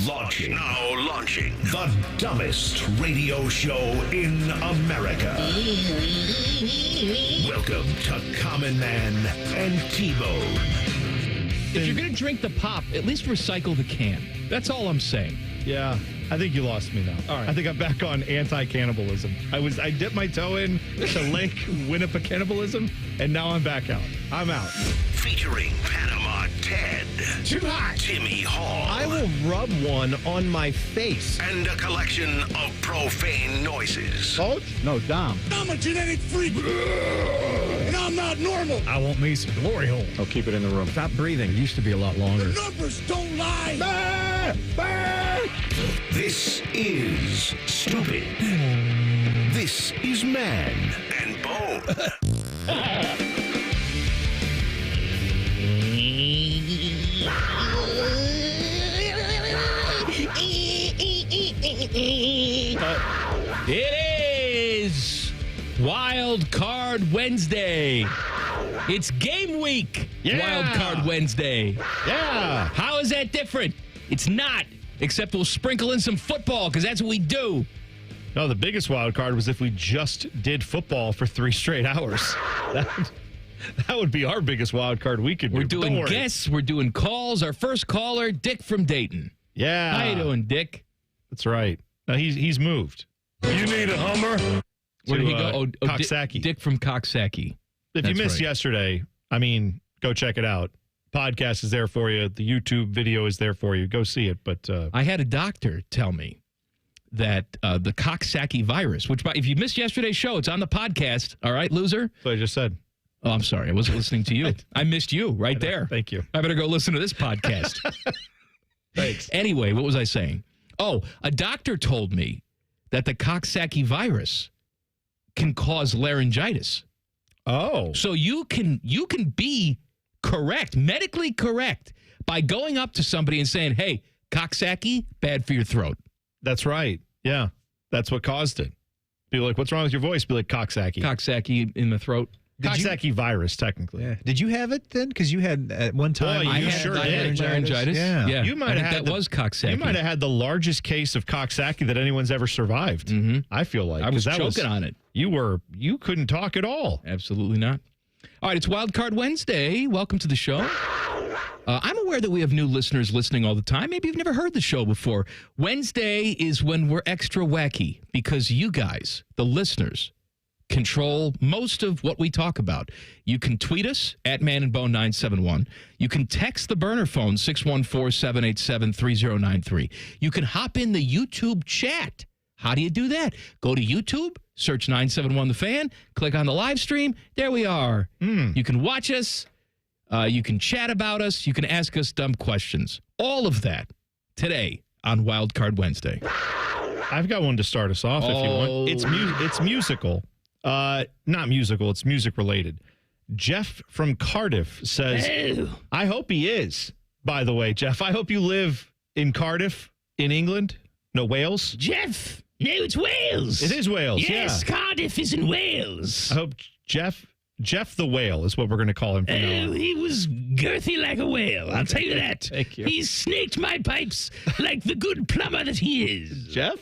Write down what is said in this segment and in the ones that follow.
launching. The dumbest radio show in America. Welcome to Common Man and T-Bone. If you're going to drink the pop, at least recycle the can. That's all I'm saying. Yeah, I think you lost me now. All right. I think I'm back on anti-cannibalism. I dipped my toe in to Lake Winnipeg cannibalism, and now I'm back out. I'm out. Featuring Panama Ted. Too hot. Timmy Hall. I will rub one on my face. And a collection of profane noises. Coach? No, Dom. I'm a genetic freak, and I'm not normal. I want me some glory hole. I'll keep it in the room. Stop breathing. It used to be a lot longer. The numbers don't lie. This is Stupid. This is Man and Bone. It is Wildcard Wednesday. It's game week. Yeah. Wildcard Wednesday. Yeah. How is that different? It's not, except we'll sprinkle in some football because that's what we do. No, the biggest wild card was if we just did football for 3 straight hours. That would be our biggest wild card we could do. We're doing guests. We're doing calls. Our first caller, Dick from Dayton. Yeah. How you doing, Dick? That's right. No, he's moved. You need a Hummer? Where did he go? Coxsackie. Dick from Coxsackie. If you missed yesterday, go check it out. Podcast is there for you. The YouTube video is there for you. Go see it. But I had a doctor tell me that the Coxsackie virus, which if you missed yesterday's show, it's on the podcast. All right, loser? that's what I just said. Oh, I'm sorry. I wasn't listening to you. I missed you right there. Thank you. I better go listen to this podcast. Thanks. Anyway, what was I saying? Oh, a doctor told me that the Coxsackie virus can cause laryngitis. Oh. So you can be correct, medically correct, by going up to somebody and saying, hey, Coxsackie, bad for your throat. That's right. Yeah. That's what caused it. Be like, what's wrong with your voice? Be like, Coxsackie. Coxsackie in the throat. Coxsackie virus, technically. Yeah. Did you have it then? Because you had at one time. Boy, I you had sure laryngitis. did. Yeah. You might have had that was Coxsackie. You might have had the largest case of Coxsackie that anyone's ever survived. Mm-hmm. I feel like. I was choking on it. You couldn't talk at all. Absolutely not. All right, it's Wildcard Wednesday. Welcome to the show. I'm aware that we have new listeners listening all the time. Maybe you've never heard the show before. Wednesday is when we're extra wacky because you guys, the listeners, control most of what we talk about. You can tweet us at manandbone971. You can text the burner phone 614-787-3093. You can hop in the YouTube chat. How do you do that? Go to YouTube, search 971 The Fan, click on the live stream. There we are. You can watch us. You can chat about us. You can ask us dumb questions. All of that today on Wildcard Wednesday. I've got one to start us off if you want. It's musical. Not musical. It's music related. Jeff from Cardiff says, I hope he is, by the way, Jeff. I hope you live in Cardiff in England. No, Wales. Jeff. No, it's Wales. It is Wales. Yes, yeah. Cardiff is in Wales. I hope Jeff the Whale is what we're going to call him from now on. He was girthy like a whale. I'll tell you that. Thank you. He snaked my pipes like the good plumber that he is. Jeff?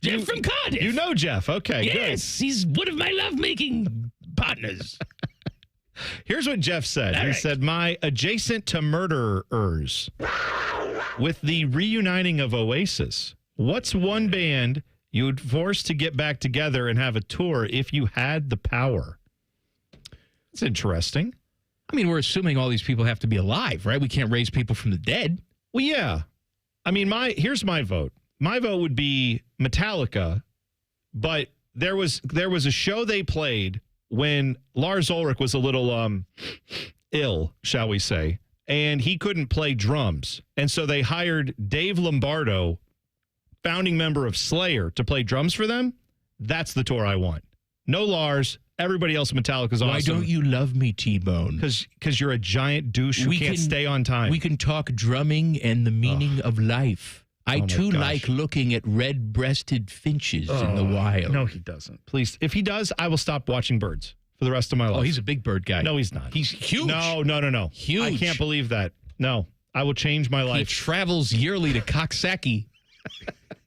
Jeff from Cardiff. You know Jeff. Okay, yes, he's one of my lovemaking partners. Here's what Jeff said. He said, my adjacent to murderers. With the reuniting of Oasis, what's one band you'd force to get back together and have a tour if you had the power? That's interesting. I mean, we're assuming all these people have to be alive, right? We can't raise people from the dead. Well, yeah. I mean, here's my vote. My vote would be Metallica, but there was a show they played when Lars Ulrich was a little ill, shall we say, and he couldn't play drums. And so they hired Dave Lombardo, founding member of Slayer, to play drums for them. That's the tour I want. No Lars. Everybody else in Metallica's awesome. Why don't you love me, T-Bone? Because you're a giant douche who can't stay on time. We can talk drumming and the meaning of life. I, too, like looking at red-breasted finches in the wild. No, he doesn't. Please. If he does, I will stop watching birds for the rest of my life. Oh, he's a big bird guy. No, he's not. He's huge. No. Huge. I can't believe that. No. I will change my He life. travels yearly to Coxsackie,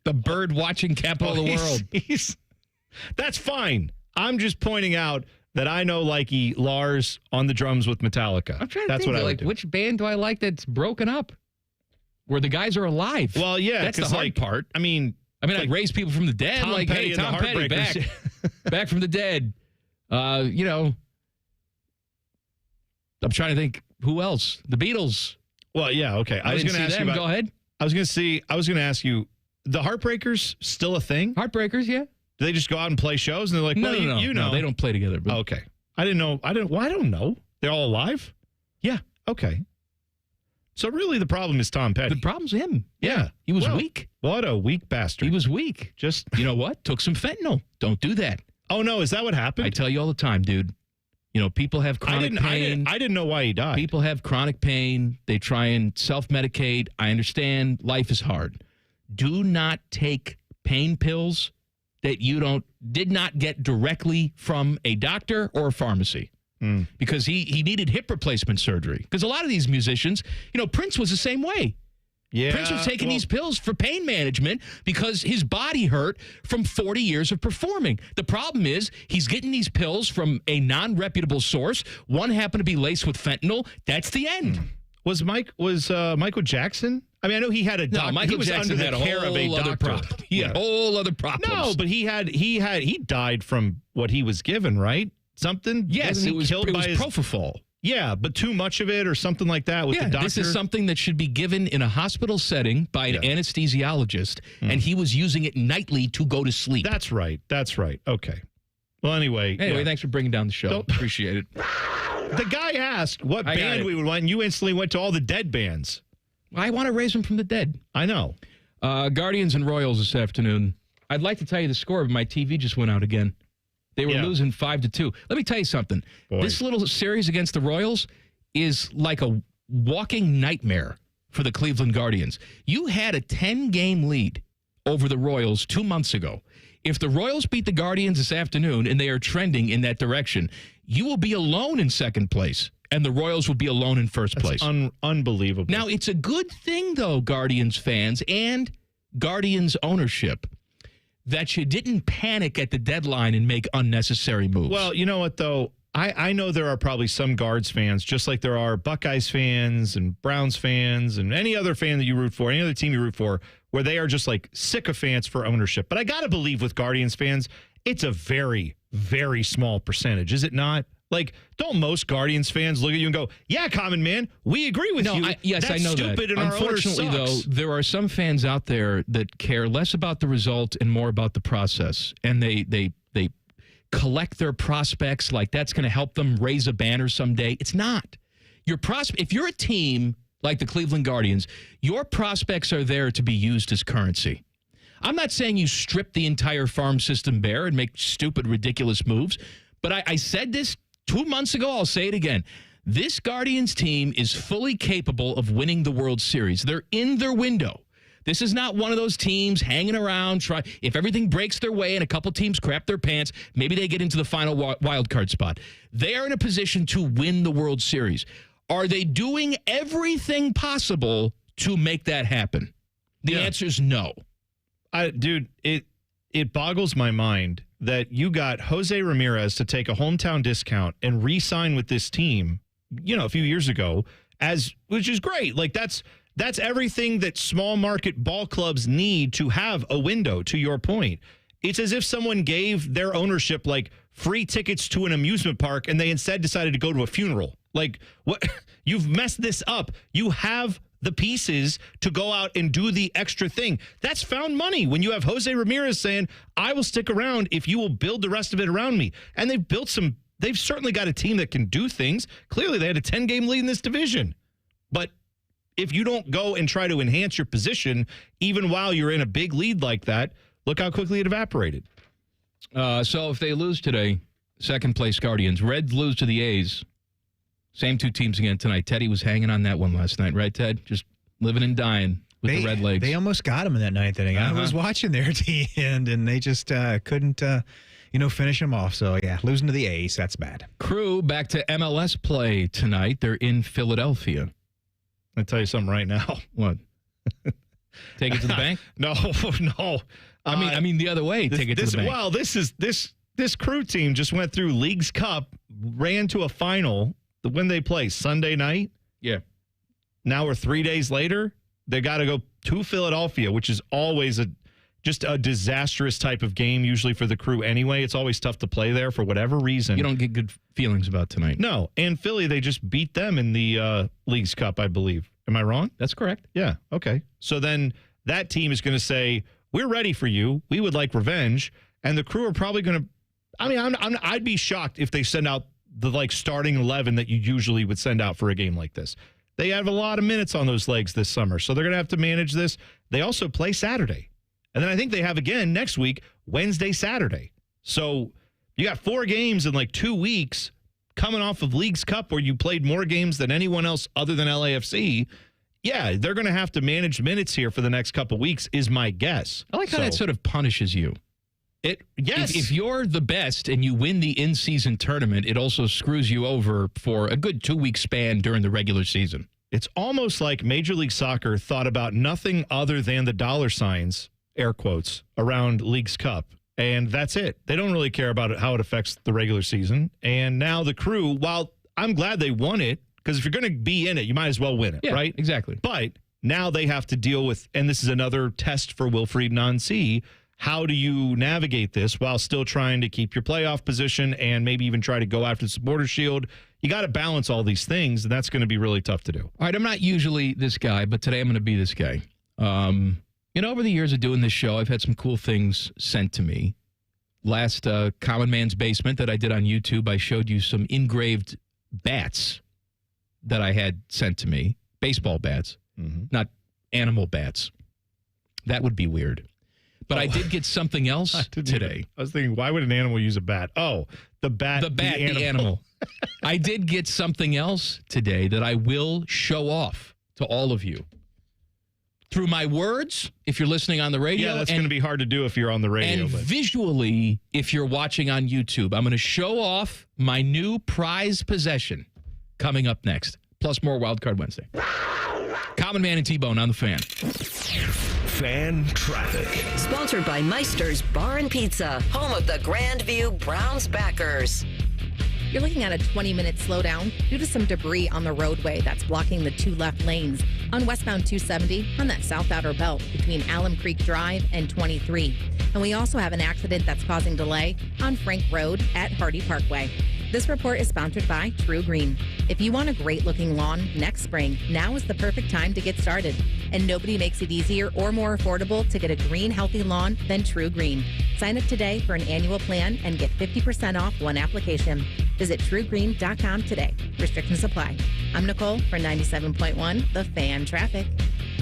the bird watching capital of the world. That's fine. I'm just pointing out that I know likey Lars on the drums with Metallica. I'm trying to That's think, what I would like, do. which band do I like that's broken up? Where the guys are alive. Well, yeah, that's the 'cause, hard like, part. I mean, I'd raise people from the dead. Tom like, Petty hey, and the Tom Petty, back. Heartbreakers. Back from the dead. You know, I'm trying to think who else. The Beatles. well, yeah, okay. I was didn't going to see ask you them. about. Go ahead. I was going to ask you. The Heartbreakers still a thing? Heartbreakers, yeah. Do they just go out and play shows and they're like, well, No, you know, they don't play together. But Okay, I didn't know. I don't know. They're all alive. Yeah. Okay. So really, the problem is Tom Petty. The problem's him. Yeah. He was Well, weak. What a weak bastard. He was weak. just. You know what? Took some fentanyl. Don't do that. Oh no, is that what happened? I tell you all the time, dude. You know, people have chronic pain. I didn't know why he died. People have chronic pain. They try and self-medicate. I understand life is hard. Do not take pain pills that you did not get directly from a doctor or a pharmacy. Because he needed hip replacement surgery. Because a lot of these musicians, you know, Prince was the same way. Yeah, Prince was taking these pills for pain management because his body hurt from 40 years of performing. The problem is he's getting these pills from a non-reputable source. One happened to be laced with fentanyl. That's the end. Was Michael Jackson? I mean, I know he had a No, doctor. Michael He was Jackson under had the a care of a whole other doctor. problem. He had whole other problems. No, but he died from what he was given, right? Something? yes, Wasn't it he was killed by his propofol. Yeah, but too much of it or something like that with the doctor. This is something that should be given in a hospital setting by an anesthesiologist, and he was using it nightly to go to sleep. That's right. Okay. Well, anyway. Anyway, thanks for bringing down the show. Don't- Appreciate it. The guy asked what I got band it. we would want, and you instantly went to all the dead bands. I want to raise him from the dead. I know. Guardians and Royals this afternoon. I'd like to tell you the score, but my TV just went out again. They were losing 5-2. Let me tell you something. Boy. This little series against the Royals is like a walking nightmare for the Cleveland Guardians. You had a 10-game lead over the Royals 2 months ago. If the Royals beat the Guardians this afternoon and they are trending in that direction, you will be alone in second place, and the Royals will be alone in first place. Unbelievable. Now, it's a good thing, though, Guardians fans and Guardians ownership, that you didn't panic at the deadline and make unnecessary moves. Well, you know what, though? I know there are probably some Guards fans, just like there are Buckeyes fans and Browns fans and any other fan that you root for, any other team you root for, where they are just like sycophants for ownership. But I got to believe with Guardians fans, it's a very, very small percentage, is it not? Like, don't most Guardians fans look at you and go, yeah, common man, we agree with you. Yes, That's I know stupid that. And our owner Unfortunately, though, sucks. there are some fans out there that care less about the result and more about the process, and they collect their prospects like that's going to help them raise a banner someday. It's not. If you're a team like the Cleveland Guardians, your prospects are there to be used as currency. I'm not saying you strip the entire farm system bare and make stupid, ridiculous moves, but I said this 2 months ago. I'll say it again. This Guardians team is fully capable of winning the World Series. They're in their window. This is not one of those teams hanging around. If everything breaks their way and a couple teams crap their pants, maybe they get into the final wild card spot. They are in a position to win the World Series. Are they doing everything possible to make that happen? The answer is no. Dude, it boggles my mind that you got Jose Ramirez to take a hometown discount and re-sign with this team, a few years ago, which is great. Like that's everything that small market ball clubs need to have a window, to your point. It's as if someone gave their ownership like free tickets to an amusement park and they instead decided to go to a funeral. Like, what? You've messed this up. You have the pieces to go out and do the extra thing. That's found money when you have Jose Ramirez saying, I will stick around if you will build the rest of it around me. And they've certainly got a team that can do things. Clearly, they had a 10-game lead in this division. But if you don't go and try to enhance your position, even while you're in a big lead like that, look how quickly it evaporated. So if they lose today, second place Guardians, Reds lose to the A's. Same two teams again tonight. Teddy was hanging on that one last night, right, Ted? Just living and dying with the Red Legs. They almost got him in that ninth inning. I was watching there at the end, and they just couldn't, finish him off. So, yeah, losing to the A's, that's bad. Crew back to MLS play tonight. They're in Philadelphia. I'll tell you something right now. What? Take it to the bank? No. I mean the other way. Take it to the bank. Well, this crew team just went through League's Cup, ran to a final. When they play Sunday night. Yeah. Now we're 3 days later. They got to go to Philadelphia, which is always just a disastrous type of game, usually for the crew anyway. It's always tough to play there for whatever reason. You don't get good feelings about tonight. No. And Philly, they just beat them in the League's Cup, I believe. Am I wrong? That's correct. Yeah. Okay. So then that team is going to say, we're ready for you. We would like revenge. And the crew are probably going to, I'd be shocked if they send out the starting 11 that you usually would send out for a game like this. They have a lot of minutes on those legs this summer, so they're going to have to manage this. They also play Saturday. And then I think they have again next week, Wednesday, Saturday. So you got 4 games in 2 weeks coming off of League's Cup where you played more games than anyone else other than LAFC. Yeah, they're going to have to manage minutes here for the next couple weeks is my guess. I like how that sort of punishes you. Yes. If you're the best and you win the in-season tournament, it also screws you over for a good 2-week span during the regular season. It's almost like Major League Soccer thought about nothing other than the dollar signs, air quotes, around League's Cup. And that's it. They don't really care about how it affects the regular season. And now the crew, while I'm glad they won it, because if you're going to be in it, you might as well win it, yeah, right? Exactly. But now they have to deal with, and this is another test for Wilfried Nancy, how do you navigate this while still trying to keep your playoff position and maybe even try to go after the supporter shield? You got to balance all these things, and that's going to be really tough to do. All right, I'm not usually this guy, but today I'm going to be this guy. Over the years of doing this show, I've had some cool things sent to me. Last Common Man's Basement that I did on YouTube, I showed you some engraved bats that I had sent to me. Baseball bats, not animal bats. That would be weird. But I did get something else today. I was thinking, why would an animal use a bat? Oh, the bat. The animal. I did get something else today that I will show off to all of you. Through my words, if you're listening on the radio. Yeah, that's going to be hard to do if you're on the radio. And visually, if you're watching on YouTube. I'm going to show off my new prize possession coming up next. Plus more Wildcard Wednesday. Common Man and T-Bone on the Fan. Fan Traffic. Sponsored by Meister's Bar and Pizza, home of the Grandview Browns backers. You're looking at a 20-minute slowdown due to some debris on the roadway that's blocking the 2 left lanes on westbound 270 on that south outer belt between Alum Creek Drive and 23. And we also have an accident that's causing delay on Frank Road at Hardy Parkway. This report is sponsored by True Green. If you want a great-looking lawn next spring, now is the perfect time to get started. And nobody makes it easier or more affordable to get a green, healthy lawn than True Green. Sign up today for an annual plan and get 50% off one application. Visit truegreen.com today. Restrictions apply. I'm Nicole for 97.1 The Fan Traffic.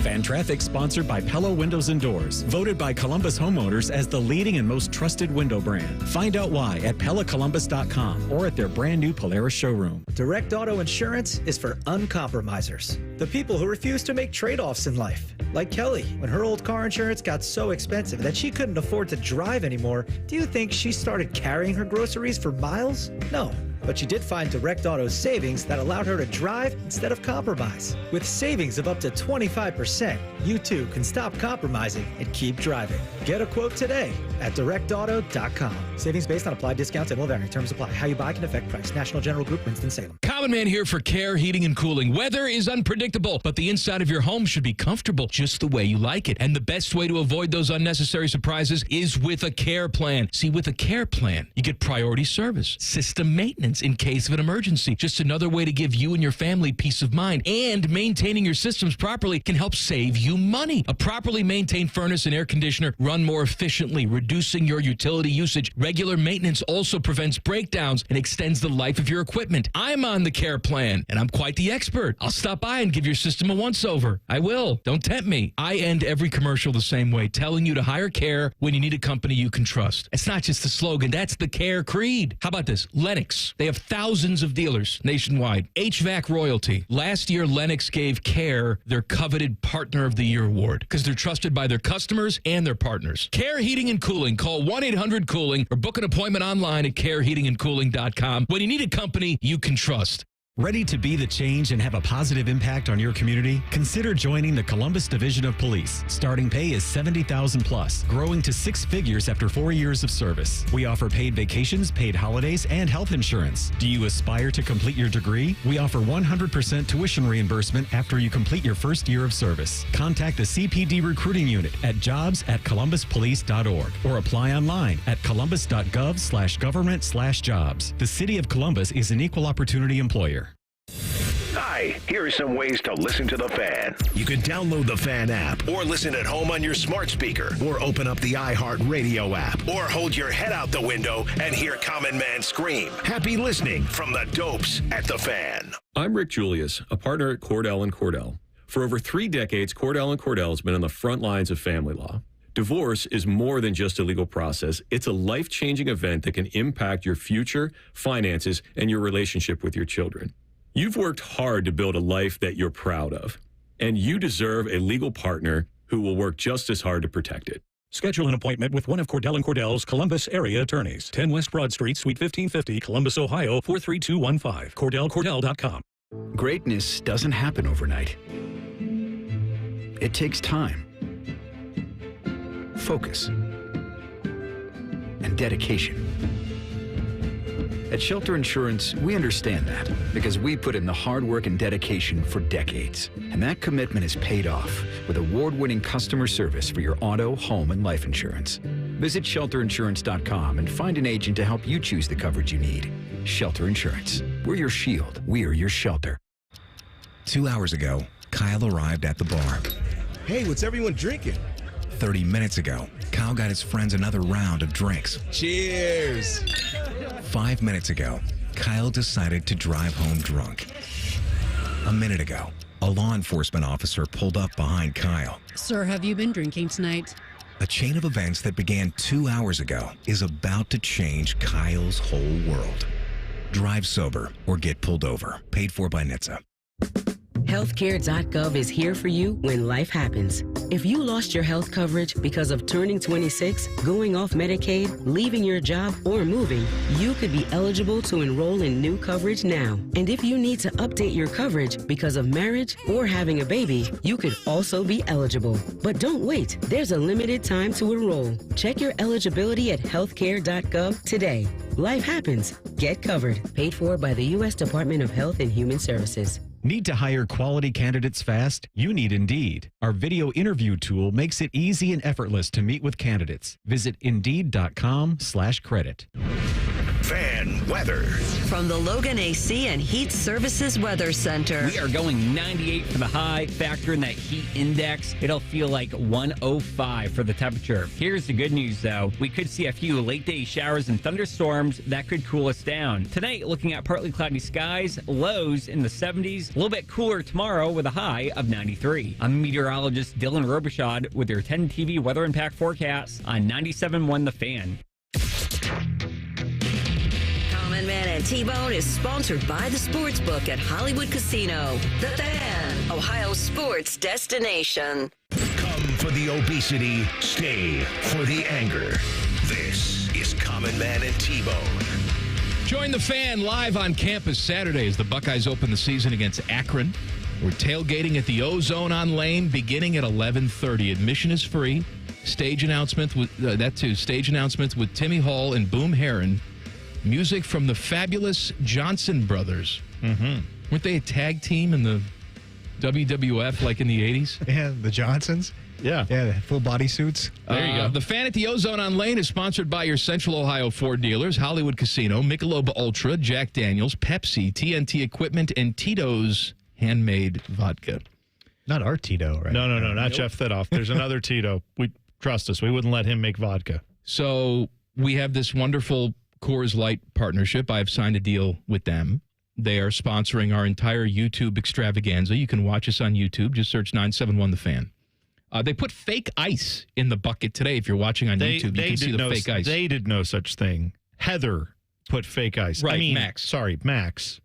Fan Traffic sponsored by Pella Windows and Doors. Voted by Columbus homeowners as the leading and most trusted window brand. Find out why at PellaColumbus.com or at their brand new Polaris showroom. Direct Auto Insurance is for uncompromisers. The people who refuse to make trade-offs in life. Like Kelly, when her old car insurance got so expensive that she couldn't afford to drive anymore, do you think she started carrying her groceries for miles? No. But she did find Direct Auto's savings that allowed her to drive instead of compromise. With savings of up to 25%, you too can stop compromising and keep driving. Get a quote today at directauto.com. Savings based on applied discounts and will vary. Terms apply. How you buy can affect price. National General Group, Winston-Salem. Common Man here for Care Heating and Cooling. Weather is unpredictable, but the inside of your home should be comfortable just the way you like it. And the best way to avoid those unnecessary surprises is with a care plan. See, with a care plan, you get priority service, system maintenance in case of an emergency. Just another way to give you and your family peace of mind. And maintaining your systems properly can help save you money. A properly maintained furnace and air conditioner run more efficiently, reducing your utility usage. Regular maintenance also prevents breakdowns and extends the life of your equipment. I'm on the care plan, and I'm quite the expert. I'll stop by and give your system a once-over. I will. Don't tempt me. I end every commercial the same way, telling you to hire Care when you need a company you can trust. It's not just a slogan. That's the Care creed. How about this? Lennox. They have thousands of dealers nationwide. HVAC royalty. Last year, Lennox gave Care their coveted Partner of the Year award because they're trusted by their customers and their partners. Care Heating and Cooling. Call 1-800-COOLING or book an appointment online at careheatingandcooling.com when you need a company you can trust. Ready to be the change and have a positive impact on your community? Consider joining the Columbus Division of Police. Starting pay is $70,000 plus, growing to 6 figures after 4 years of service. We offer paid vacations, paid holidays, and health insurance. Do you aspire to complete your degree? We offer 100% tuition reimbursement after you complete your first year of service. Contact the CPD recruiting unit at jobs@columbuspolice.org or apply online at columbus.gov/government/jobs. The City of Columbus is an equal opportunity employer. Hi, here are some ways to listen to The Fan. You can download the Fan app or listen at home on your smart speaker or open up the iHeartRadio app or hold your head out the window and hear Common Man scream. Happy listening from the Dopes at The Fan. I'm Rick Julius, a partner at Cordell & Cordell. For over 3 decades, Cordell & Cordell has been on the front lines of family law. Divorce is more than just a legal process. It's a life-changing event that can impact your future, finances, and your relationship with your children. You've worked hard to build a life that you're proud of, and you deserve a legal partner who will work just as hard to protect it. Schedule an appointment with one of Cordell & Cordell's Columbus area attorneys. 10 West Broad Street, Suite 1550, Columbus, Ohio, 43215. CordellCordell.com. Greatness doesn't happen overnight. It takes time, focus, and dedication. At Shelter Insurance, we understand that because we put in the hard work and dedication for decades. And that commitment is paid off with award-winning customer service for your auto, home, and life insurance. Visit shelterinsurance.com and find an agent to help you choose the coverage you need. Shelter Insurance. We're your shield. We're your shelter. 2 hours ago, Kyle arrived at the bar. Hey, what's everyone drinking? 30 minutes ago, Kyle got his friends another round of drinks. Cheers! 5 minutes ago, Kyle decided to drive home drunk. A minute ago, a law enforcement officer pulled up behind Kyle. Sir, have you been drinking tonight? A chain of events that began 2 hours ago is about to change Kyle's whole world. Drive sober or get pulled over. Paid for by NHTSA. Healthcare.gov is here for you when life happens. If you lost your health coverage because of turning 26, going off Medicaid, leaving your job, or moving, you could be eligible to enroll in new coverage now. And if you need to update your coverage because of marriage or having a baby, you could also be eligible. But don't wait. There's a limited time to enroll. Check your eligibility at healthcare.gov today. Life happens. Get covered. Paid for by the U.S. Department of Health and Human Services. Need to hire quality candidates fast? You need Indeed. Our video interview tool makes it easy and effortless to meet with candidates. Visit Indeed.com/credit. Fan weather. From the Logan AC and Heat Services Weather Center. We are going 98 for the high. Factor in that heat index. It'll feel like 105 for the temperature. Here's the good news, though. We could see a few late day showers and thunderstorms that could cool us down. Tonight, looking at partly cloudy skies, lows in the 70s. A little bit cooler tomorrow with a high of 93. I'm meteorologist Dylan Robichaud with your 10 TV weather impact forecast on 97.1 The Fan. Common Man and T-Bone is sponsored by the Sportsbook at Hollywood Casino. The Fan, Ohio sports destination. Come for the obesity, stay for the anger. This is Common Man and T-Bone. Join the Fan live on campus Saturday as the Buckeyes open the season against Akron. We're tailgating at the Ozone on Lane beginning at 11:30. Admission is free. Stage announcements with Timmy Hall and Boom Heron. Music from the fabulous Johnson Brothers. Mm-hmm. Weren't they a tag team in the WWF like in the 80s? Yeah, the Johnsons. Yeah. Yeah, full body suits. There you go. The Fan at the Ozone on Lane is sponsored by your Central Ohio Ford dealers, Hollywood Casino, Michelob Ultra, Jack Daniels, Pepsi, TNT Equipment, and Tito's Handmade Vodka. Not our Tito, right? No, not Jeff Thidoff. There's another Tito. Trust us, we wouldn't let him make vodka. So we have this wonderful Coors Light partnership. I've signed a deal with them. They are sponsoring our entire YouTube extravaganza. You can watch us on YouTube. Just search 971 The Fan. They put fake ice in the bucket today. If you're watching on YouTube, you can see the fake ice. They did no such thing. Heather put fake ice. Right, Max. Sorry, Max.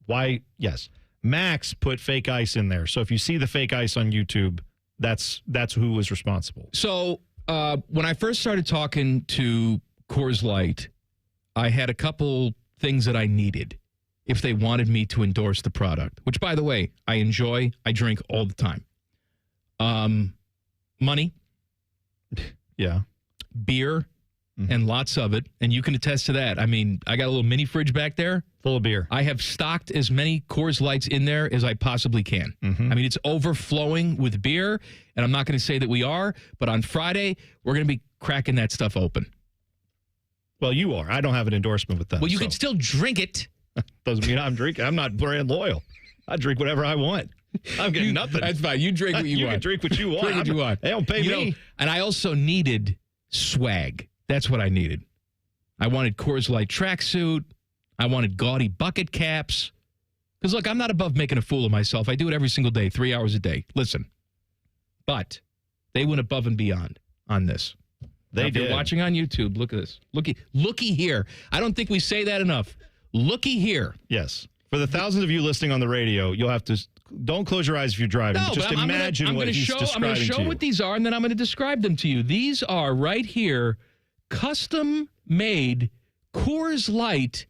Why? Yes. Max put fake ice in there. So if you see the fake ice on YouTube, that's who was responsible. So when I first started talking to Coors Light, I had a couple things that I needed. if they wanted me to endorse the product, which, by the way, I enjoy. I drink all the time. Money. Yeah. Beer. And lots of it. And you can attest to that. I mean, I got a little mini fridge back there. Full of beer. I have stocked as many Coors Lights in there as I possibly can. I mean, it's overflowing with beer. And I'm not going to say that we are, but on Friday, we're going to be cracking that stuff open. Well, you are. I don't have an endorsement with them. Well, you can still drink it. Doesn't mean I'm drinking. I'm not brand loyal. I drink whatever I want. I'm getting nothing. That's fine. You drink what you want. You can drink what you want. Drink what you want. They don't pay me. And I also needed swag. That's what I needed. I wanted Coors Light tracksuit. I wanted gaudy bucket caps. Because, look, I'm not above making a fool of myself. I do it every single day, 3 hours a day. Listen. But they went above and beyond on this. If you're watching on YouTube, look at this. Looky here. I don't think we say that enough. Looky here. Yes. For the thousands of you listening on the radio, you'll have to... Don't close your eyes if you're driving. No, just imagine what he's describing. I'm going to show what these are, and then I'm going to describe them to you. These are right here, custom-made Coors Light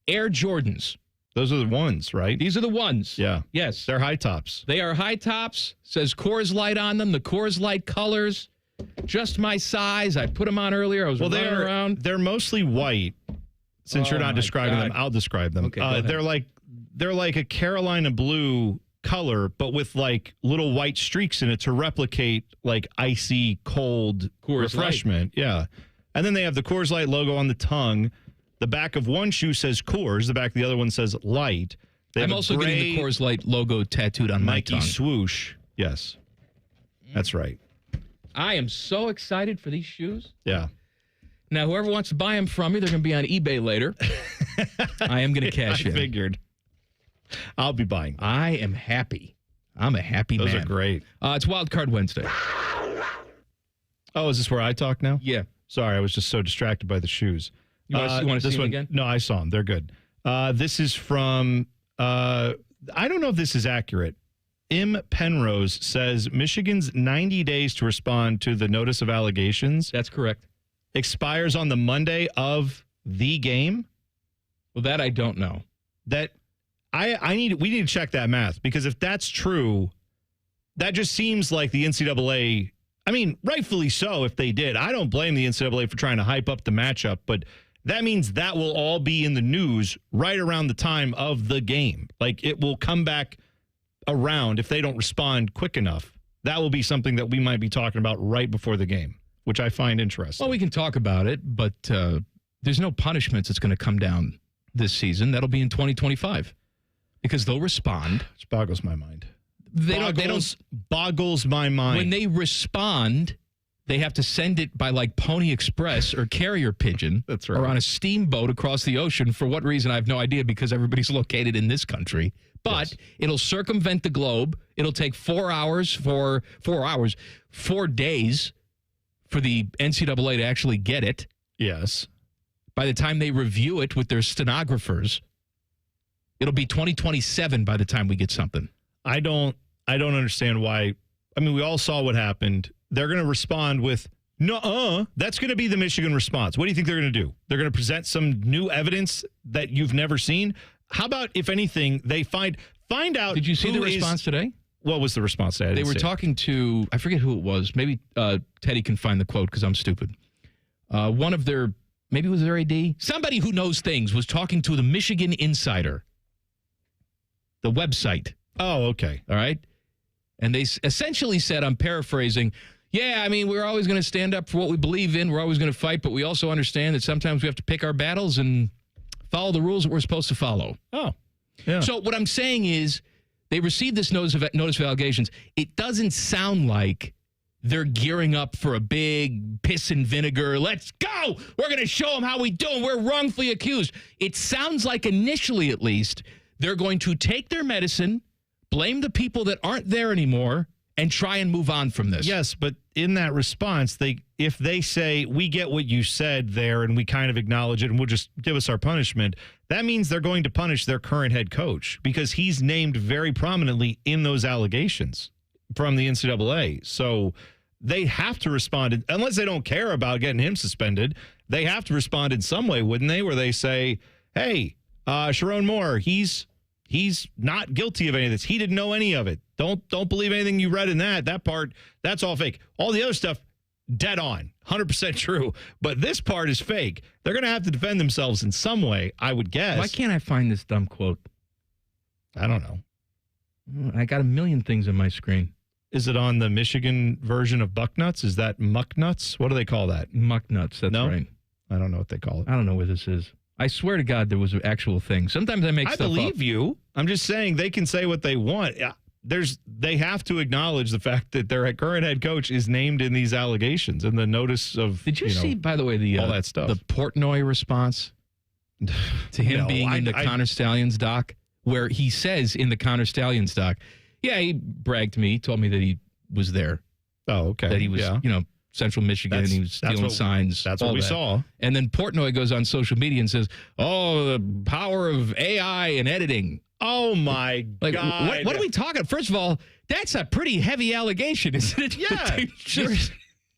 Air Jordans. Those are the ones, right? These are the ones. Yeah. Yes. They're high tops. They are high tops. Says Coors Light on them. The Coors Light colors. Just my size. I put them on earlier. I was running around. They're mostly white. Since you're not describing them, I'll describe them. Okay, they're like a Carolina blue color, but with like little white streaks in it to replicate like icy cold Coors refreshment. Light. Yeah. And then they have the Coors Light logo on the tongue. The back of one shoe says Coors. The back of the other one says Light. I'm also getting the Coors Light logo tattooed on my tongue. Nike swoosh. Yes. That's right. I am so excited for these shoes. Yeah. Now, whoever wants to buy them from me, they're going to be on eBay later. I am going to cash in. I figured. I'll be buying. I am happy. I'm a happy man. Those are great. It's Wildcard Wednesday. Oh, is this where I talk now? Yeah. Sorry, I was just so distracted by the shoes. You want to see them again? No, I saw them. They're good. This is from, I don't know if this is accurate. M. Penrose says Michigan's 90 days to respond to the notice of allegations. That's correct. Expires on the Monday of the game. Well, that I don't know. That we need to check that math, because if that's true, that just seems like the NCAA. I mean, rightfully so if they did. I don't blame the NCAA for trying to hype up the matchup, but that means that will all be in the news right around the time of the game. Like, it will come back around if they don't respond quick enough. That will be something that we might be talking about right before the game, which I find interesting. Well, we can talk about it, but there's no punishments that's going to come down this season. That'll be in 2025 because they'll respond. Which boggles my mind. Boggles my mind. When they respond, they have to send it by like Pony Express or carrier pigeon. That's right. Or on a steamboat across the ocean. For what reason, I have no idea, because everybody's located in this country. But It'll circumvent the globe. It'll take 4 days for the NCAA to actually get it. Yes. By the time they review it with their stenographers, it'll be 2027 by the time we get something. I don't understand why. I mean, we all saw what happened. They're going to respond with, nuh-uh. That's going to be the Michigan response. What do you think they're going to do? They're going to present some new evidence that you've never seen? How about, if anything, they find out. Did you see the response today? What was the response today? They were talking to, I forget who it was. Maybe Teddy can find the quote because I'm stupid. One of their, maybe it was their AD. Somebody who knows things was talking to the Michigan Insider, the website. Oh, okay. All right. And they essentially said, I'm paraphrasing, yeah, I mean, we're always going to stand up for what we believe in. We're always going to fight, but we also understand that sometimes we have to pick our battles and follow the rules that we're supposed to follow. Oh, yeah. So what I'm saying is they received this notice of allegations. It doesn't sound like they're gearing up for a big piss and vinegar. Let's go. We're going to show them how we do it. We're wrongfully accused. It sounds like initially, at least, they're going to take their medicine, blame the people that aren't there anymore, and try and move on from this. Yes, but in that response, if they say, we get what you said there and we kind of acknowledge it and we'll just give us our punishment, that means they're going to punish their current head coach because he's named very prominently in those allegations from the NCAA. So they have to respond, unless they don't care about getting him suspended. They have to respond in some way, wouldn't they? Where they say, hey, Sharon Moore, he's not guilty of any of this. He didn't know any of it. Don't believe anything you read in that. That part, that's all fake. All the other stuff, dead on, 100% true. But this part is fake. They're going to have to defend themselves in some way, I would guess. Why can't I find this dumb quote? I don't know. I got a million things on my screen. Is it on the Michigan version of Bucknuts? Is that Mucknuts? What do they call that? Mucknuts, that's right. I don't know what they call it. I don't know where this is. I swear to God there was an actual thing. Sometimes I make stuff up. I believe you. I'm just saying they can say what they want. They have to acknowledge the fact that their current head coach is named in these allegations and the notice of. Did you see, by the way, all that stuff? The Portnoy response to him being in the Connor Stallions doc, where he says in the Connor Stallions doc, yeah, he bragged to me, told me that he was there. Oh, okay. That he was, Central Michigan, and he was stealing signs. That's what we saw. And then Portnoy goes on social media and says, oh, the power of AI and editing. Oh, my God. What are we talking? First of all, that's a pretty heavy allegation, isn't it? Yeah.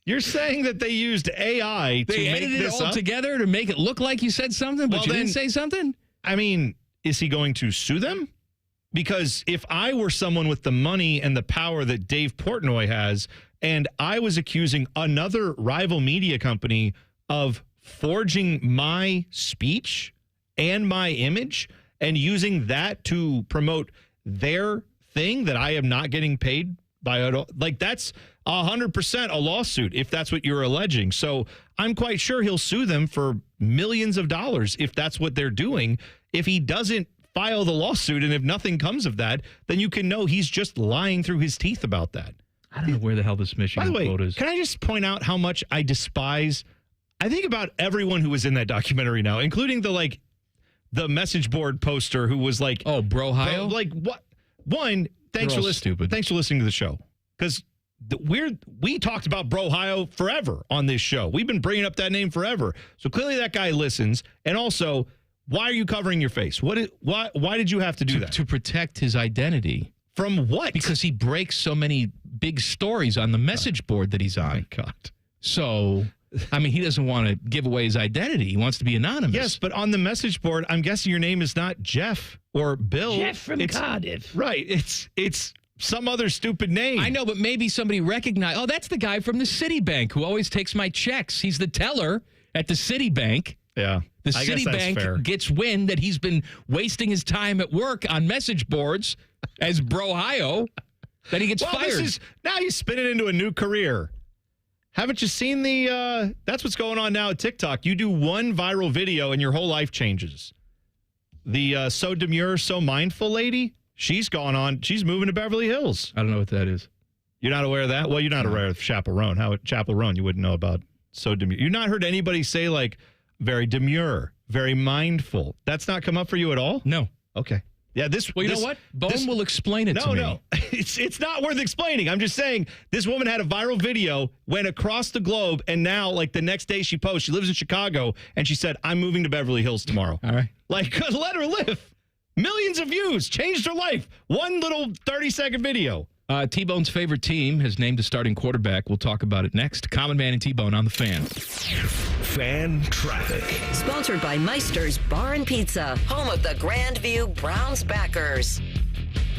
You're saying that they used AI to make edited this it all up? together to make it look like you said something, but you didn't say something? I mean, is he going to sue them? Because if I were someone with the money and the power that Dave Portnoy has, and I was accusing another rival media company of forging my speech and my image and using that to promote their thing that I am not getting paid by, like, that's 100% a lawsuit if that's what you're alleging. So I'm quite sure he'll sue them for millions of dollars if that's what they're doing. If he doesn't file the lawsuit and if nothing comes of that, then you can know he's just lying through his teeth about that. I don't know where the hell this Michigan quote is. Can I just point out how much I despise? I think about everyone who was in that documentary now, including the message board poster who was like, "Oh, Brohio." Like what? One, thanks for listening to the show, because we talked about Brohio forever on this show. We've been bringing up that name forever. So clearly that guy listens. And also, why are you covering your face? Why did you have to do that? To protect his identity. From what? Because he breaks so many big stories on the message board that he's on. Oh my God. So, I mean, he doesn't want to give away his identity. He wants to be anonymous. Yes, but on the message board, I'm guessing your name is not Jeff or Bill. Jeff from Cardiff. Right. It's some other stupid name. I know, but maybe somebody recognized, oh, that's the guy from the Citibank who always takes my checks. He's the teller at the Citibank. Yeah. The Citibank gets wind that he's been wasting his time at work on message boards as Brohio. Then he gets fired. Now you spin it into a new career. Haven't you seen that's what's going on now at TikTok. You do one viral video and your whole life changes. The so demure, so mindful lady, she's moving to Beverly Hills. I don't know what that is. You're not aware of that? Well, you're not aware of Chapel Roan. Chapel Roan, you wouldn't know about so demure. You've not heard anybody say like very demure, very mindful. That's not come up for you at all? No. Okay. Yeah, Well, you know what? Bone will explain it to me. No, it's not worth explaining. I'm just saying this woman had a viral video, went across the globe, and now, like, the next day she posts, she lives in Chicago, and she said, I'm moving to Beverly Hills tomorrow. All right. Like, let her live. Millions of views, changed her life. One little 30-second video. T-Bone's favorite team has named a starting quarterback. We'll talk about it next. Common Man and T-Bone on the Fan. Fan Traffic. Sponsored by Meister's Bar and Pizza, home of the Grandview Browns backers.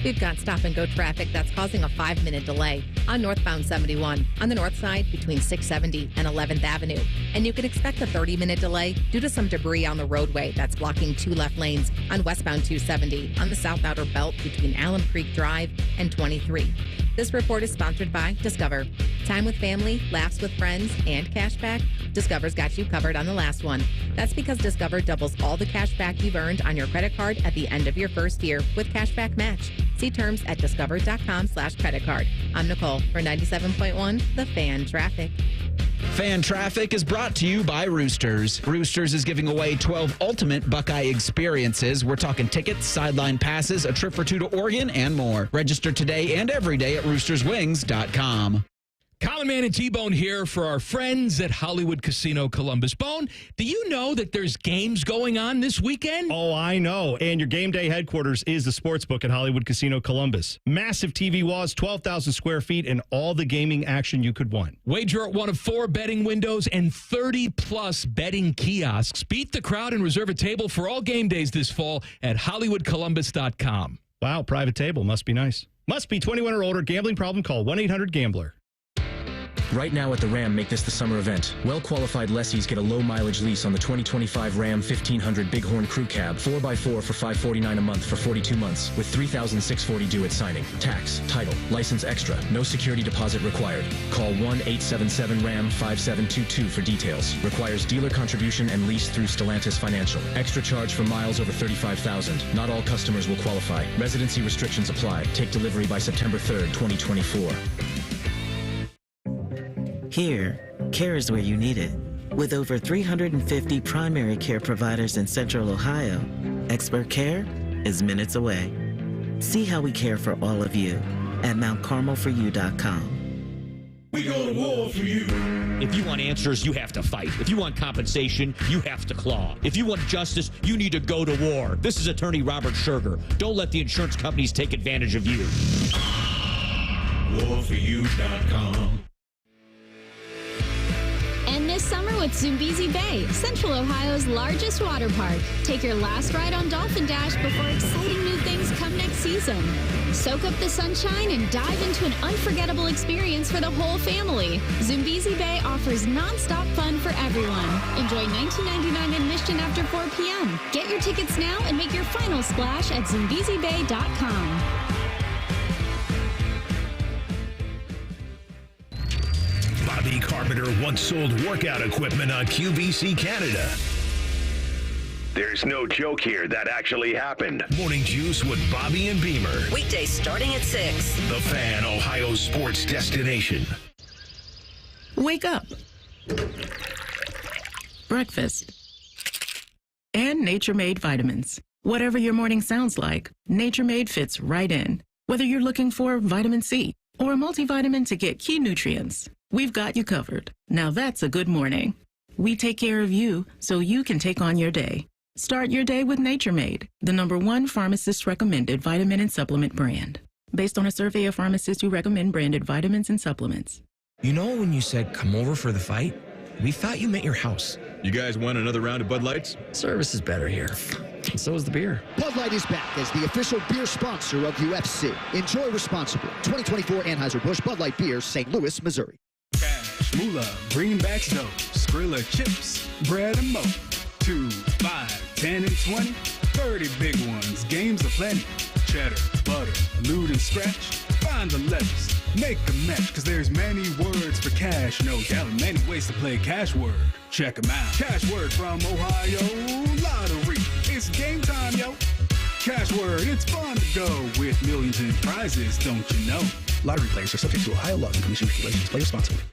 We've got stop-and-go traffic that's causing a 5-minute delay on northbound 71 on the north side between 670 and 11th Avenue. And you can expect a 30-minute delay due to some debris on the roadway that's blocking 2 left lanes on westbound 270 on the south outer belt between Alum Creek Drive and 23. This report is sponsored by Discover. Time with family, laughs with friends, and cash back? Discover's got you covered on the last one. That's because Discover doubles all the cash back you've earned on your credit card at the end of your first year with Cashback Match. See terms at discover.com/credit card. I'm Nicole for 97.1 The Fan Traffic. Fan Traffic is brought to you by Roosters. Roosters is giving away 12 ultimate Buckeye experiences. We're talking tickets, sideline passes, a trip for 2 to Oregon, and more. Register today and every day at roosterswings.com. Common Man and T-Bone here for our friends at Hollywood Casino Columbus. Bone, do you know that there's games going on this weekend? Oh, I know. And your game day headquarters is the Sportsbook at Hollywood Casino Columbus. Massive TV walls, 12,000 square feet, and all the gaming action you could want. Wager at one of 4 betting windows and 30-plus betting kiosks. Beat the crowd and reserve a table for all game days this fall at HollywoodColumbus.com. Wow, private table. Must be nice. Must be 21 or older. Gambling problem? Call 1-800-GAMBLER. Right now at the Ram, make this the summer event. Well-qualified lessees get a low-mileage lease on the 2025 Ram 1500 Bighorn Crew Cab, 4x4 for $549 a month for 42 months, with $3,640 due at signing. Tax, title, license extra, no security deposit required. Call 1-877-RAM-5722 for details. Requires dealer contribution and lease through Stellantis Financial. Extra charge for miles over 35,000. Not all customers will qualify. Residency restrictions apply. Take delivery by September 3rd, 2024. Here, care is where you need it. With over 350 primary care providers in Central Ohio, expert care is minutes away. See how we care for all of you at mountcarmelforyou.com. We go to war for you. If you want answers, you have to fight. If you want compensation, you have to claw. If you want justice, you need to go to war. This is attorney Robert Scherger. Don't let the insurance companies take advantage of you. Warforyou.com. And this summer with Zoombezi Bay, Central Ohio's largest water park. Take your last ride on Dolphin Dash before exciting new things come next season. Soak up the sunshine and dive into an unforgettable experience for the whole family. Zoombezi Bay offers nonstop fun for everyone. Enjoy $19.99 admission after 4 p.m. Get your tickets now and make your final splash at ZoombeziBay.com. Bobby Carpenter once sold workout equipment on QVC Canada. There's no joke here. That actually happened. Morning Juice with Bobby and Beamer. Weekdays starting at 6. The Fan, Ohio sports destination. Wake up. Breakfast. And Nature Made vitamins. Whatever your morning sounds like, Nature Made fits right in. Whether you're looking for vitamin C or a multivitamin to get key nutrients, we've got you covered. Now that's a good morning. We take care of you so you can take on your day. Start your day with Nature Made, the #1 pharmacist-recommended vitamin and supplement brand. Based on a survey of pharmacists who recommend branded vitamins and supplements. You know when you said, come over for the fight? We thought you meant your house. You guys want another round of Bud Lights? Service is better here. And so is the beer. Bud Light is back as the official beer sponsor of UFC. Enjoy responsibly. 2024 Anheuser-Busch Bud Light Beer, St. Louis, Missouri. Cash, moolah, greenbacks dough, Skrilla chips, bread and mo. 2, 5, 10, and 20, 30 big ones, games aplenty. Cheddar, butter, lewd and scratch, find the letters, make a match, cause there's many words for cash, no doubt, many ways to play cash word. Check 'em out. Cash word from Ohio Lottery. It's game time, yo. Cash word, it's fun to go with millions in prizes, don't you know? Lottery players are subject to Ohio laws and commission regulations. Play responsibly.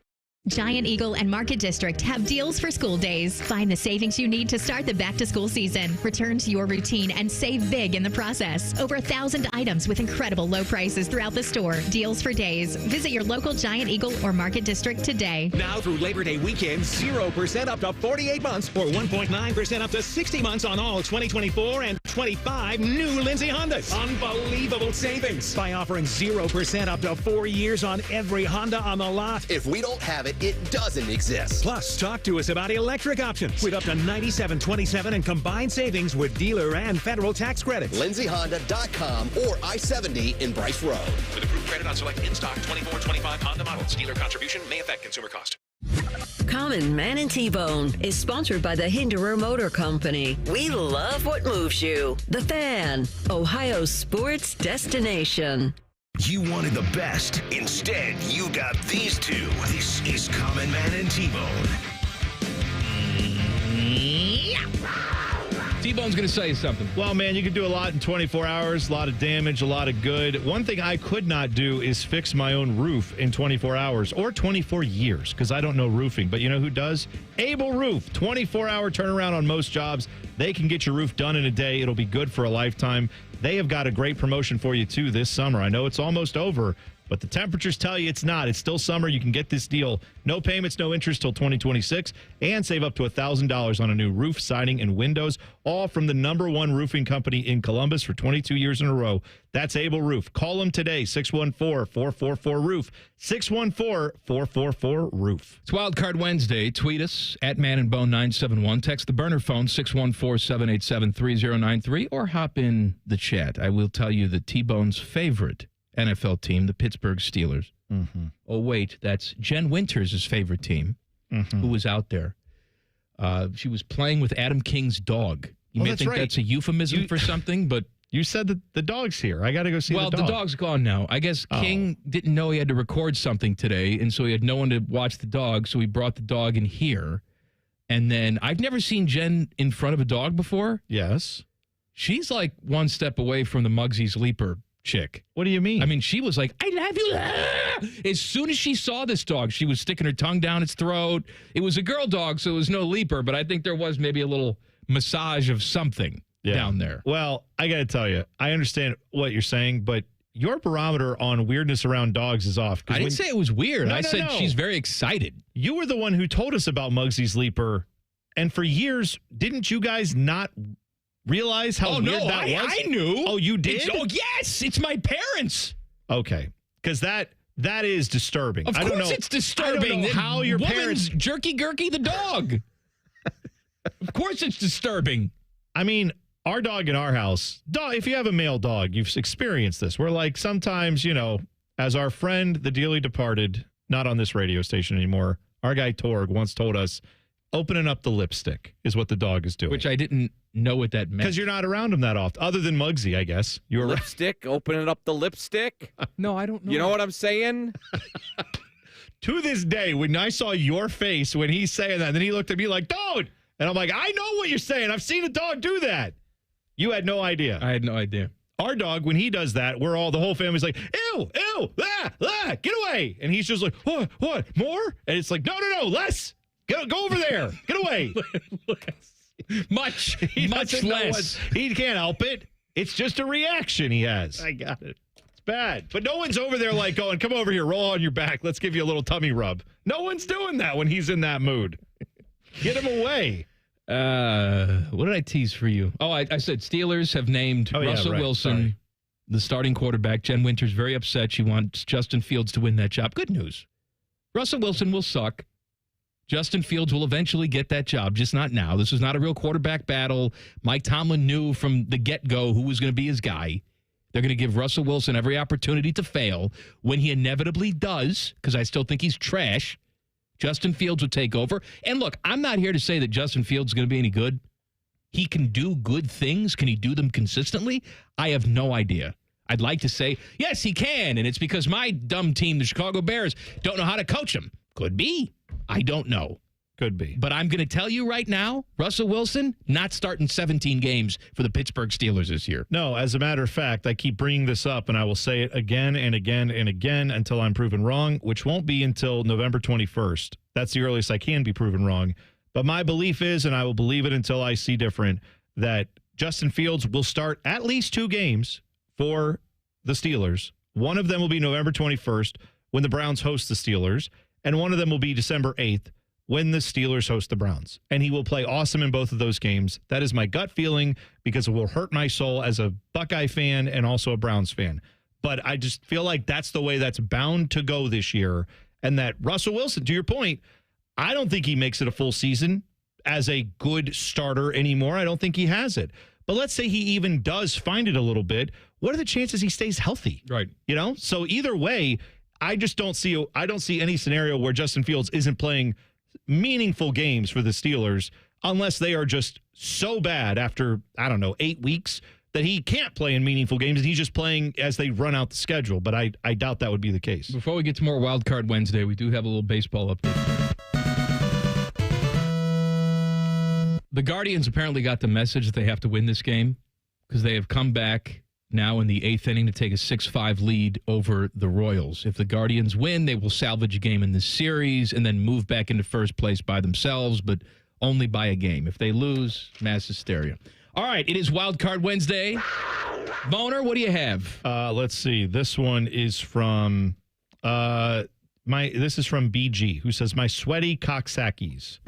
Giant Eagle and Market District have deals for school days. Find the savings you need to start the back-to-school season. Return to your routine and save big in the process. Over 1,000 items with incredible low prices throughout the store. Deals for days. Visit your local Giant Eagle or Market District today. Now through Labor Day weekend, 0% up to 48 months or 1.9% up to 60 months on all 2024 and 25 new Lindsay Hondas. Unbelievable savings by offering 0% up to 4 years on every Honda on the lot. If we don't have it, it doesn't exist. Plus, talk to us about electric options with up to $97.27 and combined savings with dealer and federal tax credits. LindsayHonda.com or I-70 in Bryce Road. With approved credit on select in-stock 24-25 Honda models. Dealer contribution may affect consumer cost. Common Man and T-Bone is sponsored by the Hinderer Motor Company. We love what moves you. The Fan, Ohio's sports destination. You wanted the best. Instead, you got these two. This is Common Man and T-Bone. T-Bone's going to say something. Well, man, you can do a lot in 24 hours, a lot of damage, a lot of good. One thing I could not do is fix my own roof in 24 hours or 24 years because I don't know roofing. But you know who does? Able Roof. 24-hour turnaround on most jobs. They can get your roof done in a day. It'll be good for a lifetime. They have got a great promotion for you, too, this summer. I know it's almost over, But the temperatures tell you it's not. It's still summer. You can get this deal. No payments, no interest till 2026, and save up to $1,000 on a new roof, siding, and windows, all from the #1 roofing company in Columbus for 22 years in a row. That's Able Roof. Call them today, 614-444-ROOF, 614-444-ROOF. It's Wildcard Wednesday. Tweet us at ManandBone971. Text the burner phone, 614-787-3093, or hop in the chat. I will tell you that T-Bone's favorite NFL team, the Pittsburgh Steelers. Mm-hmm. Oh, wait, that's Jen Winters' favorite team, who was out there. She was playing with Adam King's dog. You may think that's a euphemism for something, but... You said that the dog's here. I got to go see the dog. Well, the dog's gone now. I guess King didn't know he had to record something today, and so he had no one to watch the dog, so he brought the dog in here. And then I've never seen Jen in front of a dog before. Yes. She's like one step away from the Muggsy's Leaper chick. What do you mean? I mean, she was like, I love you. As soon as she saw this dog, she was sticking her tongue down its throat. It was a girl dog, so it was no Leaper, but I think there was maybe a little massage of something down there. Well, I got to tell you, I understand what you're saying, but your barometer on weirdness around dogs is off. I didn't say it was weird. I said she's very excited. You were the one who told us about Muggsy's Leaper, and for years, didn't you guys not realize how weird that was? I knew. Oh, you did? Yes, it's my parents. Okay, because that is disturbing. Of course it's disturbing. I don't know how your parents... Jerky Gurky the dog. Of course it's disturbing. I mean... Our dog in our house, if you have a male dog, you've experienced this. We're like sometimes, as our friend, the dearly departed, not on this radio station anymore, our guy Torg once told us, opening up the lipstick is what the dog is doing. Which I didn't know what that meant. Because you're not around him that often, other than Muggsy, I guess. You're lipstick, opening up the lipstick? No, I don't know. You know what I'm saying? To this day, when I saw your face when he's saying that, then he looked at me like, don't. And I'm like, I know what you're saying. I've seen a dog do that. You had no idea. I had no idea. Our dog, when he does that, the whole family's like, ew, get away. And he's just like, what, more? And it's like, no, less. Go over there. Get away. much less. He can't help it. It's just a reaction he has. I got it. It's bad. But no one's over there like going, come over here, roll on your back. Let's give you a little tummy rub. No one's doing that when he's in that mood. Get him away. What did I tease for you? Oh, I said Steelers have named Russell Wilson the starting quarterback. Jen Winters very upset. She wants Justin Fields to win that job. Good news. Russell Wilson will suck. Justin Fields will eventually get that job, just not now. This is not a real quarterback battle. Mike Tomlin knew from the get-go who was going to be his guy. They're going to give Russell Wilson every opportunity to fail. When he inevitably does, because I still think he's trash, Justin Fields would take over. And look, I'm not here to say that Justin Fields is going to be any good. He can do good things. Can he do them consistently? I have no idea. I'd like to say, yes, he can. And it's because my dumb team, the Chicago Bears, don't know how to coach him. Could be. I don't know. Could be. But I'm going to tell you right now, Russell Wilson not starting 17 games for the Pittsburgh Steelers this year. No, as a matter of fact, I keep bringing this up, and I will say it again and again and again until I'm proven wrong, which won't be until November 21st. That's the earliest I can be proven wrong. But my belief is, and I will believe it until I see different, that Justin Fields will start at least 2 games for the Steelers. One of them will be November 21st when the Browns host the Steelers, and one of them will be December 8th when the Steelers host the Browns. And he will play awesome in both of those games. That is my gut feeling because it will hurt my soul as a Buckeye fan and also a Browns fan. But I just feel like that's the way that's bound to go this year. And that Russell Wilson, to your point, I don't think he makes it a full season as a good starter anymore. I don't think he has it. But let's say he even does find it a little bit. What are the chances he stays healthy? Right. So either way, I don't see any scenario where Justin Fields isn't playing meaningful games for the Steelers unless they are just so bad after, 8 weeks that he can't play in meaningful games and he's just playing as they run out the schedule. But I doubt that would be the case. Before we get to more Wildcard Wednesday, we do have a little baseball update. The Guardians apparently got the message that they have to win this game because they have come back now in the 8th inning to take a 6-5 lead over the Royals. If the Guardians win, they will salvage a game in this series and then move back into first place by themselves, but only by a game. If they lose, mass hysteria. All right, it is Wildcard Wednesday. Boner, what do you have? Let's see. This one is from This is from BG, who says, my sweaty cocksackies.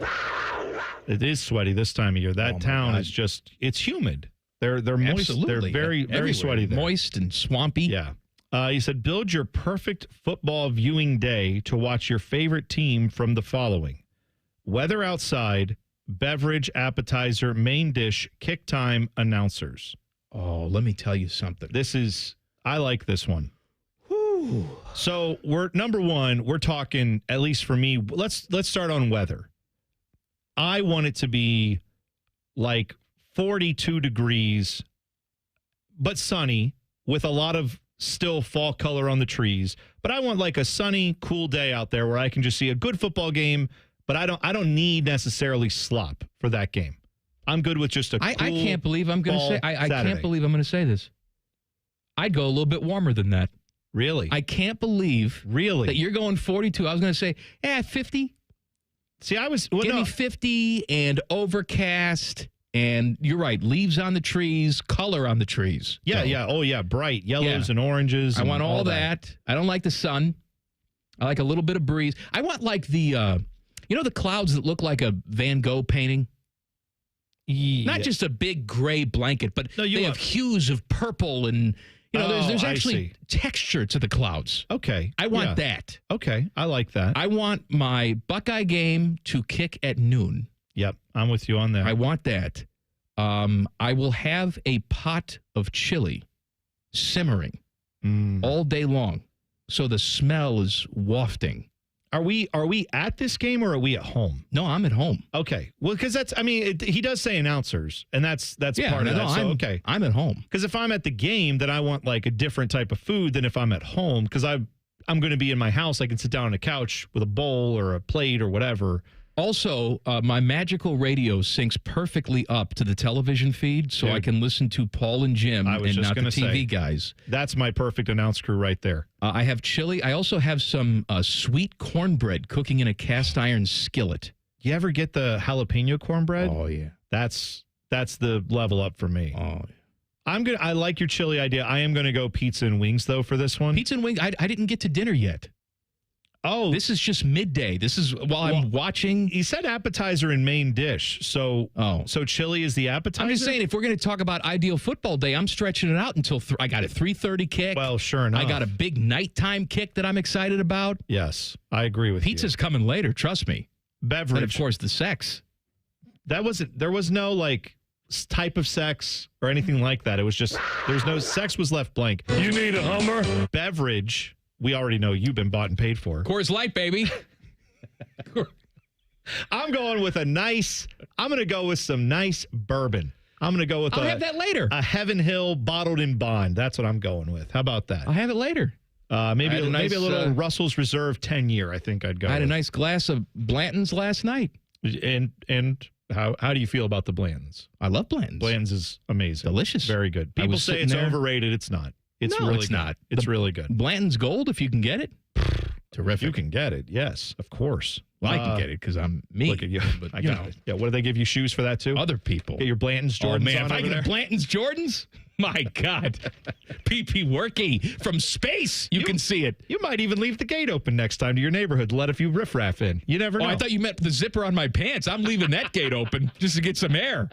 It is sweaty this time of year. That town is just, it's humid. They're moist. Absolutely. They're very, very sweaty there. Moist and swampy. Yeah. He said, build your perfect football viewing day to watch your favorite team from the following: weather outside, beverage, appetizer, main dish, kick time, announcers. Oh, let me tell you something. I like this one. Whew. So number one, we're talking, at least for me, let's start on weather. I want it to be like 42 degrees, but sunny with a lot of still fall color on the trees. But I want like a sunny, cool day out there where I can just see a good football game, but I don't need necessarily slop for that game. I'm good with just a cool I can't believe I'm going to say I Saturday. can't believe I'm going to say this. I'd go a little bit warmer than that. Really? I can't believe that you're going 42. I was going to say, 50. See, Give me 50 and overcast. And you're right, leaves on the trees, color on the trees. Yeah, so, yeah. Oh, yeah, bright yellows and oranges. I want all that. I don't like the sun. I like a little bit of breeze. I want like the, the clouds that look like a Van Gogh painting? Yeah. Not just a big gray blanket, but they have hues of purple and, there's actually texture to the clouds. Okay. I want that. Okay, I like that. I want my Buckeye game to kick at noon. Yep, I'm with you on that. I want that. I will have a pot of chili simmering all day long, so the smell is wafting. Are we at this game or are we at home? No, I'm at home. Okay. Well, because he does say announcers, and that's part of that. So, okay. I'm at home. Because if I'm at the game, then I want like a different type of food than if I'm at home. Because I'm going to be in my house. I can sit down on a couch with a bowl or a plate or whatever. Also, my magical radio syncs perfectly up to the television feed, so I can listen to Paul and Jim and not the TV guys. That's my perfect announce crew right there. I have chili. I also have some sweet cornbread cooking in a cast iron skillet. You ever get the jalapeno cornbread? Oh, yeah. That's the level up for me. Oh, yeah. I like your chili idea. I am going to go pizza and wings, though, for this one. Pizza and wings? I didn't get to dinner yet. Oh, this is just midday. This is while I'm watching. He said appetizer and main dish. So chili is the appetizer. I'm just saying, if we're going to talk about ideal football day, I'm stretching it out until I got a 3:30 kick. Well, sure enough. I got a big nighttime kick that I'm excited about. Yes, I agree with you. Pizza's coming later. Trust me. Beverage, and of course, the sex. There was no like type of sex or anything like that. It was just there's no sex was left blank. You need a Hummer. Beverage. We already know you've been bought and paid for. Coors Light, baby. I'm going to go with some nice bourbon. I'm going to go with I'll have that later. A Heaven Hill bottled in bond. That's what I'm going with. How about that? I'll have it later. Maybe a little Russell's Reserve 10-year, I think I'd go. I had a nice glass of Blanton's last night. And how do you feel about the Blanton's? I love Blanton's. Blanton's is amazing. Delicious. Very good. People say it's overrated. It's not. It's not. It's really good. Blanton's Gold, if you can get it. Terrific. You can get it. Yes, of course. Well, I can get it because I'm me. Look at you. But, I got it. Yeah. What do they give you shoes for that too? Other people. Get your Blanton's Jordans. Oh man, on if I get Blanton's Jordans, my God, PP Worky from space. You can see it. You might even leave the gate open next time to your neighborhood and let a few riffraff in. You never know. Oh, I thought you meant the zipper on my pants. I'm leaving that gate open just to get some air.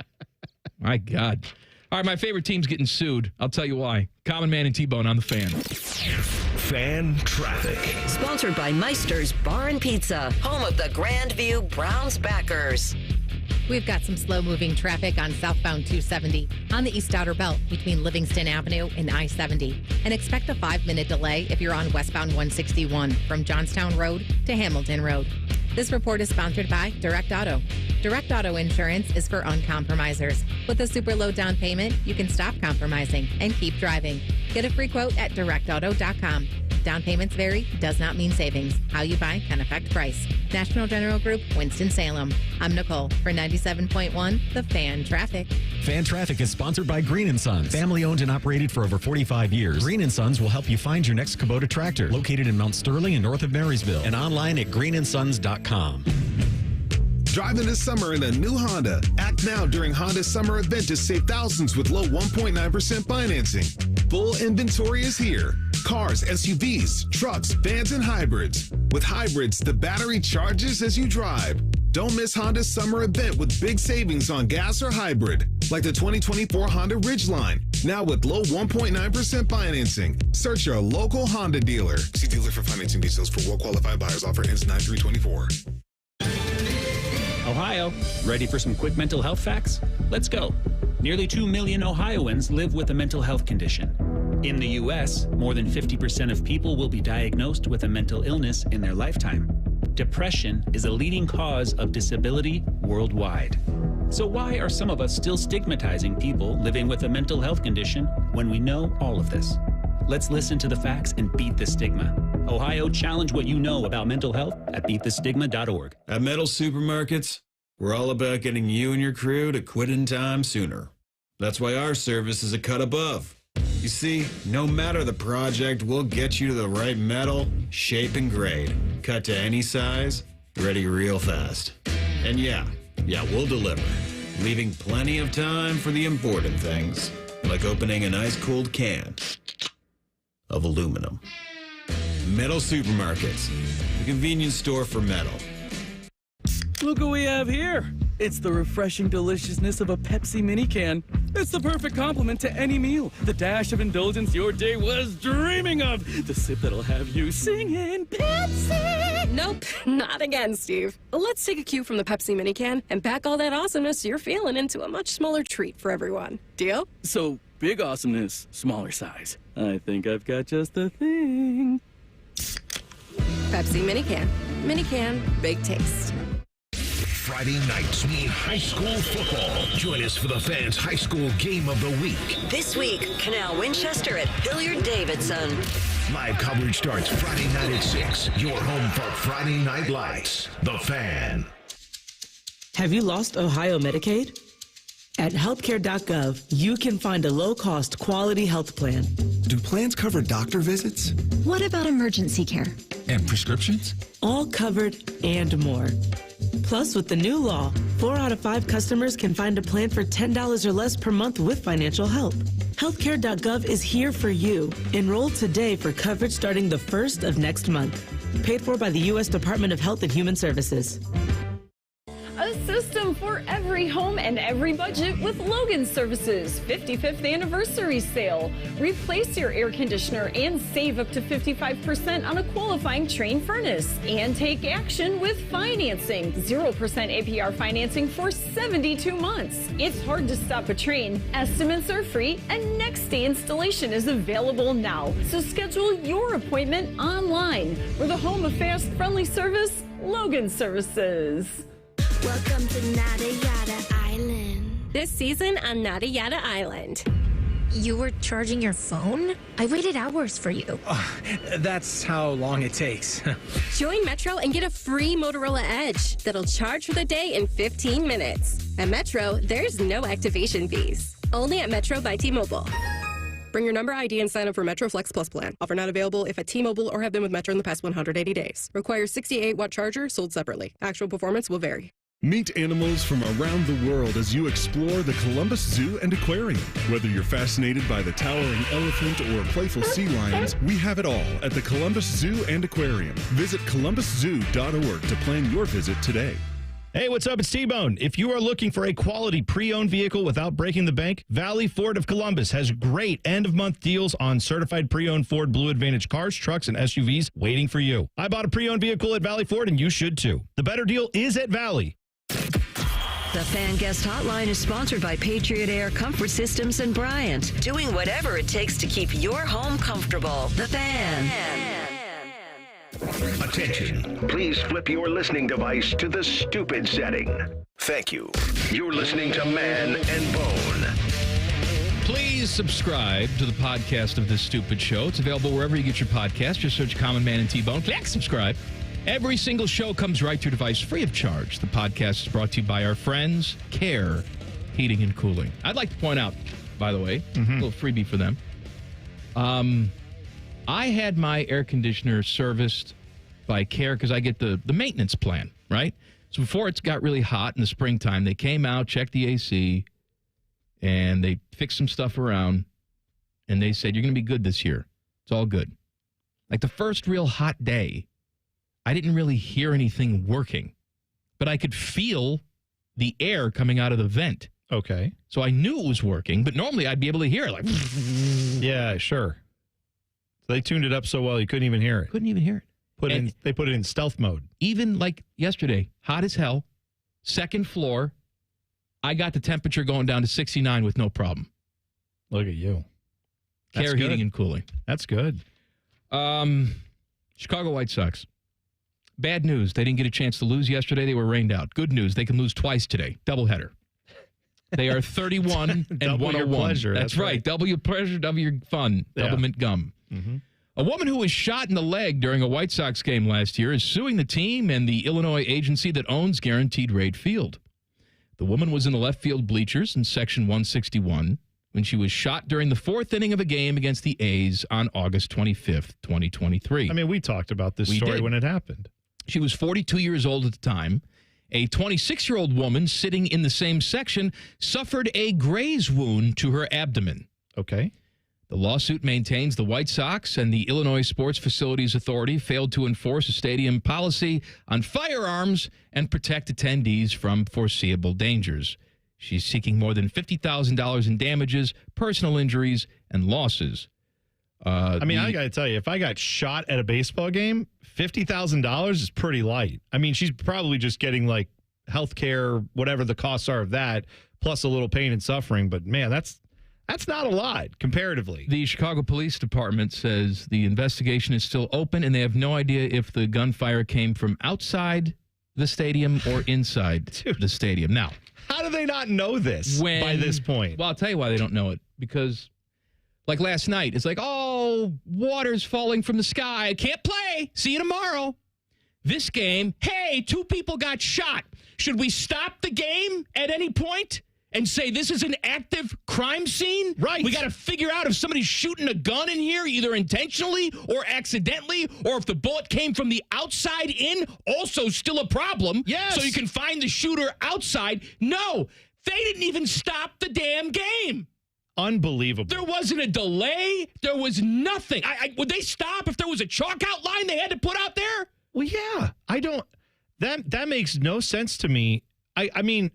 My God. All right, my favorite team's getting sued. I'll tell you why. Common Man and T-Bone on the Fan. Fan traffic. Sponsored by Meister's Bar and Pizza, home of the Grandview Browns backers. We've got some slow-moving traffic on southbound 270 on the East Outer Belt between Livingston Avenue and I-70. And expect a 5-minute delay if you're on westbound 161 from Johnstown Road to Hamilton Road. This report is sponsored by Direct Auto. Direct Auto Insurance is for uncompromisers. With a super low down payment, you can stop compromising and keep driving. Get a free quote at directauto.com. Down payments vary, does not mean savings. How you buy can affect price. National General Group, Winston-Salem. I'm Nicole for 97.1 The Fan Traffic. Fan Traffic is sponsored by Green & Sons. Family owned and operated for over 45 years. Green & Sons will help you find your next Kubota tractor. Located in Mount Sterling and north of Marysville. And online at greensons.com. Driving this summer in a new Honda. Act now during Honda's summer event to save thousands with low 1.9% financing. Full inventory is here. Cars, SUVs, trucks, vans, and hybrids. With hybrids, the battery charges as you drive. Don't miss Honda's summer event with big savings on gas or hybrid, like the 2024 Honda Ridgeline. Now with low 1.9% financing. Search your local Honda dealer. See dealer for financing details. For well-qualified buyers. Offer ends 9/3/24. Ohio, ready for some quick mental health facts? Let's go. Nearly 2 million Ohioans live with a mental health condition. In the U.S., more than 50% of people will be diagnosed with a mental illness in their lifetime. Depression is a leading cause of disability worldwide. So why are some of us still stigmatizing people living with a mental health condition when we know all of this? Let's listen to the facts and beat the stigma. Ohio, challenge what you know about mental health at beatthestigma.org. At Metal Supermarkets, we're all about getting you and your crew to quit in time sooner. That's why our service is a cut above. You see, no matter the project, we'll get you to the right metal, shape, and grade. Cut to any size, ready real fast. And yeah, we'll deliver, leaving plenty of time for the important things, like opening an ice-cold can of aluminum. Metal Supermarkets, the convenience store for metal. Look what we have here. It's the refreshing deliciousness of a Pepsi mini can. It's the perfect complement to any meal. The dash of indulgence your day was dreaming of. The sip that'll have you singing Pepsi. Nope, not again, Steve. Let's take a cue from the Pepsi mini can and pack all that awesomeness you're feeling into a much smaller treat for everyone. Deal? So, big awesomeness, smaller size. I think I've got just the thing. Pepsi mini can. Mini can, big taste. Friday nights mean high school football. Join us for the fans' high school game of the week. This week, Canal Winchester at Hilliard-Davidson. Live coverage starts Friday night at 6. Your home for Friday Night Lights. The Fan. Have you lost Ohio Medicaid? At healthcare.gov, you can find a low-cost, quality health plan. Do plans cover doctor visits? What about emergency care? And prescriptions? All covered and more. Plus, with the new law, 4 out of 5 customers can find a plan for $10 or less per month with financial help. Healthcare.gov is here for you. Enroll today for coverage starting the 1st of next month. Paid for by the U.S. Department of Health and Human Services. A system for every home and every budget with Logan Services 55th anniversary sale. Replace your air conditioner and save up to 55% on a qualifying Trane furnace. And take action with financing. 0% APR financing for 72 months. It's hard to stop a Trane. Estimates are free and next day installation is available now. So schedule your appointment online. We're the home of fast, friendly service, Logan Services. Welcome to Nada Yada Island. This season on Nada Yada Island. You were charging your phone? I waited hours for you. That's how long it takes. Join Metro and get a free Motorola Edge that'll charge for the day in 15 minutes. At Metro, there's no activation fees. Only at Metro by T-Mobile. Bring your number ID and sign up for Metro Flex Plus plan. Offer not available if at T-Mobile or have been with Metro in the past 180 days. Requires 68-watt charger sold separately. Actual performance will vary. Meet animals from around the world as you explore the Columbus Zoo and Aquarium. Whether you're fascinated by the towering elephant or playful sea lions, we have it all at the Columbus Zoo and Aquarium. Visit columbuszoo.org to plan your visit today. Hey, what's up? It's T-Bone. If you are looking for a quality pre-owned vehicle without breaking the bank, Valley Ford of Columbus has great end-of-month deals on certified pre-owned Ford Blue Advantage cars, trucks, and SUVs waiting for you. I bought a pre-owned vehicle at Valley Ford, and you should too. The better deal is at Valley. The Fan Guest Hotline is sponsored by Patriot Air Comfort Systems and Bryant, doing whatever it takes to keep your home comfortable. The Fan. Attention. Please flip your listening device to the stupid setting. Thank you. You're listening to Man and Bone. Please subscribe to the podcast of This Stupid Show. It's available wherever you get your podcast. Just search Common Man and T-Bone. Click subscribe. Every single show comes right to your device free of charge. The podcast is brought to you by our friends, Care Heating and Cooling. I'd like to point out, by the way, a little freebie for them. I had my air conditioner serviced by Care because I get the maintenance plan, right? So before it got really hot in the springtime, they came out, checked the AC, and they fixed some stuff around, and they said, you're going to be good this year. It's all good. Like the first real hot day, I didn't really hear anything working, but I could feel the air coming out of the vent. Okay. So I knew it was working, but normally I'd be able to hear it. Like, yeah, sure. So they tuned it up so well you couldn't even hear it. Couldn't even hear it. They put it in stealth mode. Even like yesterday, hot as hell, second floor, I got the temperature going down to 69 with no problem. Look at you. Care heating and cooling. That's good. Chicago White Sox. Bad news. They didn't get a chance to lose yesterday. They were rained out. Good news. They can lose twice today. Doubleheader. They are 31 and 101. Pleasure. That's right. Double your pleasure, double your fun. Double mint gum. Mm-hmm. A woman who was shot in the leg during a White Sox game last year is suing the team and the Illinois agency that owns Guaranteed Rate Field. The woman was in the left field bleachers in section 161 when she was shot during the fourth inning of a game against the A's on August 25th, 2023. I mean, we talked about this story when it happened. She was 42 years old at the time. A 26-year-old woman sitting in the same section suffered a graze wound to her abdomen. Okay. The lawsuit maintains the White Sox and the Illinois Sports Facilities Authority failed to enforce a stadium policy on firearms and protect attendees from foreseeable dangers. She's seeking more than $50,000 in damages, personal injuries, and losses. I got to tell you, if I got shot at a baseball game, $50,000 is pretty light. I mean, she's probably just getting like health care, whatever the costs are of that, plus a little pain and suffering. But man, that's not a lot comparatively. The Chicago Police Department says the investigation is still open and they have no idea if the gunfire came from outside the stadium or inside the stadium. Now, how do they not know this by this point? Well, I'll tell you why they don't know it. Because like last night, it's like, oh, water's falling from the sky. I can't play. See you tomorrow. This game, hey, 2 people got shot. Should we stop the game at any point and say this is an active crime scene? Right. We got to figure out if somebody's shooting a gun in here, either intentionally or accidentally, or if the bullet came from the outside in, also still a problem. Yes. So you can find the shooter outside. No, they didn't even stop the damn game. Unbelievable. There wasn't a delay. There was nothing. Would they stop if there was a chalk outline they had to put out there? Well, yeah. That makes no sense to me. I mean,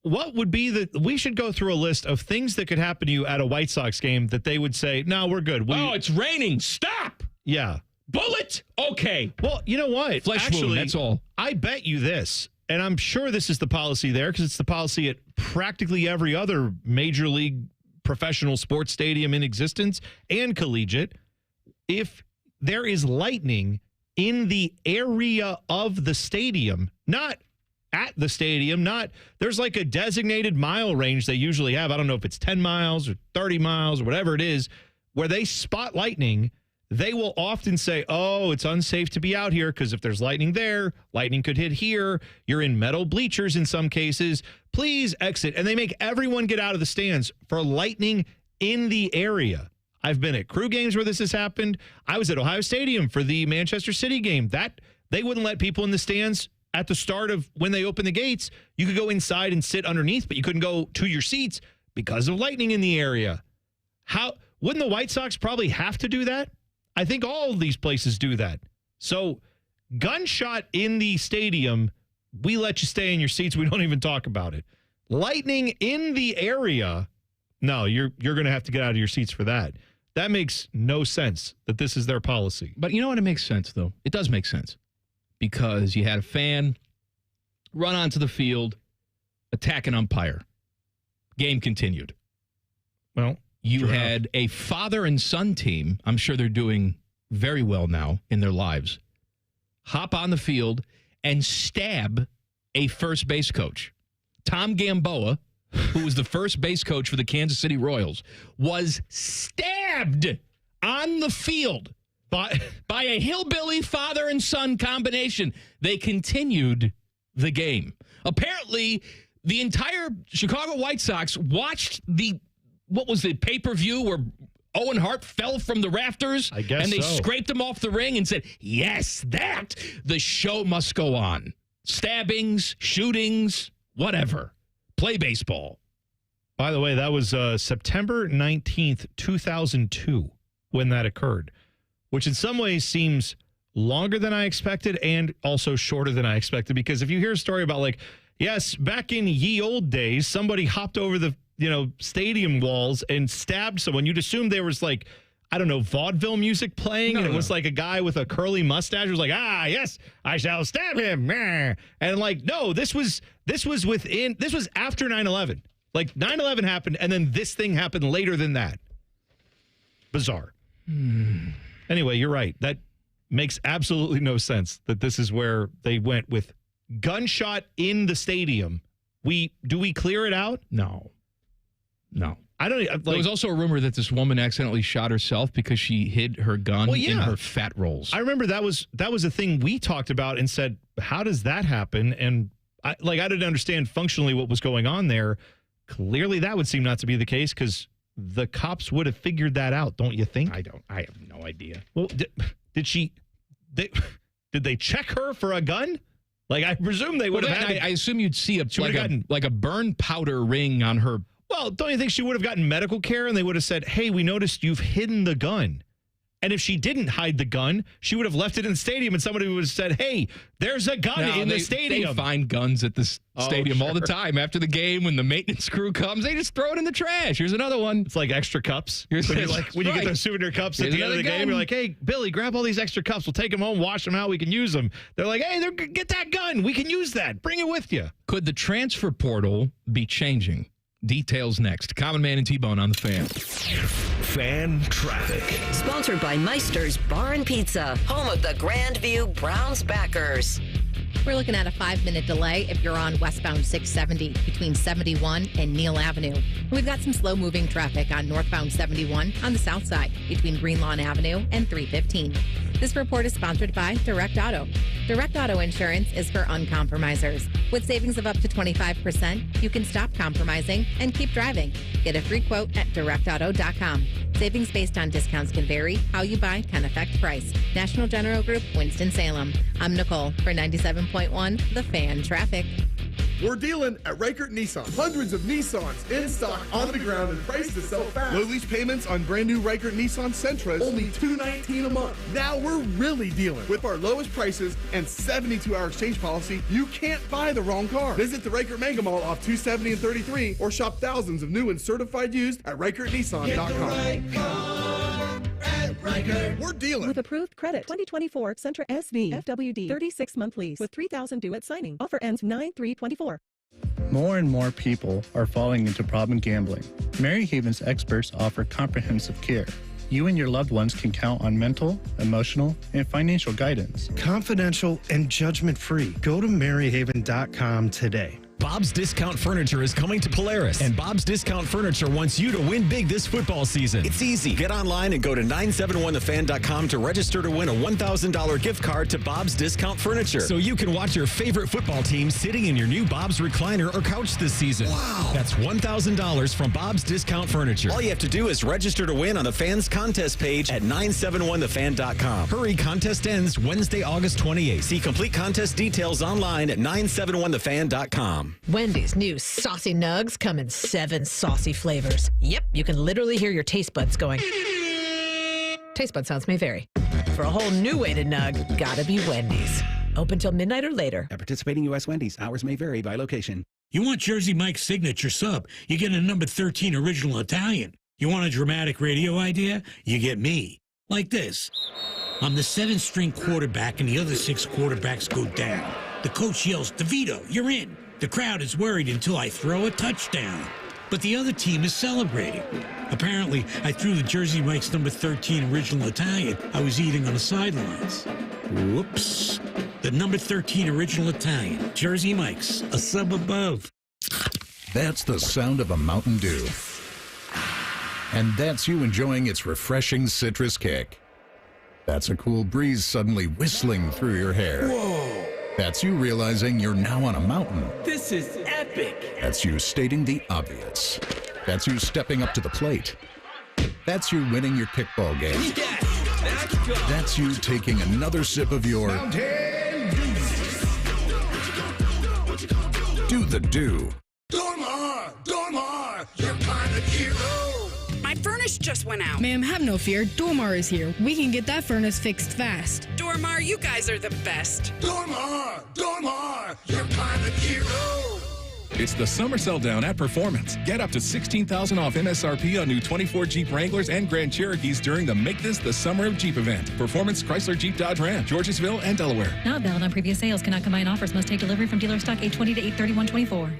what would be we should go through a list of things that could happen to you at a White Sox game that they would say, no, we're good. It's raining. Stop. Yeah. Bullet? Okay. Well, you know what? Flesh wound, that's all. I bet you this, and I'm sure this is the policy there because it's the policy at practically every other major league professional sports stadium in existence and collegiate. If there is lightning in the area of the stadium, not at the stadium, there's like a designated mile range they usually have. I don't know if it's 10 miles or 30 miles or whatever it is, where they spot lightning, they will often say, oh, it's unsafe to be out here because if there's lightning there, lightning could hit here. You're in metal bleachers in some cases. Please exit. And they make everyone get out of the stands for lightning in the area. I've been at Crew games where this has happened. I was at Ohio Stadium for the Manchester City game. They wouldn't let people in the stands at the start of when they open the gates. You could go inside and sit underneath, but you couldn't go to your seats because of lightning in the area. Wouldn't the White Sox probably have to do that? I think all of these places do that. So gunshot in the stadium, we let you stay in your seats. We don't even talk about it. Lightning in the area, no, you're going to have to get out of your seats for that. That makes no sense that this is their policy. But you know what? It makes sense, though. It does make sense. Because you had a fan run onto the field, attack an umpire. Game continued. Well, you had a father and son team, I'm sure they're doing very well now in their lives, hop on the field and stab a first base coach. Tom Gamboa, who was the first base coach for the Kansas City Royals, was stabbed on the field by a hillbilly father and son combination. They continued the game. Apparently, the entire Chicago White Sox watched what was the pay-per-view where Owen Hart fell from the rafters? I guess and they so. scraped him off the ring and said, yes, the show must go on. Stabbings, shootings, whatever. Play baseball. By the way, that was September 19th, 2002, when that occurred. which in some ways seems longer than I expected and also shorter than I expected. Because if you hear a story about like, yes, back in ye old days, somebody hopped over the stadium walls and stabbed someone, you'd assume there was like, I don't know, vaudeville music playing, and it was like a guy with a curly mustache who was like, yes, I shall stab him. And like, no, this was after 9/11. Like 9/11 happened, and then this thing happened later than that. Bizarre. Anyway, you're right. That makes absolutely no sense that this is where they went with gunshot in the stadium. Do we clear it out? No. I don't. There was also a rumor that this woman accidentally shot herself because she hid her gun in her fat rolls. I remember that was a thing we talked about and said, how does that happen? And I didn't understand functionally what was going on there. Clearly, that would seem not to be the case because the cops would have figured that out, don't you think? I have no idea. Well, did they check her for a gun? Like, I presume they would have had. I assume you'd see a burn powder ring on her. Well, don't you think she would have gotten medical care and they would have said, hey, we noticed you've hidden the gun? And if she didn't hide the gun, she would have left it in the stadium and somebody would have said, hey, there's a gun in the stadium. They find guns at the stadium all the time. After the game, when the maintenance crew comes, they just throw it in the trash. Here's another one. It's like extra cups. When you get those souvenir cups at the end of the game, you're like, hey, Billy, grab all these extra cups. We'll take them home, wash them out. We can use them. They're like, hey, get that gun. We can use that. Bring it with you. Could the transfer portal be changing? Details next. Common Man and T-Bone on the Fan. Fan Traffic. Sponsored by Meister's Bar and Pizza, home of the Grandview Browns backers. We're looking at a 5-minute delay if you're on westbound 670 between 71 and Neal Avenue. We've got some slow-moving traffic on northbound 71 on the south side between Green Lawn Avenue and 315. This report is sponsored by Direct Auto. Direct Auto Insurance is for uncompromisers. With savings of up to 25%, you can stop compromising and keep driving. Get a free quote at directauto.com. Savings based on discounts can vary. How you buy can affect price. National General Group, Winston-Salem. I'm Nicole for 97.1 The Fan Traffic. We're dealing at Reichert Nissan. Hundreds of Nissans in stock, on the ground, and priced to sell fast. Low lease payments on brand new Reichert Nissan Sentras, only $219 a month. Now we're really dealing. With our lowest prices and 72-hour exchange policy, you can't buy the wrong car. Visit the Reichert Mega Mall off 270 and 33 or shop thousands of new and certified used at ReichertNissan.com. We're dealing. With approved credit. 2024 Sentra SV FWD 36-month lease with $3,000 due at signing. Offer ends 9/3/24. More and more people are falling into problem gambling. Mary Haven's experts offer comprehensive care. You and your loved ones can count on mental, emotional, and financial guidance. Confidential and judgment-free. Go to maryhaven.com today. Bob's Discount Furniture is coming to Polaris, and Bob's Discount Furniture wants you to win big this football season. It's easy. Get online and go to 971thefan.com to register to win a $1,000 gift card to Bob's Discount Furniture, so you can watch your favorite football team sitting in your new Bob's recliner or couch this season. Wow. That's $1,000 from Bob's Discount Furniture. All you have to do is register to win on the fans contest page at 971thefan.com. Hurry, contest ends Wednesday, August 28th. See complete contest details online at 971thefan.com. Wendy's new Saucy Nugs come in 7 saucy flavors. Yep, you can literally hear your taste buds going. Taste bud sounds may vary. For a whole new way to nug, gotta be Wendy's. Open till midnight or later. At participating U.S. Wendy's, hours may vary by location. You want Jersey Mike's signature sub, you get a number 13 original Italian. You want a dramatic radio idea? You get me. Like this. I'm the 7th-string quarterback and the other 6 quarterbacks go down. The coach yells, DeVito, you're in. The crowd is worried until I throw a touchdown. But the other team is celebrating. Apparently, I threw the Jersey Mike's number 13 original Italian I was eating on the sidelines. Whoops. The number 13 original Italian, Jersey Mike's, a sub above. That's the sound of a Mountain Dew. And that's you enjoying its refreshing citrus kick. That's a cool breeze suddenly whistling through your hair. Whoa. That's you realizing you're now on a mountain. This is epic. That's you stating the obvious. That's you stepping up to the plate. That's you winning your kickball game. Yes, let's go. That's you taking another sip of your Mountain Do the Do. Dormar, you're kind of hero. My furniture furnace just went out. Ma'am, have no fear. Dormar is here. We can get that furnace fixed fast. Dormar, you guys are the best. Dormar! Dormar! Your pilot hero! It's the summer sell down at Performance. Get up to $16,000 off MSRP on new 24 Jeep Wranglers and Grand Cherokees during the Make This the Summer of Jeep event. Performance, Chrysler, Jeep, Dodge, Ram, Georgesville, and Delaware. Not valid on previous sales. Cannot combine offers. Must take delivery from dealer stock 8/20 to 8/31/24.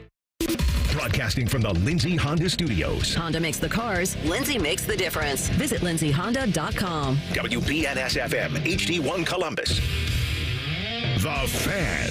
Broadcasting from the Lindsay Honda Studios. Honda makes the cars. Lindsay makes the difference. Visit lindsayhonda.com. WBNS-FM, HD1 Columbus. The Fan.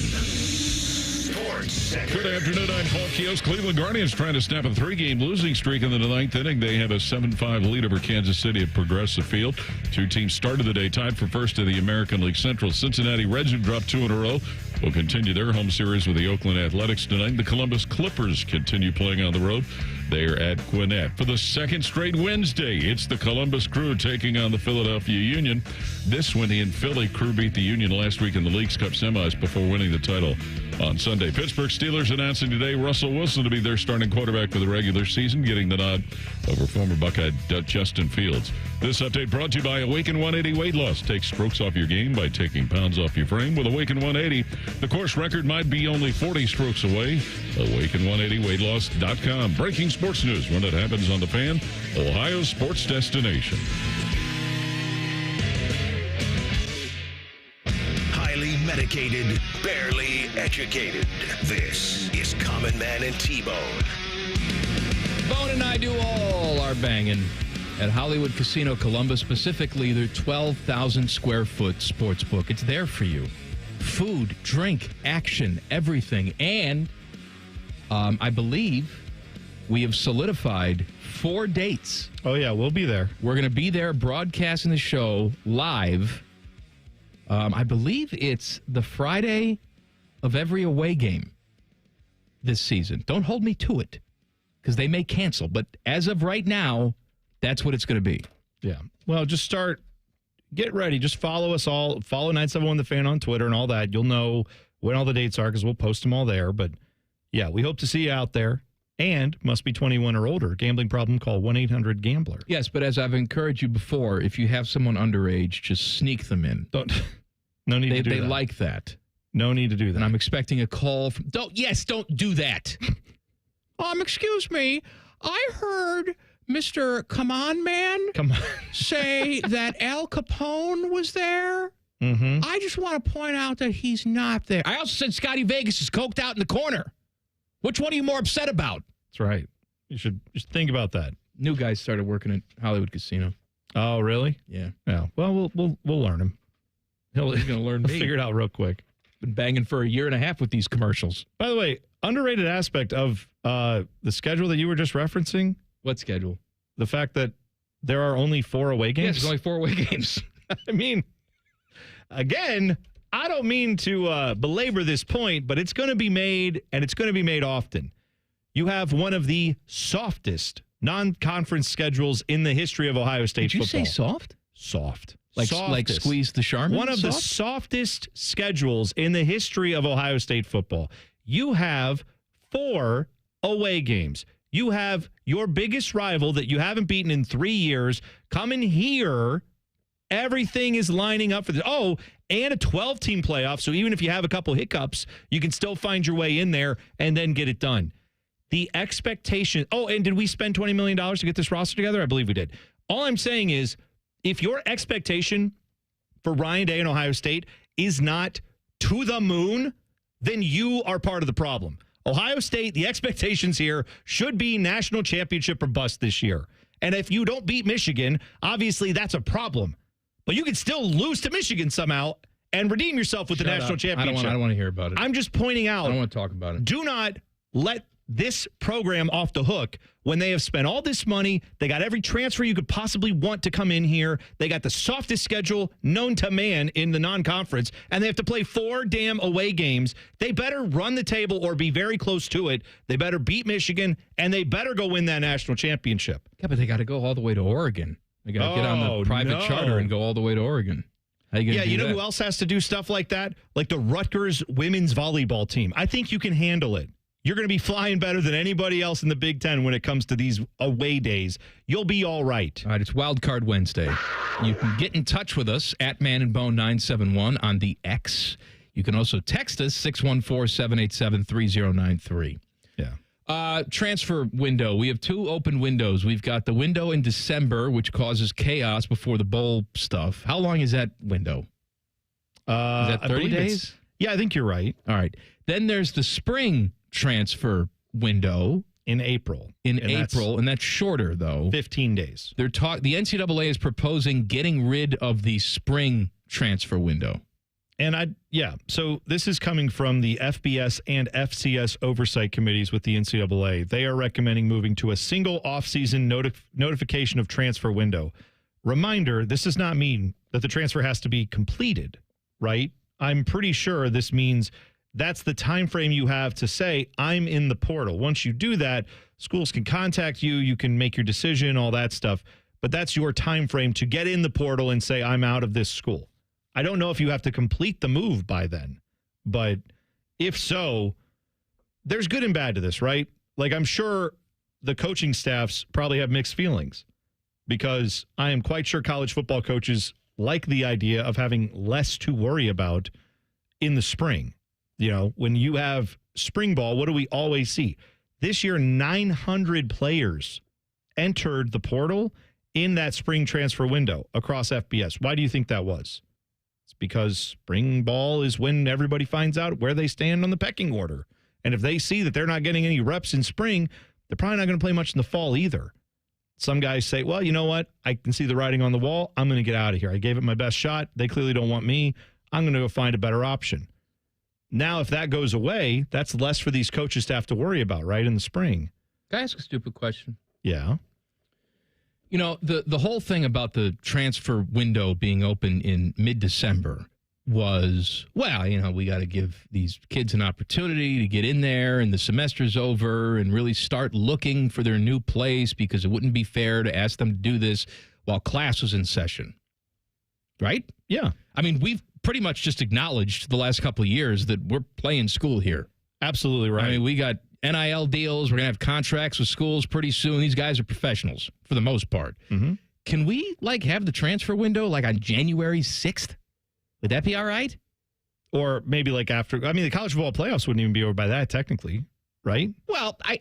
Good afternoon, I'm Paul Keels. Cleveland Guardians trying to snap a 3-game losing streak in the ninth inning. They have a 7-5 lead over Kansas City at Progressive Field. Two teams started the day tied for first in the American League Central. Cincinnati Reds, who dropped 2 in a row, will continue their home series with the Oakland Athletics tonight. The Columbus Clippers continue playing on the road. They are at Gwinnett. For the second straight Wednesday, it's the Columbus Crew taking on the Philadelphia Union. This Windy and Philly Crew beat the Union last week in the League's Cup semis before winning the title on Sunday. Pittsburgh Steelers announcing today Russell Wilson to be their starting quarterback for the regular season, getting the nod over former Buckeye Justin Fields. This update brought to you by Awaken 180 Weight Loss. Take strokes off your game by taking pounds off your frame. With Awaken 180, the course record might be only 40 strokes away. Awaken180weightloss.com. Breaking sports news when it happens on The Fan, Ohio's sports destination. Highly medicated, barely educated. This is Common Man and T-Bone. Bone and I do all our banging at Hollywood Casino Columbus, specifically their 12,000 square foot sports book. It's there for you. Food, drink, action, everything. And I believe we have solidified 4 dates. Oh, yeah, we'll be there. We're going to be there broadcasting the show live. I believe it's the Friday of every away game this season. Don't hold me to it because they may cancel. But as of right now, that's what it's going to be. Yeah. Well, just get ready. Just follow us all. Follow 971 The Fan on Twitter and all that. You'll know when all the dates are because we'll post them all there. But, yeah, we hope to see you out there. And must be 21 or older. Gambling problem, call 1-800-GAMBLER. Yes, but as I've encouraged you before, if you have someone underage, just sneak them in. No need to do that. They like that. No need to do that. And I'm expecting a call from... Don't do that. Excuse me. I heard Mr. Come On Man say that Al Capone was there. Mm-hmm. I just want to point out that he's not there. I also said Scotty Vegas is coked out in the corner. Which one are you more upset about? That's right. You should just think about that. New guy started working at Hollywood Casino. Oh, really? Yeah. Yeah. Well, we'll learn him. He's going to learn me. Figure it out real quick. Been banging for a year and a half with these commercials. By the way, underrated aspect of the schedule that you were just referencing. What schedule? The fact that there are only 4 away games. Yes, there's only 4 away games. I mean, again, I don't mean to belabor this point, but it's going to be made, and it's going to be made often. You have one of the softest non-conference schedules in the history of Ohio State football. Did you say soft? Soft. Like squeeze the Charmin? One of the softest schedules in the history of Ohio State football. You have 4 away games. You have your biggest rival that you haven't beaten in 3 years coming here. Everything is lining up for this. Oh, and a 12-team playoff. So even if you have a couple hiccups, you can still find your way in there and then get it done. The expectation. Oh, and did we spend $20 million to get this roster together? I believe we did. All I'm saying is, if your expectation for Ryan Day and Ohio State is not to the moon, then you are part of the problem. Ohio State, the expectations here should be national championship or bust this year. And if you don't beat Michigan, obviously that's a problem. But you can still lose to Michigan somehow and redeem yourself with the national championship. I don't want to hear about it. I'm just pointing out. I don't want to talk about it. Do not let this program off the hook when they have spent all this money. They got every transfer you could possibly want to come in here. They got the softest schedule known to man in the non-conference, and they have to play 4 damn away games. They better run the table or be very close to it. They better beat Michigan, and they better go win that national championship. Yeah, but they got to go all the way to Oregon. They got to get on the private charter and go all the way to Oregon. How you gonna do that? Who else has to do stuff like that? Like the Rutgers women's volleyball team. I think you can handle it. You're going to be flying better than anybody else in the Big Ten when it comes to these away days. You'll be all right. All right, it's Wildcard Wednesday. You can get in touch with us at Man and Bone 971 on the X. You can also text us 614-787-3093. Yeah. Transfer window. We have 2 open windows. We've got the window in December, which causes chaos before the bowl stuff. How long is that window? Is that 30 days? Yeah, I think you're right. All right. Then there's the spring transfer window in April. And that's shorter though. 15 days. The NCAA is proposing getting rid of the spring transfer window. And so this is coming from the FBS and FCS oversight committees with the NCAA. They are recommending moving to a single off-season notification of transfer window. Reminder, this does not mean that the transfer has to be completed, right? I'm pretty sure this means that's the time frame you have to say, I'm in the portal. Once you do that, schools can contact you, you can make your decision, all that stuff. But that's your time frame to get in the portal and say, I'm out of this school. I don't know if you have to complete the move by then. But if so, there's good and bad to this, right? Like, I'm sure the coaching staffs probably have mixed feelings because I am quite sure college football coaches like the idea of having less to worry about in the spring. You know, when you have spring ball, what do we always see? This year, 900 players entered the portal in that spring transfer window across FBS. Why do you think that was? It's because spring ball is when everybody finds out where they stand on the pecking order. And if they see that they're not getting any reps in spring, they're probably not going to play much in the fall either. Some guys say, well, you know what? I can see the writing on the wall. I'm going to get out of here. I gave it my best shot. They clearly don't want me. I'm going to go find a better option. Now, if that goes away, that's less for these coaches to have to worry about, right, in the spring. Can I ask a stupid question? Yeah. You know, the whole thing about the transfer window being open in mid-December was, well, you know, we got to give these kids an opportunity to get in there and the semester's over and really start looking for their new place because it wouldn't be fair to ask them to do this while class was in session. Right? Yeah. I mean, we've pretty much just acknowledged the last couple of years that we're playing school here. Absolutely right. I mean, we got NIL deals. We're going to have contracts with schools pretty soon. These guys are professionals for the most part. Mm-hmm. Can we, have the transfer window, on January 6th? Would that be all right? Or maybe, after. I mean, the college football playoffs wouldn't even be over by that, technically, right? Well, I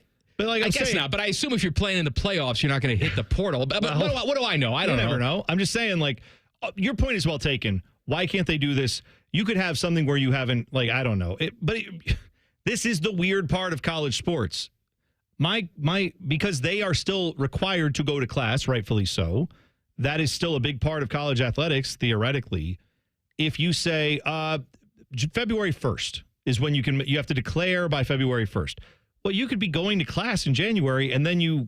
guess not. But I assume if you're playing in the playoffs, you're not going to hit the portal. But what do I know? I don't never know. I'm just saying, your point is well taken. Why can't they do this? You could have something where you haven't, I don't know. This is the weird part of college sports. Because they are still required to go to class, rightfully so. That is still a big part of college athletics, theoretically. If you say February 1st is when you have to declare by February 1st. Well, you could be going to class in January and then you've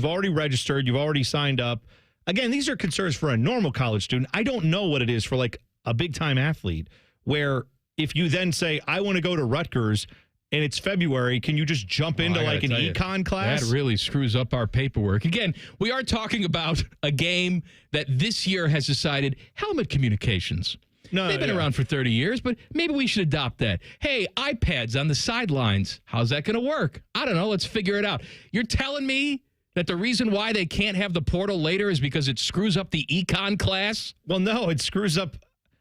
already registered, you've already signed up. Again, these are concerns for a normal college student. I don't know what it is for a big time athlete where if you then say, I want to go to Rutgers and it's February, can you just jump into an econ class? That really screws up our paperwork. Again, we are talking about a game that this year has decided helmet communications. They've been around for 30 years, but maybe we should adopt that. Hey, iPads on the sidelines. How's that going to work? I don't know. Let's figure it out. You're telling me that the reason why they can't have the portal later is because it screws up the econ class? Well, no, it screws up.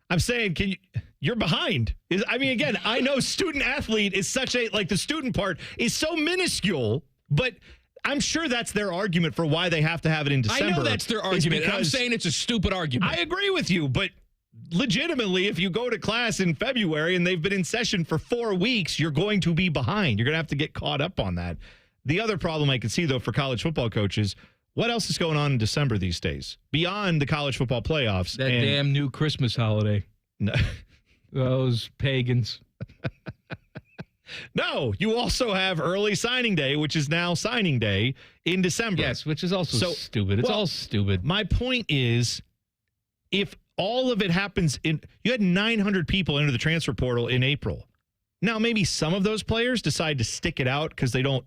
I'm saying, you're behind. Again, I know student athlete is such the student part is so minuscule, but I'm sure that's their argument for why they have to have it in December. I know that's their argument. I'm saying it's a stupid argument. I agree with you, but legitimately, if you go to class in February and they've been in session for 4 weeks, you're going to be behind. You're going to have to get caught up on that. The other problem I can see, though, for college football coaches, what else is going on in December these days? Beyond the college football playoffs. That damn new Christmas holiday. No. Those pagans. No, you also have early signing day, which is now signing day in December. Yes, which is also stupid. It's all stupid. My point is, if all of it happens you had 900 people enter the transfer portal in April. Now, maybe some of those players decide to stick it out because they don't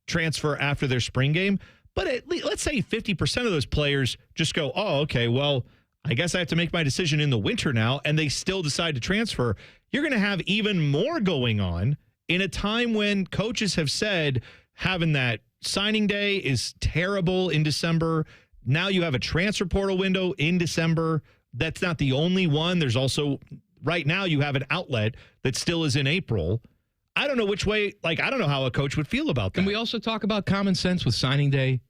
transfer after their spring game. But at least, let's say 50% of those players just go, oh, okay, well, I guess I have to make my decision in the winter now, and they still decide to transfer. You're going to have even more going on in a time when coaches have said having that signing day is terrible in December. Now you have a transfer portal window in December. That's not the only one. There's also, right now, you have an outlet that still is in April. I don't know which way, I don't know how a coach would feel about that. Can we also talk about common sense with signing day?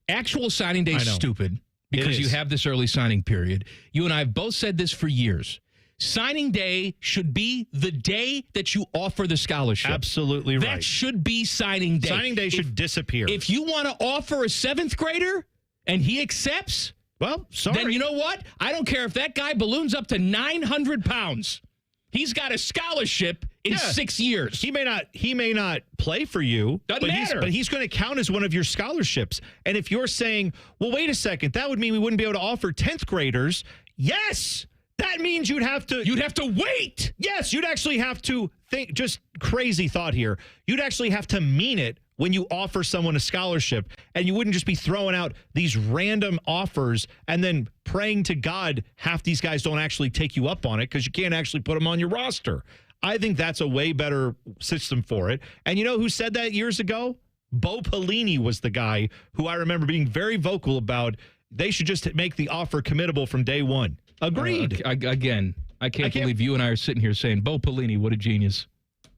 Actual signing day is stupid because you have this early signing period. You and I have both said this for years. Signing day should be the day that you offer the scholarship. Absolutely right. That should be signing day. Signing day should disappear. If you want to offer a 7th grader and he accepts, well, sorry. Then you know what? I don't care if that guy balloons up to 900 pounds. He's got a scholarship in 6 years. He may not play for you. Doesn't matter. But he's going to count as one of your scholarships. And if you're saying, well, wait a second, that would mean we wouldn't be able to offer 10th graders. Yes. That means you'd have to wait. Yes, you'd actually have to think, just crazy thought here. You'd actually have to mean it when you offer someone a scholarship, and you wouldn't just be throwing out these random offers and then praying to God half these guys don't actually take you up on it because you can't actually put them on your roster. I think that's a way better system for it. And you know who said that years ago? Bo Pelini was the guy who I remember being very vocal about they should just make the offer committable from day one. Agreed. Again, I can't believe you and I are sitting here saying, Bo Pelini, what a genius.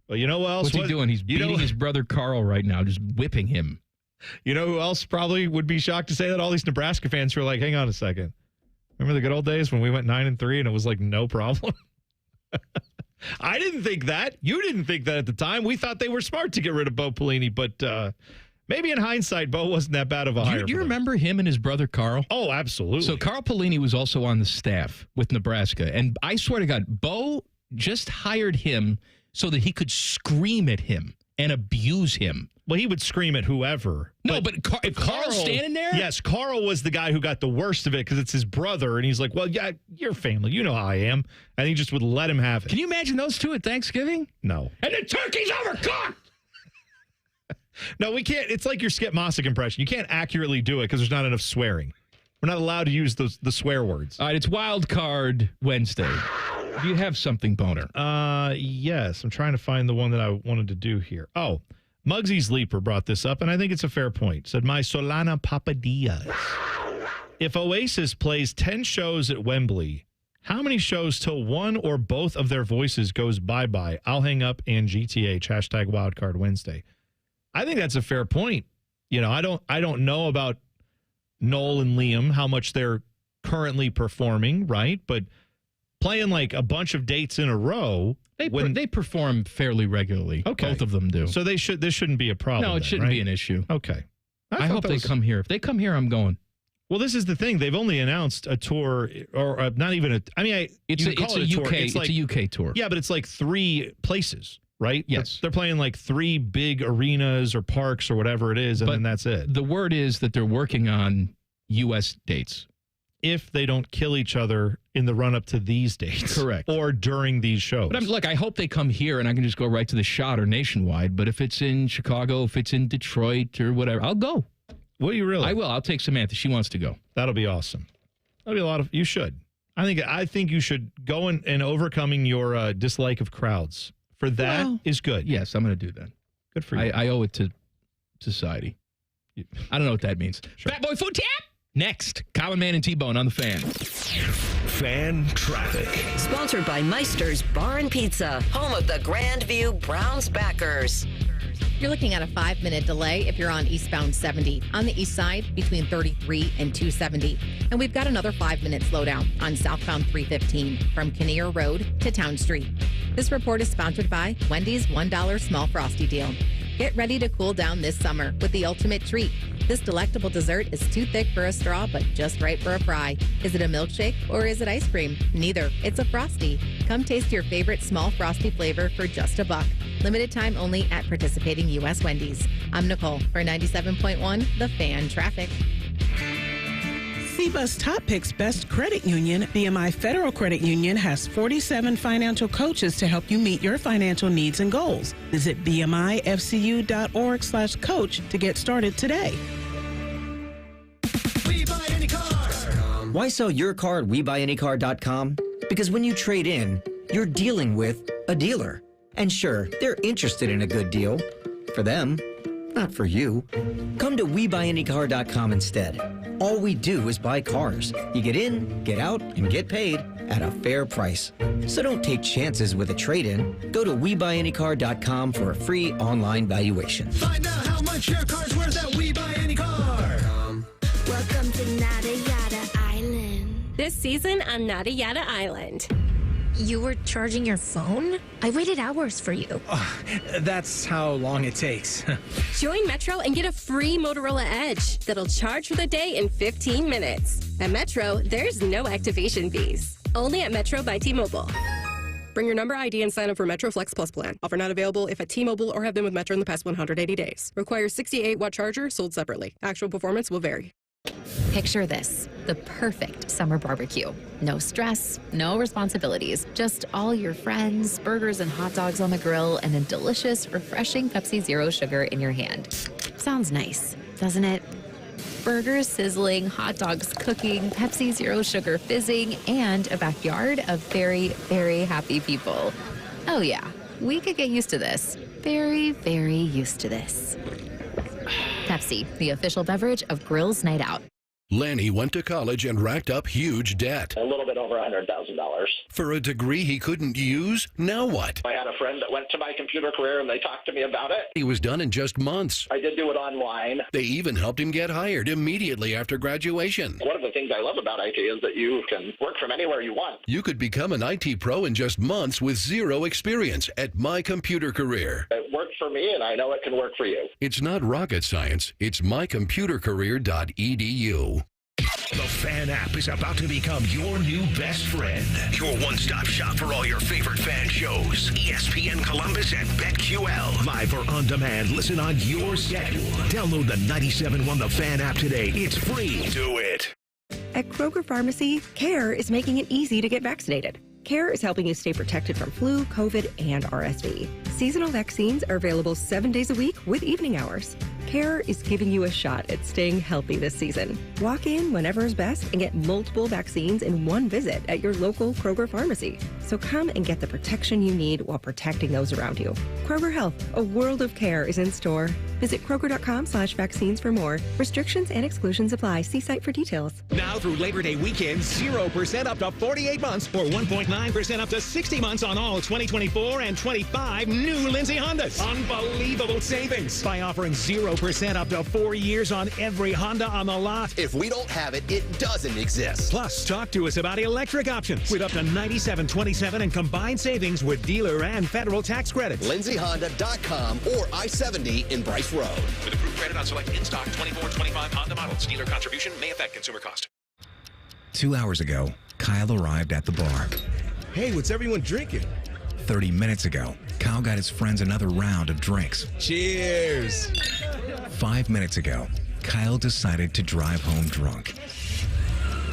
Well, you know what else? What's he doing? He's beating his brother Carl right now, just whipping him. You know who else probably would be shocked to say that? All these Nebraska fans who are like, hang on a second. Remember the good old days when we went 9-3 and it was like no problem? I didn't think that. You didn't think that at the time. We thought they were smart to get rid of Bo Pelini, but maybe in hindsight, Bo wasn't that bad of a hire. Do you remember him and his brother Carl? Oh, absolutely. So Carl Pelini was also on the staff with Nebraska. And I swear to God, Bo just hired him so that he could scream at him and abuse him. Well, he would scream at whoever. No, but if Carl's standing there? Yes, Carl was the guy who got the worst of it because it's his brother. And he's like, well, yeah, your family. You know how I am. And he just would let him have it. Can you imagine those two at Thanksgiving? No. And the turkey's overcooked! No, we can't. It's like your Skip Mossick impression. You can't accurately do it because there's not enough swearing. We're not allowed to use the swear words. All right, it's Wildcard Wednesday. Do you have something, Boner? Yes. I'm trying to find the one that I wanted to do here. Oh, Muggsy's Leaper brought this up, and I think it's a fair point. Said, my Solana Papadillas. If Oasis plays 10 shows at Wembley, how many shows till one or both of their voices goes bye-bye? I'll hang up and GTH, hashtag Wildcard Wednesday. I think that's a fair point. You know, I don't know about Noel and Liam, how much they're currently performing, right? But playing like a bunch of dates in a row. They perform fairly regularly. Okay. Both of them do. So this shouldn't be a problem. No, it shouldn't be an issue. Okay. I hope they come here. If they come here, I'm going. Well, this is the thing. They've only announced a tour, or not even a. I mean, it's a UK. It's a UK tour. Yeah, but it's like 3 places, right? Yes, they're playing like 3 big arenas or parks or whatever it is, and then that's it. The word is that they're working on U.S. dates. If they don't kill each other in the run up to these dates, correct, or during these shows. But look, I hope they come here and I can just go right to the Shot or nationwide. But if it's in Chicago, if it's in Detroit or whatever, I'll go. Will you really? I will. I'll take Samantha. She wants to go. That'll be awesome. That'll be a lot of. You should. I think you should go and overcoming your dislike of crowds. For that is good. Yes, I'm going to do that. Good for you. I owe it to society. I don't know what that means. Sure. Fat Boy Food Tap. Next, Common Man and T-Bone on the Fan. Fan traffic. Sponsored by Meister's Bar and Pizza, home of the Grandview Browns backers. You're looking at a 5-minute delay if you're on eastbound 70. On the east side, between 33 and 270. And we've got another 5-minute slowdown on southbound 315 from Kinnear Road to Town Street. This report is sponsored by Wendy's $1 Small Frosty Deal. Get ready to cool down this summer with the ultimate treat. This delectable dessert is too thick for a straw, but just right for a fry. Is it a milkshake or is it ice cream? Neither. It's a Frosty. Come taste your favorite small Frosty flavor for just $1. Limited time only at participating U.S. Wendy's. I'm Nicole for 97.1 The Fan Traffic. CBUS Top Picks Best Credit Union, BMI Federal Credit Union has 47 financial coaches to help you meet your financial needs and goals. Visit bmifcu.org/coach to get started today. We buy any car. Why sell your car at WeBuyAnyCar.com? Because when you trade in, you're dealing with a dealer. And sure, they're interested in a good deal. For them, not for you. Come to WeBuyAnyCar.com instead. All we do is buy cars. You get in, get out, and get paid at a fair price. So don't take chances with a trade-in. Go to WeBuyAnyCar.com for a free online valuation. Find out how much your car's worth at WeBuyAnyCar. Welcome to Nada Yada Island. This season on Nada Yada Island. You were charging your phone? I waited hours for you. That's how long it takes. Join Metro and get a free Motorola Edge that'll charge for the day in 15 minutes. At Metro, there's no activation fees. Only at Metro by T-Mobile. Bring your number ID and sign up for Metro Flex Plus plan. Offer not available if at T-Mobile or have been with Metro in the past 180 days. Requires 68-watt charger sold separately. Actual performance will vary. Picture this, the perfect summer barbecue. No stress, no responsibilities, just all your friends, burgers and hot dogs on the grill, and a delicious, refreshing Pepsi Zero Sugar in your hand. Sounds nice, doesn't it? Burgers sizzling, hot dogs cooking, Pepsi Zero Sugar fizzing, and a backyard of very, very happy people. Oh yeah, we could get used to this. Very, very used to this. Pepsi, the official beverage of Grill's Night Out. Lanny went to college and racked up huge debt. A little bit over $100,000. For a degree he couldn't use? Now what? I had a friend that went to my computer career and they talked to me about it. He was done in just months. I did do it online. They even helped him get hired immediately after graduation. One of the things I love about IT is that you can work from anywhere you want. You could become an IT pro in just months with zero experience at My Computer Career. It worked for me and I know it can work for you. It's not rocket science. It's mycomputercareer.edu. The Fan app is about to become your new best friend. Your one-stop shop for all your favorite fan shows. ESPN Columbus and BetQL. Live or on demand, listen on your schedule. Download the 97.1 The Fan app today. It's free. Do it. At Kroger Pharmacy, CARE is making it easy to get vaccinated. CARE is helping you stay protected from flu, COVID, and RSV. Seasonal vaccines are available 7 days a week with evening hours. CARE is giving you a shot at staying healthy this season. Walk in whenever is best and get multiple vaccines in one visit at your local Kroger pharmacy. So come and get the protection you need while protecting those around you. Kroger Health, a world of care is in store. Visit Kroger.com/vaccines for more. Restrictions and exclusions apply. See site for details. Now through Labor Day weekend, 0% up to 48 months or 1.9% up to 60 months on all 2024 and 25 new Lindsay Hondas. Unbelievable savings by offering 0% up to 4 years on every Honda on the lot. If we don't have it, it doesn't exist. Plus, talk to us about electric options with up to $97.27 and combined savings with dealer and federal tax credits. LindsayHonda.com or I-70 in Bryce Road. With approved credit on select in-stock 24-25 Honda models. Dealer contribution may affect consumer cost. 2 hours ago, Kyle arrived at the bar. Hey, what's everyone drinking? 30 minutes ago, Kyle got his friends another round of drinks. Cheers! 5 minutes ago, Kyle decided to drive home drunk.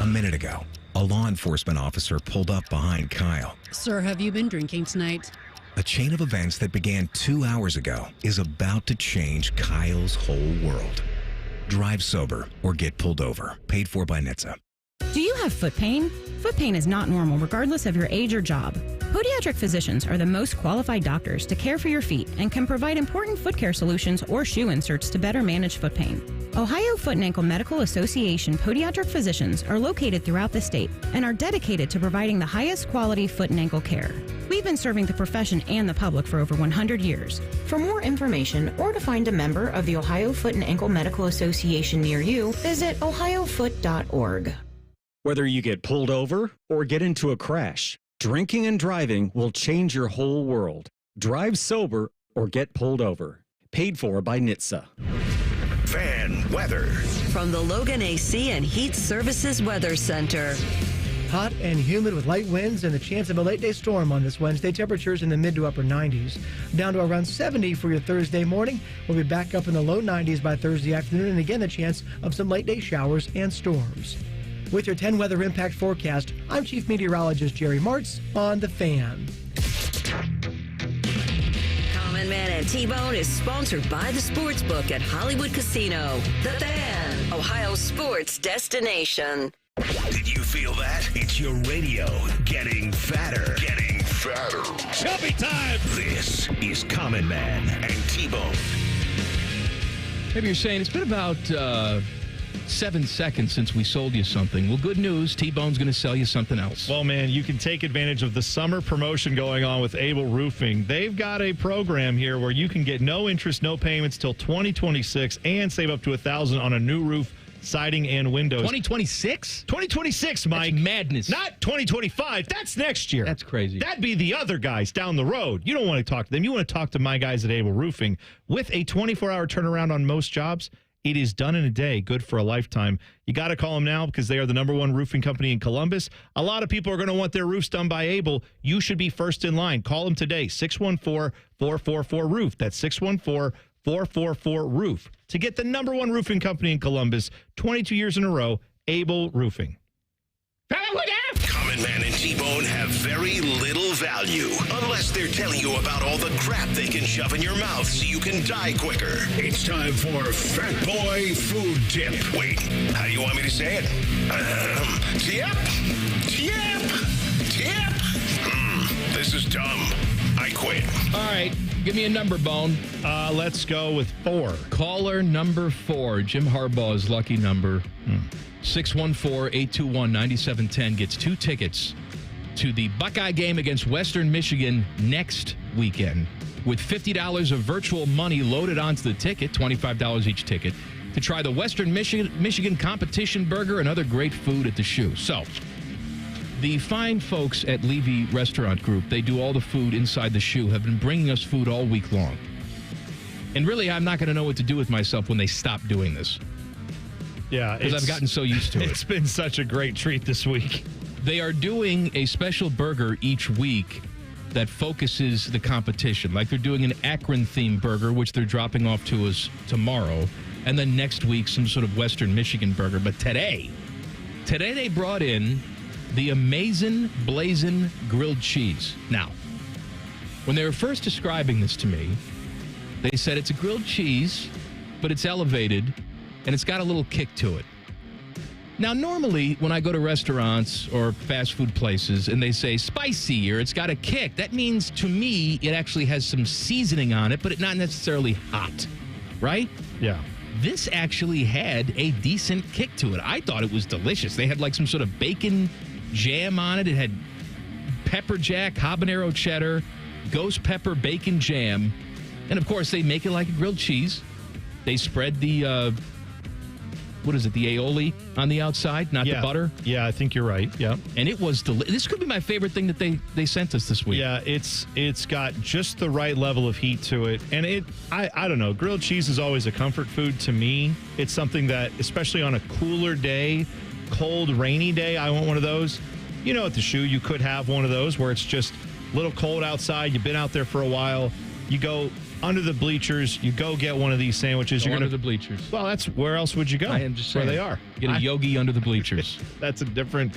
A minute ago, a law enforcement officer pulled up behind Kyle. Sir, have you been drinking tonight? A chain of events that began 2 hours ago is about to change Kyle's whole world. Drive sober or get pulled over. Paid for by NHTSA. Do you have foot pain? Foot pain is not normal regardless of your age or job. Podiatric physicians are the most qualified doctors to care for your feet and can provide important foot care solutions or shoe inserts to better manage foot pain. Ohio Foot and Ankle Medical Association podiatric physicians are located throughout the state and are dedicated to providing the highest quality foot and ankle care. We've been serving the profession and the public for over 100 years. For more information or to find a member of the Ohio Foot and Ankle Medical Association near you, visit ohiofoot.org. Whether you get pulled over or get into a crash, drinking and driving will change your whole world. Drive sober or get pulled over. Paid for by NHTSA. Fan weather. From the Logan AC and Heat Services Weather Center. Hot and humid with light winds and the chance of a late day storm on this Wednesday. Temperatures in the mid to upper 90s. Down to around 70 for your Thursday morning. We'll be back up in the low 90s by Thursday afternoon. And again, the chance of some late day showers and storms. With your 10 weather impact forecast, I'm Chief Meteorologist Jerry Martz on The Fan. Common Man and T-Bone is sponsored by the Sportsbook at Hollywood Casino. The Fan, Ohio sports destination. Did you feel that? It's your radio getting fatter. Getting fatter. fatter. Chubby time! This is Common Man and T-Bone. Maybe you're saying it's been about 7 seconds since we sold you something. Well, good news. T-Bone's going to sell you something else. Well, man, you can take advantage of the summer promotion going on with Able Roofing. They've got a program here where you can get no interest, no payments till 2026 and save up to $1,000 on a new roof, siding, and windows. 2026? 2026, Mike. That's madness. Not 2025. That's next year. That's crazy. That'd be the other guys down the road. You don't want to talk to them. You want to talk to my guys at Able Roofing. With a 24-hour turnaround on most jobs, it is done in a day, good for a lifetime. You got to call them now because they are the #1 roofing company in Columbus. A lot of people are going to want their roofs done by Able. You should be first in line. Call them today, 614-444-ROOF. That's 614-444-ROOF. To get the #1 roofing company in Columbus, 22 years in a row, Able Roofing. Common Man and T-Bone have very little value unless they're telling you about all the crap they can shove in your mouth so you can die quicker. It's time for Fat Boy Food Tip. Wait, how do you want me to say it? Tip. This is dumb. I quit. All right. Give me a number, Bone. Let's go with 4. Caller number 4. Jim Harbaugh's lucky number. 614-821-9710 gets 2 tickets to the Buckeye game against Western Michigan next weekend with $50 of virtual money loaded onto the ticket, $25 each ticket, to try the Western Michigan competition burger and other great food at the Shoe. So, the fine folks at Levy Restaurant Group, they do all the food inside the Shoe, have been bringing us food all week long. And really, I'm not going to know what to do with myself when they stop doing this. Yeah, because I've gotten so used to it. It's been such a great treat this week. They are doing a special burger each week that focuses the competition. Like they're doing an Akron-themed burger, which they're dropping off to us tomorrow. And then next week, some sort of Western Michigan burger. But today they brought in the Amazin' Blazin' Grilled Cheese. Now, when they were first describing this to me, they said it's a grilled cheese, but it's elevated, and it's got a little kick to it. Now, normally, when I go to restaurants or fast food places and they say spicy or it's got a kick, that means to me it actually has some seasoning on it, but it's not necessarily hot, right? Yeah. This actually had a decent kick to it. I thought it was delicious. They had like some sort of bacon jam on it. It had pepper jack, habanero cheddar, ghost pepper bacon jam. And, of course, they make it like a grilled cheese. They spread the... what is it, the aioli on the outside, not the butter? Yeah, I think you're right. Yeah. And it was this could be my favorite thing that they sent us this week. Yeah, it's got just the right level of heat to it. And I don't know, grilled cheese is always a comfort food to me. It's something that, especially on a cooler day, cold, rainy day, I want one of those. You know, at the Shoe, you could have one of those where it's just a little cold outside. You've been out there for a while. You go under the bleachers, you go get one of these sandwiches. You're under the bleachers. Well, that's where else would you go? I am just saying. Where they are. Get a yogi under the bleachers. That's a different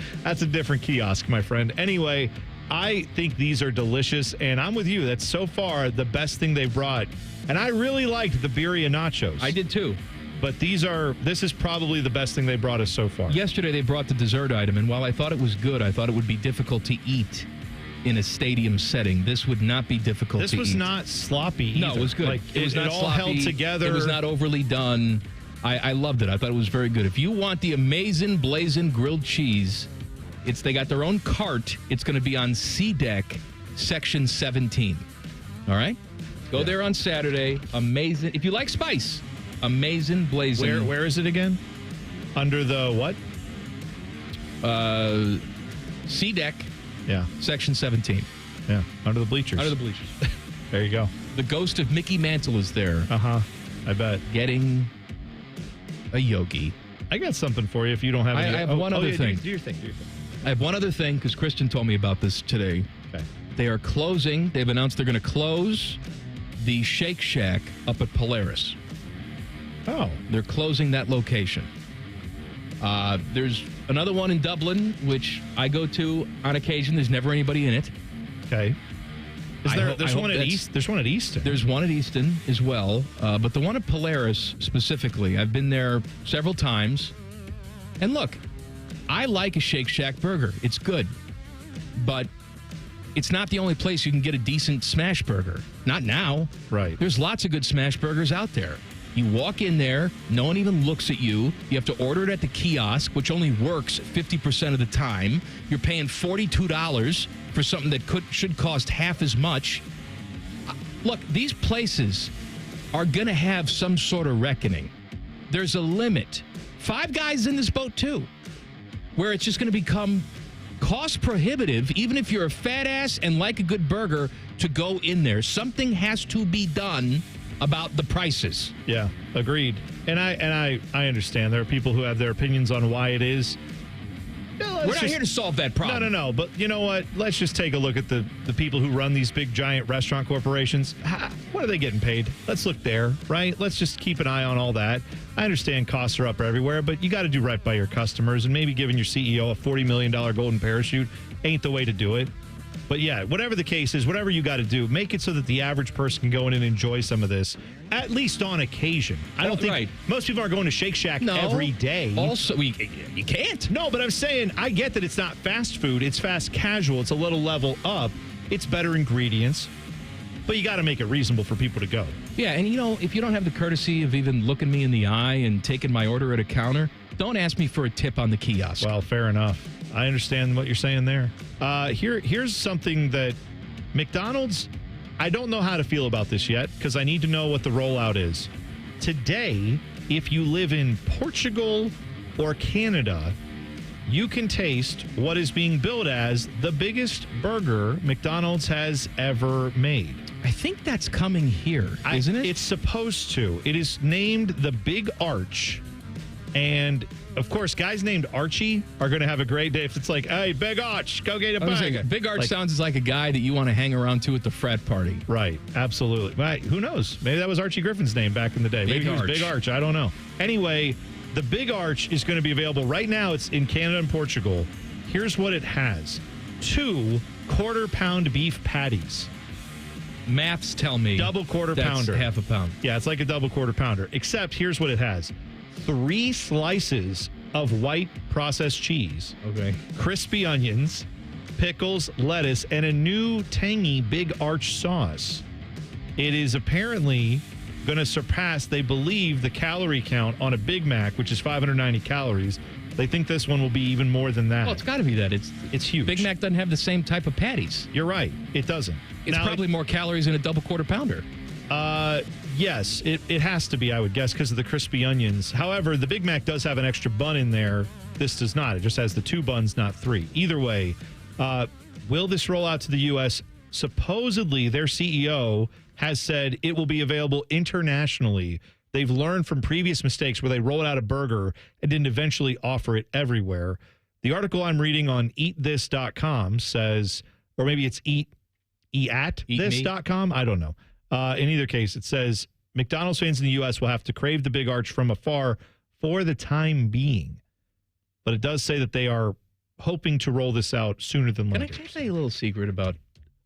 kiosk, my friend. Anyway, I think these are delicious, and I'm with you. That's so far the best thing they've brought. And I really liked the birria nachos. I did too. But this is probably the best thing they brought us so far. Yesterday they brought the dessert item, and while I thought it was good, I thought it would be difficult to eat in a stadium setting. This would not be difficult to eat. This was not sloppy either. No, it was good. Like, it was not all sloppy. held together. It was not overly done. I loved it. I thought it was very good. If you want the Amazin' Blazin' Grilled Cheese, they got their own cart. It's going to be on C Deck, Section 17. All right? Go there on Saturday. Amazing. If you like spice, Amazin' Blazin'. Where is it again? Under the what? C Deck. Yeah. Section 17. Yeah. Under the bleachers. Under the bleachers. There you go. The ghost of Mickey Mantle is there. Uh-huh. I bet. Getting a yogi. I got something for you if you don't have any. I have one other thing. Do your thing. I have one other thing because Kristen told me about this today. Okay. They are closing. They've announced they're going to close the Shake Shack up at Polaris. Oh. They're closing that location. There's another one in Dublin, which I go to on occasion. There's never anybody in it. Okay. There's one at Easton. There's one at Easton as well. But the one at Polaris specifically, I've been there several times. And look, I like a Shake Shack burger. It's good. But it's not the only place you can get a decent smash burger. Not now. Right. There's lots of good smash burgers out there. You walk in there, no one even looks at you. You have to order it at the kiosk, which only works 50% of the time. You're paying $42 for something that should cost half as much. Look, these places are going to have some sort of reckoning. There's a limit. Five Guys in this boat, too, where it's just going to become cost prohibitive, even if you're a fat ass and like a good burger, to go in there. Something has to be done about the prices. Yeah, agreed. And I understand there are people who have their opinions on why it is. We're not here to solve that problem. No. But you know what? Let's just take a look at the people who run these big, giant restaurant corporations. What are they getting paid? Let's look there, right? Let's just keep an eye on all that. I understand costs are up everywhere, but you got to do right by your customers. And maybe giving your CEO a $40 million golden parachute ain't the way to do it. But yeah, whatever the case is, whatever you got to do, make it so that the average person can go in and enjoy some of this, at least on occasion. I don't think most people are going to Shake Shack every day. Also, you can't. No, but I'm saying, I get that it's not fast food. It's fast casual. It's a little level up. It's better ingredients. But you got to make it reasonable for people to go. Yeah, and if you don't have the courtesy of even looking me in the eye and taking my order at a counter, don't ask me for a tip on the kiosk. Well, fair enough. I understand what you're saying there. Here's something that McDonald's, I don't know how to feel about this yet because I need to know what the rollout is. Today, if you live in Portugal or Canada, you can taste what is being billed as the biggest burger McDonald's has ever made. I think that's coming here, isn't it? It's supposed to. It is named the Big Arch. And, of course, guys named Archie are going to have a great day if it's like, hey, Big Arch, go get a burger. Big Arch sounds like a guy that you want to hang around to at the frat party. Right, absolutely. Right, who knows? Maybe that was Archie Griffin's name back in the day. Maybe he was Big Arch. I don't know. Anyway, the Big Arch is going to be available right now. It's in Canada and Portugal. Here's what it has. 2 quarter-pound beef patties. Maths tell me double quarter that's pounder. Half a pound. Yeah, it's like a double quarter pounder. Except here's what it has. 3 slices of white processed cheese. Okay. Crispy onions, pickles, lettuce, and a new tangy Big Arch sauce. It is apparently going to surpass, they believe, the calorie count on a Big Mac, which is 590 calories. They think this one will be even more than that. Well, it's got to be that. It's huge. Big Mac doesn't have the same type of patties. You're right. It doesn't. It's probably more calories than a double quarter pounder. Yes, it has to be, I would guess, because of the crispy onions. However, the Big Mac does have an extra bun in there. This does not. It just has the 2 buns, not 3. Either way, will this roll out to the U.S.? Supposedly, their CEO has said it will be available internationally. They've learned from previous mistakes where they rolled out a burger and didn't eventually offer it everywhere. The article I'm reading on eatthis.com says, or maybe it's eatthis.com. I don't know. In either case, it says McDonald's fans in the U.S. will have to crave the Big Arch from afar for the time being. But it does say that they are hoping to roll this out sooner than later. Can I tell you a little secret about,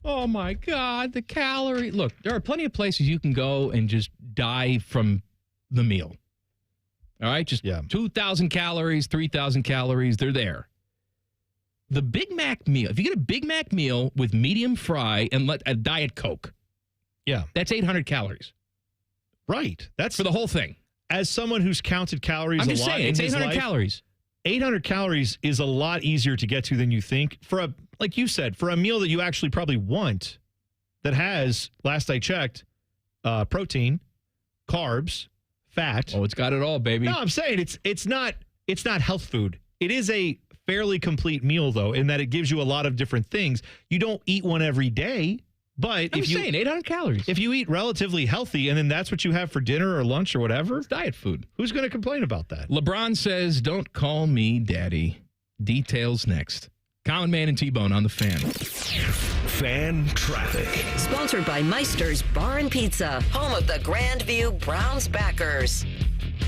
oh, my God, the calorie? Look, there are plenty of places you can go and just die from the meal. All right? Just 2,000 calories, 3,000 calories, they're there. The Big Mac meal, if you get a Big Mac meal with medium fry and a Diet Coke, that's 800 calories. Right. That's for the whole thing. As someone who's counted calories I'm a just lot saying, it's 800 calories. 800 calories is a lot easier to get to than you think. Like you said, for a meal that you actually probably want that has, last I checked, protein, carbs, fat. Oh, it's got it all, baby. No, I'm saying it's not health food. It is a fairly complete meal, though, in that it gives you a lot of different things. You don't eat one every day, but I'm saying 800 calories. If you eat relatively healthy and then that's what you have for dinner or lunch or whatever, it's diet food. Who's going to complain about that? LeBron says, "Don't call me daddy." Details next. Common Man and T-Bone on the Fan. Fan traffic. Sponsored by Meister's Bar and Pizza, home of the Grandview Browns backers.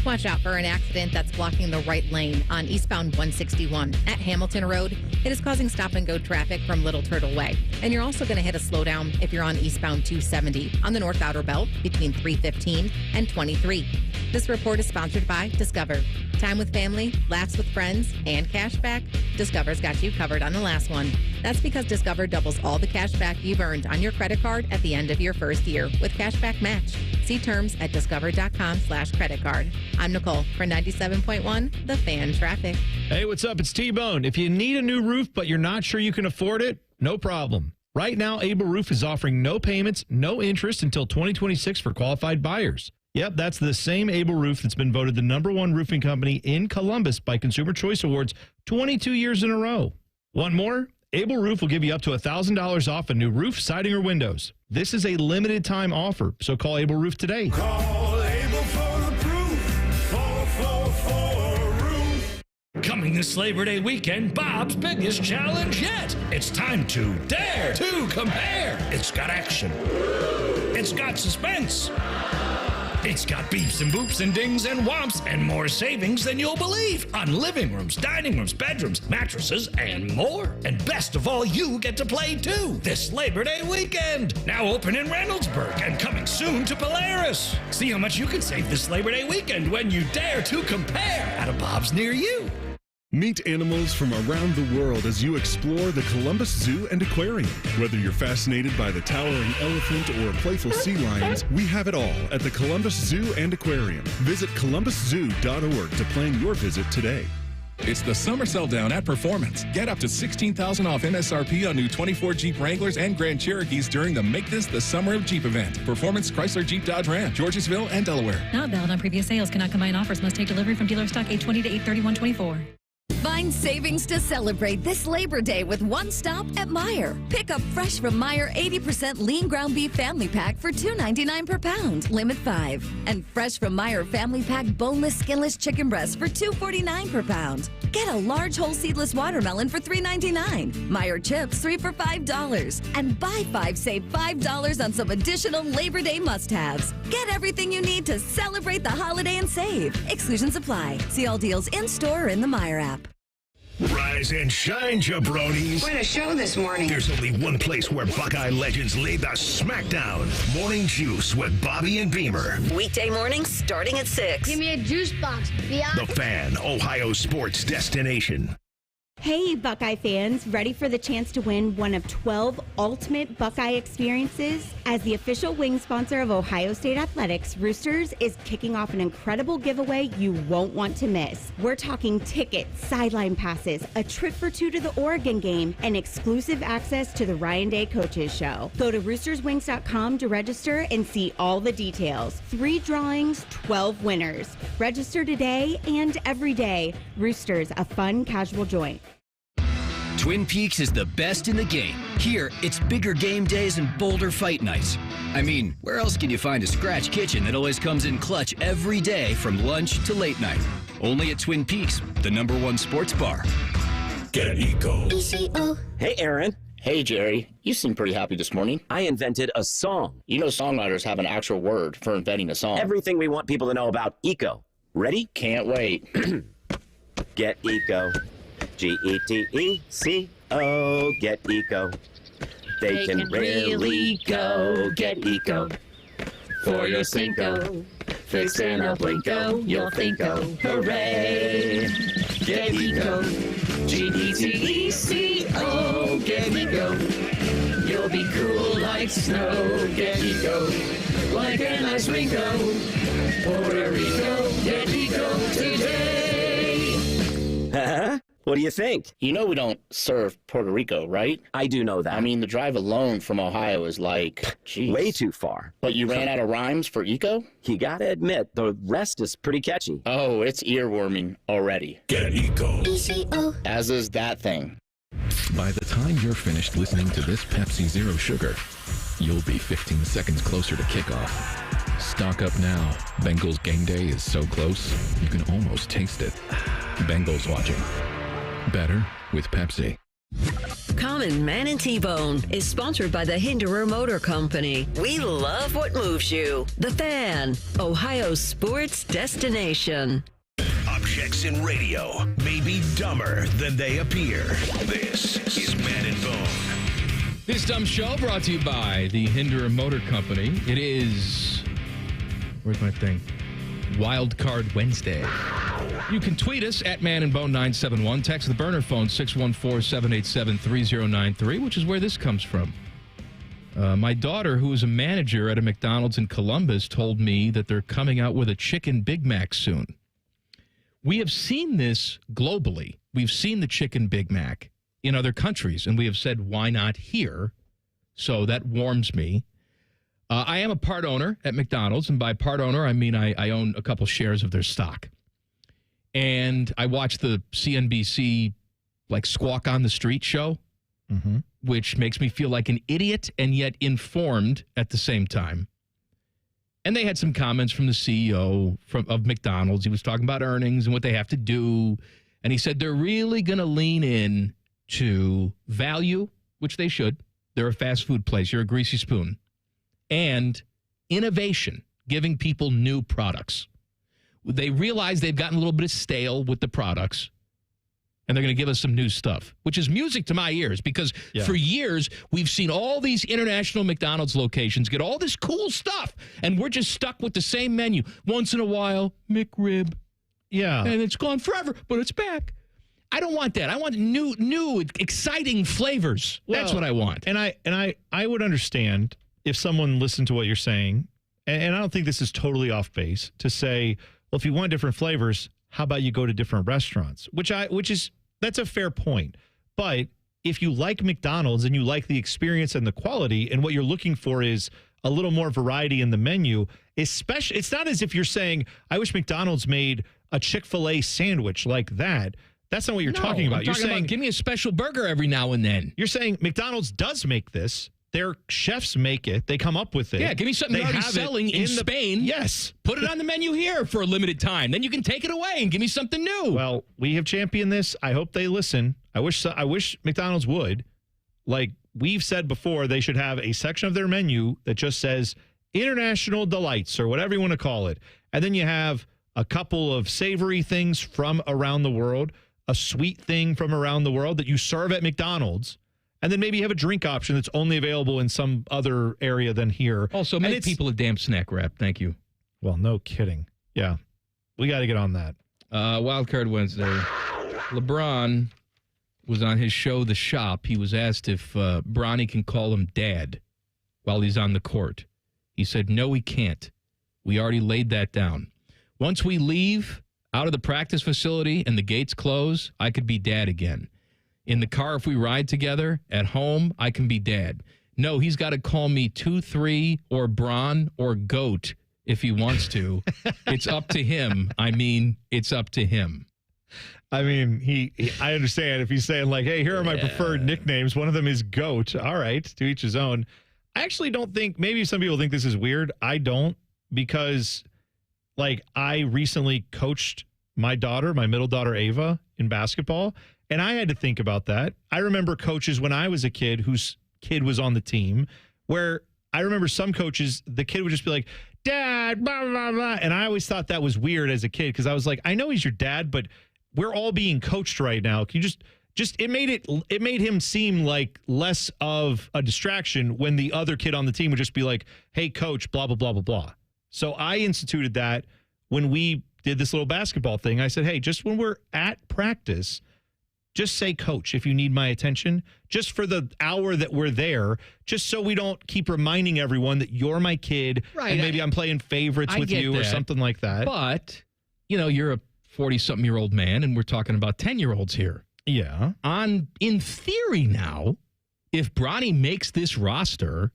Watch out for an accident that's blocking the right lane on eastbound 161 at Hamilton Road. It is causing stop-and-go traffic from Little Turtle Way. And you're also going to hit a slowdown if you're on eastbound 270 on the North Outer Belt between 315 and 23. This report is sponsored by Discover. Time with family, laughs with friends, and cash back? Discover's got you covered on the last one. That's because Discover doubles all the cash back you've earned on your credit card at the end of your first year with Cashback Match. See terms at discover.com/credit card. I'm Nicole for 97.1 The Fan Traffic. Hey, what's up? It's T-Bone. If you need a new roof but you're not sure you can afford it, no problem. Right now, Able Roof is offering no payments, no interest until 2026 for qualified buyers. Yep, that's the same Able Roof that's been voted the #1 roofing company in Columbus by Consumer Choice Awards 22 years in a row. Want more? Able Roof will give you up to $1,000 off a new roof, siding, or windows. This is a limited time offer, so call Able Roof today. Call Able for the proof. 444 roof. Coming this Labor Day weekend, Bob's biggest challenge yet. It's time to dare to compare. It's got action. It's got suspense. It's got beeps and boops and dings and whomps and more savings than you'll believe on living rooms, dining rooms, bedrooms, mattresses, and more. And best of all, you get to play too this Labor Day weekend. Now open in Reynoldsburg and coming soon to Polaris. See how much you can save this Labor Day weekend when you dare to compare at a Bob's near you. Meet animals from around the world as you explore the Columbus Zoo and Aquarium. Whether you're fascinated by the towering elephant or playful sea lions, we have it all at the Columbus Zoo and Aquarium. Visit columbuszoo.org to plan your visit today. It's the summer sell down at Performance. Get up to $16,000 off MSRP on new 24 Jeep Wranglers and Grand Cherokees during the Make This the Summer of Jeep event. Performance, Chrysler, Jeep, Dodge, Ram, Georgesville, and Delaware. Not valid on previous sales. Cannot combine offers. Must take delivery from dealer stock 8/20 to 8/31/24. Find savings to celebrate this Labor Day with one stop at Meijer. Pick up fresh from Meijer 80% lean ground beef family pack for $2.99 per pound, limit 5. And fresh from Meijer family pack boneless, skinless chicken breast for $2.49 per pound. Get a large whole seedless watermelon for $3.99. Meijer chips 3 for $5. And buy 5, save $5 on some additional Labor Day must-haves. Get everything you need to celebrate the holiday and save. Exclusions apply. See all deals in-store or in the Meijer app. Rise and shine, jabronis. What a show this morning. There's only one place where Buckeye legends lay the smackdown. Morning Juice with Bobby and Beamer. Weekday mornings starting at 6. Give me a juice box, The Fan, Ohio sports destination. Hey, Buckeye fans, ready for the chance to win one of 12 ultimate Buckeye experiences? As the official wing sponsor of Ohio State Athletics, Roosters is kicking off an incredible giveaway you won't want to miss. We're talking tickets, sideline passes, a trip for 2 to the Oregon game, and exclusive access to the Ryan Day Coaches Show. Go to roosterswings.com to register and see all the details. 3 drawings, 12 winners. Register today and every day. Roosters, a fun, casual joint. Twin Peaks is the best in the game. Here, it's bigger game days and bolder fight nights. I mean, where else can you find a scratch kitchen that always comes in clutch every day from lunch to late night? Only at Twin Peaks, the #1 sports bar. Get Eco. ECO. Hey, Aaron. Hey, Jerry. You seem pretty happy this morning. I invented a song. You know songwriters have an actual word for inventing a song. Everything we want people to know about Eco. Ready? Can't wait. Get Eco. G-E-T-E-C-O. Get Eco. They can really go. Get Eco. For your Cinco. Fix in a blinko. You'll thinko. Hooray. Get Eco. G-E-T-E-C-O. Get Eco. You'll be cool like snow. Get Eco. Like an ice Ringo. Puerto Rico. Get Eco today. Huh? What do you think? You know we don't serve Puerto Rico, right? I do know that. I mean, the drive alone from Ohio is like, geez. Way too far. But you ran out of rhymes for Eco? You gotta admit, the rest is pretty catchy. Oh, it's earworming already. Get Eco. ECO. As is that thing. By the time you're finished listening to this Pepsi Zero Sugar, you'll be 15 seconds closer to kickoff. Stock up now. Bengals game day is so close, you can almost taste it. Bengals watching. Better with Pepsi. Common Man and T-Bone is sponsored by the Hinderer Motor Company. We love what moves you. The Fan, Ohio's sports destination. Objects in radio may be dumber than they appear. This is Man and Bone. This dumb show brought to you by the Hinderer Motor Company. It is... Where's my thing? Wildcard Wednesday. You can tweet us at manandbone971. Text the burner phone 614-787-3093, which is where this comes from. My daughter, who is a manager at a McDonald's in Columbus, told me that they're coming out with a chicken Big Mac soon. We have seen this globally. We've seen the chicken Big Mac in other countries, and we have said, why not here? So that warms me. I am a part owner at McDonald's, and by part owner, I mean I own a couple shares of their stock. And I watch the CNBC, Squawk on the Street show, which makes me feel like an idiot and yet informed at the same time. And they had some comments from the CEO of McDonald's. He was talking about earnings and what they have to do. And he said they're really going to lean in to value, which they should. They're a fast food place. You're a greasy spoon. And innovation, giving people new products. They realize they've gotten a little bit stale with the products, and they're going to give us some new stuff, which is music to my ears because for years we've seen all these international McDonald's locations get all this cool stuff, and we're just stuck with the same menu. Once in a while, McRib. Yeah. And it's gone forever, but it's back. I don't want that. I want new, exciting flavors. That's what I want. And I would understand if someone listened to what you're saying, and I don't think this is totally off base, to say, well, if you want different flavors, how about you go to different restaurants? That's a fair point. But if you like McDonald's and you like the experience and the quality, and what you're looking for is a little more variety in the menu, especially, it's not as if you're saying, I wish McDonald's made a Chick-fil-A sandwich like that. That's not what you're talking about. You're saying, give me a special burger every now and then. You're saying McDonald's does make this. Their chefs make it. They come up with it. Yeah, give me something they're already selling in Spain. Yes. Put it on the menu here for a limited time. Then you can take it away and give me something new. Well, we have championed this. I hope they listen. I wish McDonald's would. Like we've said before, they should have a section of their menu that just says International Delights or whatever you want to call it. And then you have a couple of savory things from around the world, a sweet thing from around the world that you serve at McDonald's. And then maybe you have a drink option that's only available in some other area than here. Also, make people a damn snack wrap. Thank you. Well, no kidding. Yeah. We got to get on that. Wildcard Wednesday. LeBron was on his show, The Shop. He was asked if Bronny can call him dad while he's on the court. He said, no, he can't. We already laid that down. Once we leave out of the practice facility and the gates close, I could be dad again. In the car, if we ride together, at home, I can be dad. No, he's got to call me 2-3 or Bron or Goat if he wants to. It's up to him. I mean, it's up to him. I mean, I understand if he's saying like, hey, here are my preferred nicknames. One of them is Goat. All right, to each his own. I actually don't think, maybe some people think this is weird. I don't, because like I recently coached my middle daughter, Ava, in basketball. And I had to think about that. I remember coaches when I was a kid whose kid was on the team where I remember some coaches, the kid would just be like, dad, blah, blah, blah. And I always thought that was weird as a kid because I was like, I know he's your dad, but we're all being coached right now. Can you just it made him seem like less of a distraction when the other kid on the team would just be like, hey, coach, blah, blah, blah, blah, blah. So I instituted that when we did this little basketball thing. I said, hey, just when we're at practice, just say coach if you need my attention, just for the hour that we're there, just so we don't keep reminding everyone that you're my kid and maybe I'm playing favorites with you or something like that. But, you're a 40-something-year-old man, and we're talking about 10-year-olds here. Yeah. In theory now, if Bronny makes this roster,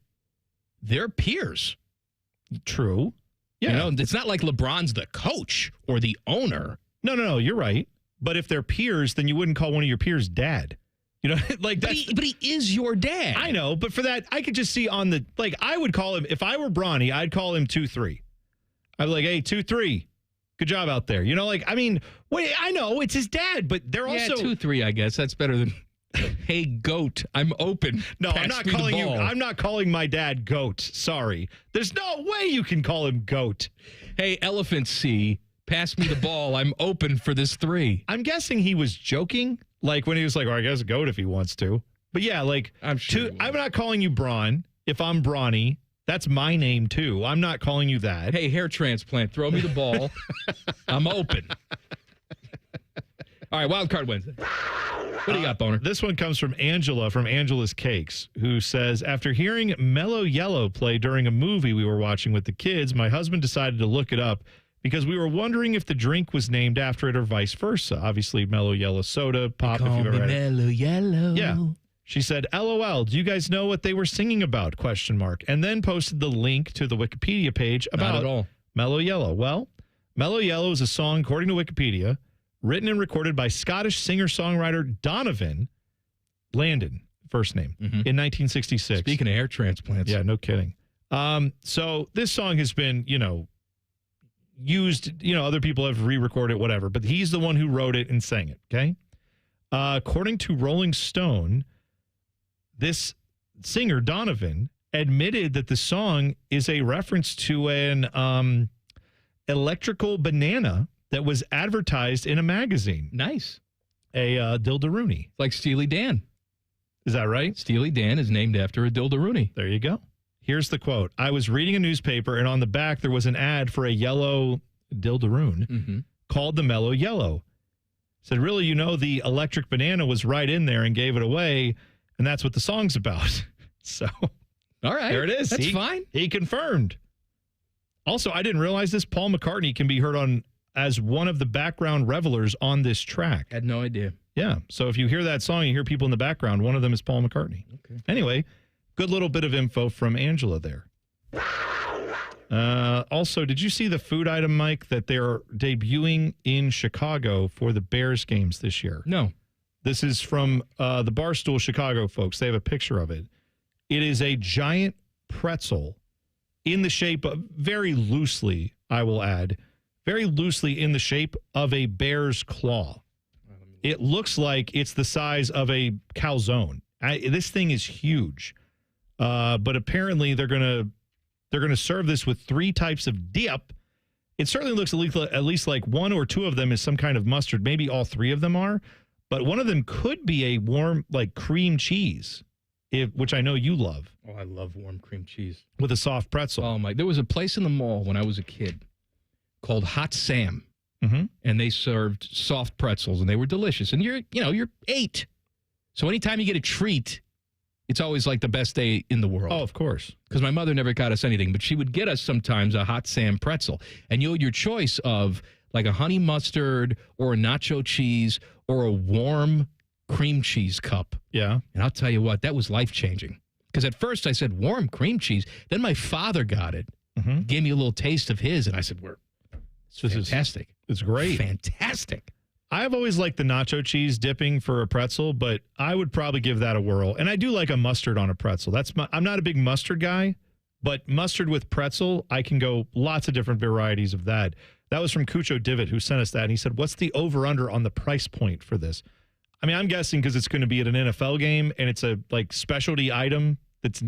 they're peers. True. Yeah. It's not like LeBron's the coach or the owner. No, you're right. But if they're peers, then you wouldn't call one of your peers dad. Like that. But he is your dad. I know, but for that, I could just see I would call him, if I were Bronny, I'd call him 2-3. I'd be like, hey, 2-3. Good job out there. Wait, I know it's his dad, but they're also 2-3, I guess. That's better than hey, Goat, I'm open. No, I'm not calling my dad Goat. Sorry. There's no way you can call him Goat. Hey, Elephant C, pass me the ball. I'm open for this 3. I'm guessing he was joking, like when he was like, I guess Goat if he wants to. But yeah, like I'm sure. I'm not calling you Bron. If I'm Bronny, that's my name too. I'm not calling you that. Hey, hair transplant, throw me the ball. I'm open. All right, Wildcard Wednesday. What do you got, Boner? This one comes from Angela from Angela's Cakes, who says, after hearing Mellow Yellow play during a movie we were watching with the kids, my husband decided to look it up because we were wondering if the drink was named after it or vice versa. Obviously, Mellow Yellow soda, pop, if you've ever had it. Mellow Yellow. Yeah. She said, LOL, do you guys know what they were singing about? ? And then posted the link to the Wikipedia page about Not at all. Mellow Yellow. Well, Mellow Yellow is a song, according to Wikipedia, written and recorded by Scottish singer-songwriter Donovan Landon, first name, in 1966. Speaking of hair transplants. Yeah, no kidding. So this song has been, used, other people have re-recorded it, whatever, but he's the one who wrote it and sang it, okay? According to Rolling Stone, this singer, Donovan, admitted that the song is a reference to an electrical banana that was advertised in a magazine. Nice. A dildaroonie. Like Steely Dan. Is that right? Steely Dan is named after a dildaroonie. There you go. Here's the quote. I was reading a newspaper, and on the back there was an ad for a yellow dildaroon called the Mellow Yellow. Said, really, the electric banana was right in there and gave it away, and that's what the song's about. So, all right. There it is. That's fine. He confirmed. Also, I didn't realize this. Paul McCartney can be heard on as one of the background revelers on this track. Had no idea. Yeah. So if you hear that song, you hear people in the background. One of them is Paul McCartney. Okay. Anyway, good little bit of info from Angela there. Also, did you see the food item, Mike, that they're debuting in Chicago for the Bears games this year? No. This is from the Barstool Chicago folks. They have a picture of it. It is a giant pretzel in the shape of, very loosely, I will add, very loosely in the shape of a bear's claw. It looks like it's the size of a calzone. This thing is huge. But apparently they're going to serve this with 3 types of dip. It certainly looks at least like 1 or 2 of them is some kind of mustard. Maybe all 3 of them are. But one of them could be a warm, like cream cheese, which I know you love. Oh, I love warm cream cheese. With a soft pretzel. Oh, my. There was a place in the mall when I was a kid called Hot Sam. And they served soft pretzels, and they were delicious. And you're 8. So anytime you get a treat, it's always like the best day in the world. Oh, of course. Because my mother never got us anything, but she would get us sometimes a Hot Sam pretzel. And you had your choice of like a honey mustard or a nacho cheese or a warm cream cheese cup. Yeah. And I'll tell you what, that was life-changing. Because at first I said warm cream cheese. Then my father got it, gave me a little taste of his, and I said, this is fantastic. It's great. Fantastic. I've always liked the nacho cheese dipping for a pretzel, but I would probably give that a whirl. And I do like a mustard on a pretzel. I'm not a big mustard guy, but mustard with pretzel, I can go lots of different varieties of that. That was from Cucho Divot, who sent us that. And he said, what's the over-under on the price point for this? I mean, I'm guessing because it's going to be at an NFL game and it's a like specialty item that's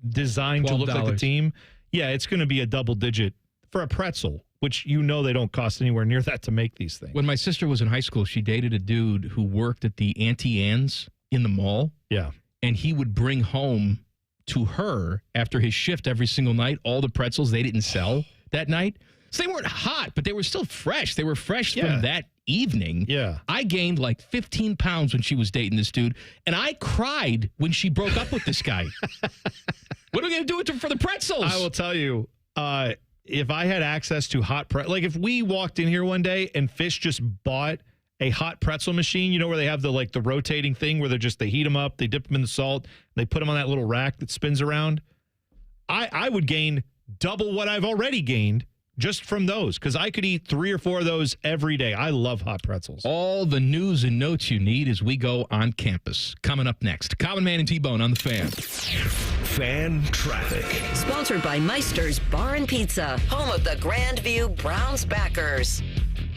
designed to look like the team. Yeah, it's going to be a double digit for a pretzel, which they don't cost anywhere near that to make these things. When my sister was in high school, she dated a dude who worked at the Auntie Anne's in the mall. Yeah. And he would bring home to her after his shift every single night all the pretzels they didn't sell that night. So they weren't hot, but they were still fresh. They were fresh from that evening. Yeah. I gained like 15 pounds when she was dating this dude, and I cried when she broke up with this guy. What are we going to do for the pretzels? I will tell you, if I had access to hot like if we walked in here one day and Fish just bought a hot pretzel machine, where they have the rotating thing where they heat them up, they dip them in the salt, they put them on that little rack that spins around. I would gain double what I've already gained just from those, because I could eat 3 or 4 of those every day. I love hot pretzels. All the news and notes you need as we go on campus. Coming up next, Common Man and T-Bone on the Fan. Fan traffic. Sponsored by Meister's Bar and Pizza, home of the Grandview Browns backers.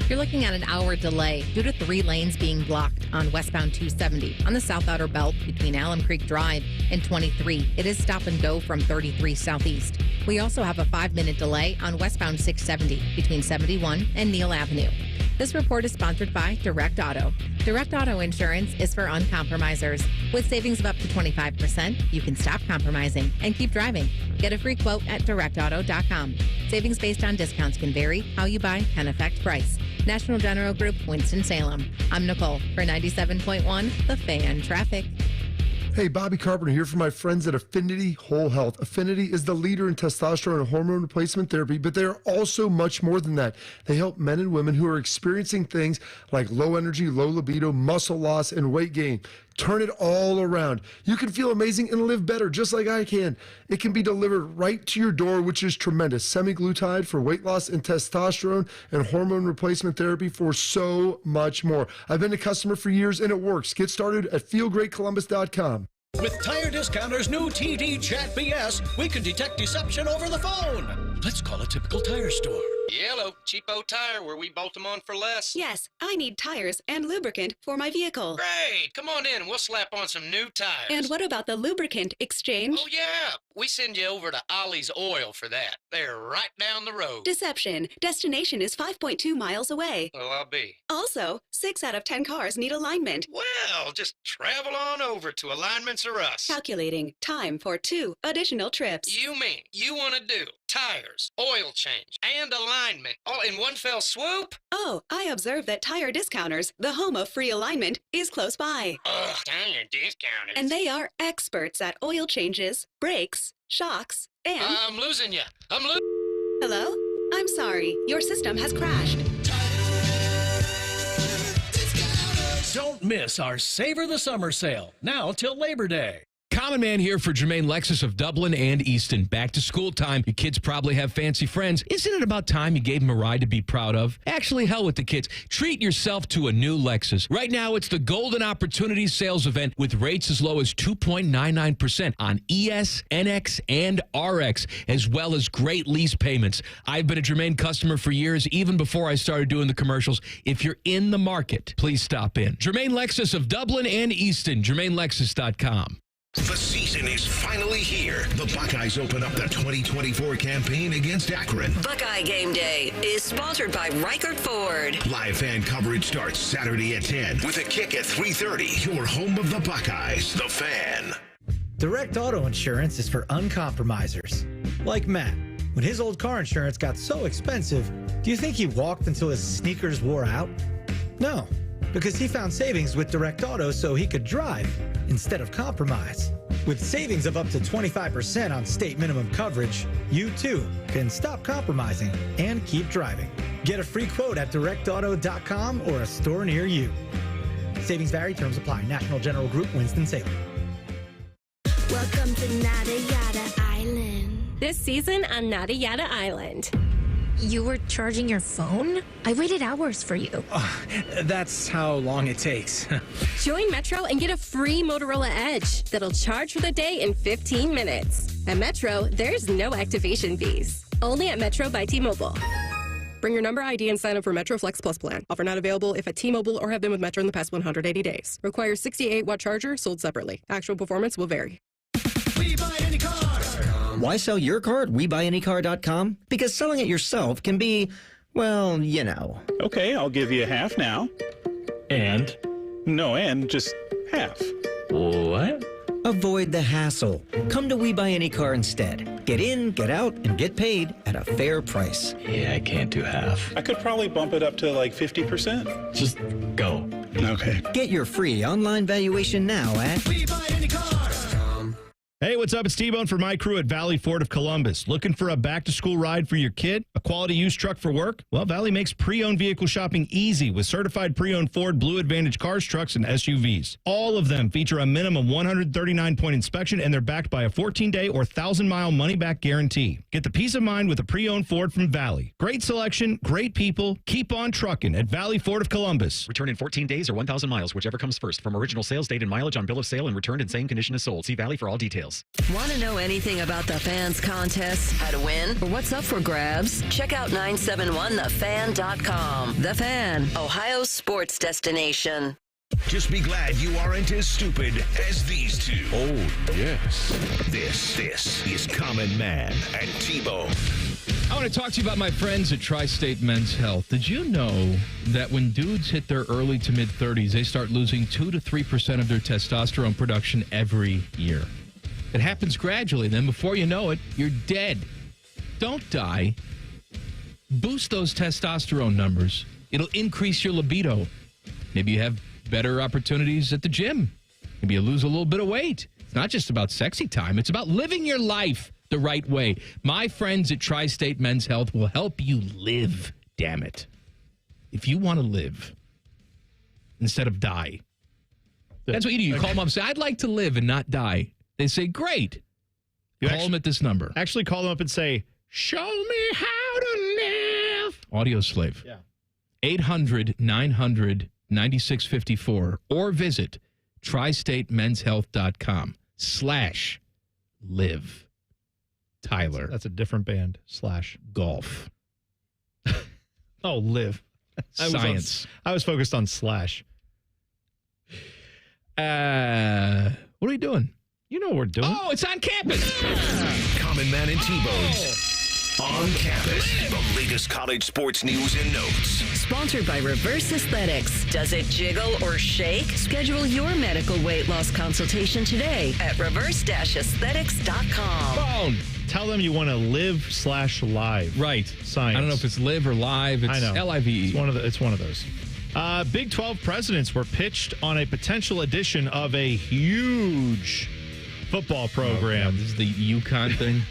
You're looking at an hour delay due to 3 lanes being blocked on westbound 270 on the South Outer Belt between Alum Creek Drive and 23. It is stop and go from 33 southeast. We also have a 5-minute delay on westbound 670 between 71 and Neal Avenue. This report is sponsored by Direct Auto. Direct Auto Insurance is for uncompromisers. With savings of up to 25%, you can stop compromising and keep driving. Get a free quote at directauto.com. Savings based on discounts can vary. How you buy can affect price. National General Group, Winston-Salem. I'm Nicole for 97.1 The Fan Traffic. Hey, Bobby Carpenter here for my friends at Affinity Whole Health. Affinity is the leader in testosterone and hormone replacement therapy, but they are also much more than that. They help men and women who are experiencing things like low energy, low libido, muscle loss, and weight gain. Turn it all around. You can feel amazing and live better, just like I can. It can be delivered right to your door, which is tremendous. Semaglutide for weight loss and testosterone and hormone replacement therapy for so much more. I've been a customer for years, and it works. Get started at feelgreatcolumbus.com. With Tire Discounter's new TD Chat BS, we can detect deception over the phone. Let's call a typical tire store. Yellow, cheapo tire where we bolt them on for less. Yes, I need tires and lubricant for my vehicle. Great, come on in and we'll slap on some new tires. And what about the lubricant exchange? Oh yeah, we send you over to Ollie's Oil for that. They're right down the road. Deception. Destination is 5.2 miles away. Well, I'll be. Also, 6 out of 10 cars need alignment. Well, just travel on over to Alignments or Us. Calculating. Time for 2 additional trips. You mean you want to do tires, oil change, and alignment all in one fell swoop? Oh, I observed that Tire Discounters, the home of free alignment, is close by. Ugh, Tire Discounters. And they are experts at oil changes, brakes, shocks, and... I'm losing you. Hello? I'm sorry. Your system has crashed. Don't miss our Savor the Summer sale, now till Labor Day. Common Man here for Jermaine Lexus of Dublin and Easton. Back to school time. Your kids probably have fancy friends. Isn't it about time you gave them a ride to be proud of? Actually, hell with the kids. Treat yourself to a new Lexus. Right now, it's the Golden Opportunity Sales Event with rates as low as 2.99% on ES, NX, and RX, as well as great lease payments. I've been a Jermaine customer for years, even before I started doing the commercials. If you're in the market, please stop in. Jermaine Lexus of Dublin and Easton. JermaineLexus.com. The season is finally here. The Buckeyes open up the 2024 campaign against Akron. Buckeye Game Day is sponsored by Reichert Ford. Live fan coverage starts Saturday at 10 with a kick at 3:30. Your home of the Buckeyes, The Fan. Direct auto insurance is for uncompromisers. Like Matt. When his old car insurance got so expensive, do you think he walked until his sneakers wore out? No, because he found savings with Direct Auto so he could drive instead of compromise. With savings of up to 25% on state minimum coverage, you too can stop compromising and keep driving. Get a free quote at directauto.com or a store near you. Savings vary, terms apply. National General Group, Winston-Salem. Welcome to Nada Yada Island. This season on Nada Yada Island. You were charging your phone? I waited hours for you. That's how long it takes. Join Metro and get a free Motorola Edge that'll charge for the day in 15 minutes. At Metro, there's no activation fees. Only at Metro by T-Mobile. Bring your number ID and sign up for Metro Flex Plus plan. Offer not available if at T-Mobile or have been with Metro in the past 180 days. Requires 68-watt charger sold separately. Actual performance will vary. We buy any car. Why sell your car at WeBuyAnyCar.com? Because selling it yourself can be, well, you know. Okay, I'll give you half now. And? No, and just half. What? Avoid the hassle. Come to We Buy Any Car instead. Get in, get out, and get paid at a fair price. Yeah, I can't do half. I could probably bump it up to like 50%. Just go. Okay. Get your free online valuation now at WeBuyAnyCar.com. Hey, what's up? It's T-Bone for my crew at Valley Ford of Columbus. Looking for a back-to-school ride for your kid? A quality used truck for work? Well, Valley makes pre-owned vehicle shopping easy with certified pre-owned Ford Blue Advantage cars, trucks, and SUVs. All of them feature a minimum 139-point inspection, and they're backed by a 14-day or 1,000-mile money-back guarantee. Get the peace of mind with a pre-owned Ford from Valley. Great selection, great people. Keep on trucking at Valley Ford of Columbus. Return in 14 days or 1,000 miles, whichever comes first. From original sales date and mileage on bill of sale and returned in same condition as sold. See Valley for all details. Want to know anything about the Fans contest, how to win, or what's up for grabs? Check out 971thefan.com. The Fan, Ohio's sports destination. Just be glad you aren't as stupid as these two. Oh, yes. This is Common Man and T-Bone. I want to talk to you about my friends at Tri-State Men's Health. Did you know that when dudes hit their early to mid-30s, they start losing 2 to 3% of their testosterone production every year? It happens gradually. Then before you know it, you're dead. Don't die. Boost those testosterone numbers. It'll increase your libido. Maybe you have better opportunities at the gym. Maybe you lose a little bit of weight. It's not just about sexy time. It's about living your life the right way. My friends at Tri-State Men's Health will help you live, damn it. If you want to live instead of die. That's what you do. You call them up and say, I'd like to live and not die. They say, great. Call them at this number. Actually call them up and say, show me how to live. Audio slave. Yeah. 800-900-9654 or visit tristatemenshealth.com/live. Tyler. That's a different band. /golf. Oh, live. Science. I was focused on /. What are we doing? You know what we're doing. Oh, it's on campus. Common Man and T-Bones. On campus. The latest college sports news and notes. Sponsored by Reverse Aesthetics. Does it jiggle or shake? Schedule your medical weight loss consultation today at reverse-aesthetics.com. Phone. Tell them you want to live/live. Right. Science. I don't know if it's live or live. It's I know. LIVE. It's one of those. Big 12 presidents were pitched on a potential edition of a huge football program. Oh, this is the UConn thing.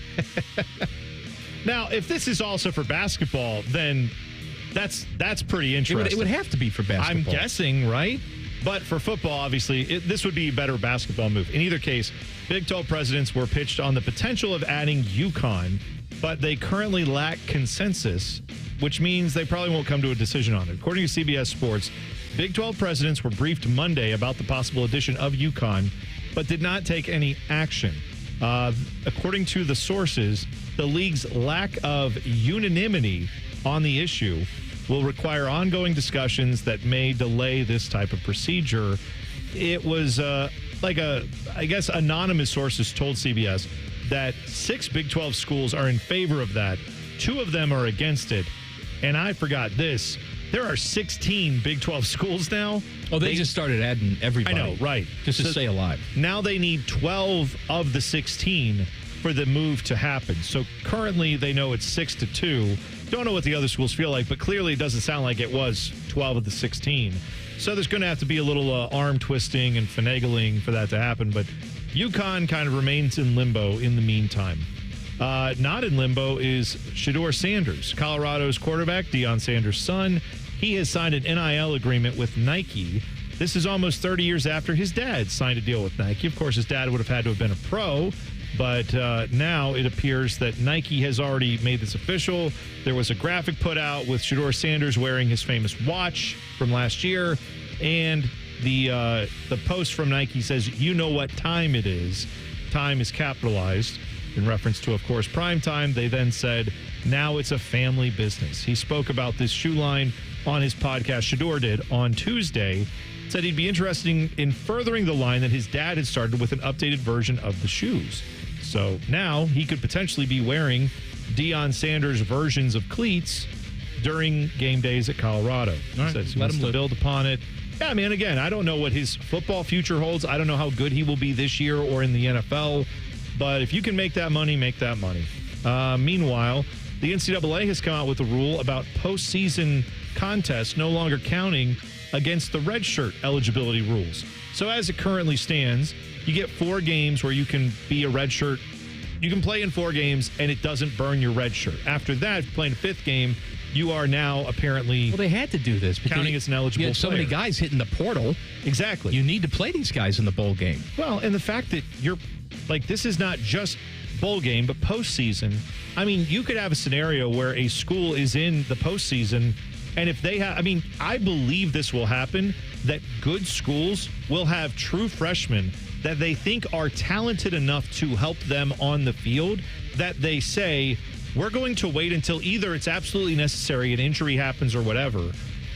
Now, if this is also for basketball, then that's pretty interesting. It would have to be for basketball. I'm guessing, right? But for football, obviously, this would be a better basketball move. In either case, Big 12 presidents were pitched on the potential of adding UConn, but they currently lack consensus, which means they probably won't come to a decision on it. According to CBS Sports, Big 12 presidents were briefed Monday about the possible addition of UConn, but did not take any action. According to the sources, the league's lack of unanimity on the issue will require ongoing discussions that may delay this type of procedure. It was I guess anonymous sources told CBS that 6 Big 12 schools are in favor of that. 2 of them are against it. And I forgot this. There are 16 Big 12 schools now. Oh, they just started adding everybody. I know, right. Just to stay alive. Now they need 12 of the 16 for the move to happen. So currently they know it's 6-2. Don't know what the other schools feel like, but clearly it doesn't sound like it was 12 of the 16. So there's going to have to be a little arm twisting and finagling for that to happen. But UConn kind of remains in limbo in the meantime. Not in limbo is Shedeur Sanders, Colorado's quarterback, Deion Sanders' son. He has signed an NIL agreement with Nike. This is almost 30 years after his dad signed a deal with Nike. Of course, his dad would have had to have been a pro, but now it appears that Nike has already made this official. There was a graphic put out with Shedeur Sanders wearing his famous watch from last year, and the post from Nike says, "You know what time it is." Time is capitalized in reference to, of course, prime time. They then said, now it's a family business. He spoke about this shoe line on his podcast, Shedeur did, on Tuesday. Said he'd be interested in furthering the line that his dad had started with an updated version of the shoes. So now he could potentially be wearing Deion Sanders versions of cleats during game days at Colorado. He says he wants to build upon it. Yeah, man, again, I don't know what his football future holds. I don't know how good he will be this year or in the NFL. But if you can make that money, make that money. Meanwhile, the NCAA has come out with a rule about postseason contests no longer counting against the redshirt eligibility rules. So as it currently stands, you get 4 games where you can be a redshirt. You can play in 4 games, and it doesn't burn your red shirt. After that, if you're playing a 5th game, you are now apparently they had to do this counting as an eligible you had so many guys hitting the portal. Exactly. You need to play these guys in the bowl game. Well, and the fact that you're like, this is not just bowl game, but postseason. I mean, you could have a scenario where a school is in the postseason, and if they have, I believe this will happen, that good schools will have true freshmen that they think are talented enough to help them on the field, that they say, we're going to wait until either it's absolutely necessary, an injury happens or whatever,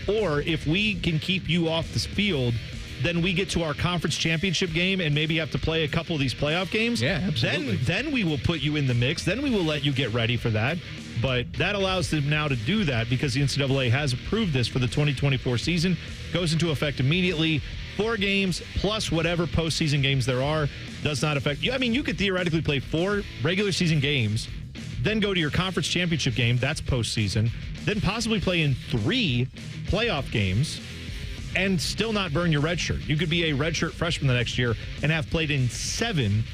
or if we can keep you off this field, then we get to our conference championship game and maybe have to play a couple of these playoff games. Yeah, absolutely. Then we will put you in the mix. Then we will let you get ready for that. But that allows them now to do that because the NCAA has approved this for the 2024 season. Goes into effect immediately. 4 games plus whatever postseason games there are does not affect you. I mean, you could theoretically play 4 regular season games, then go to your conference championship game. That's postseason. Then possibly play in 3 playoff games and still not burn your red shirt. You could be a redshirt freshman the next year and have played in 7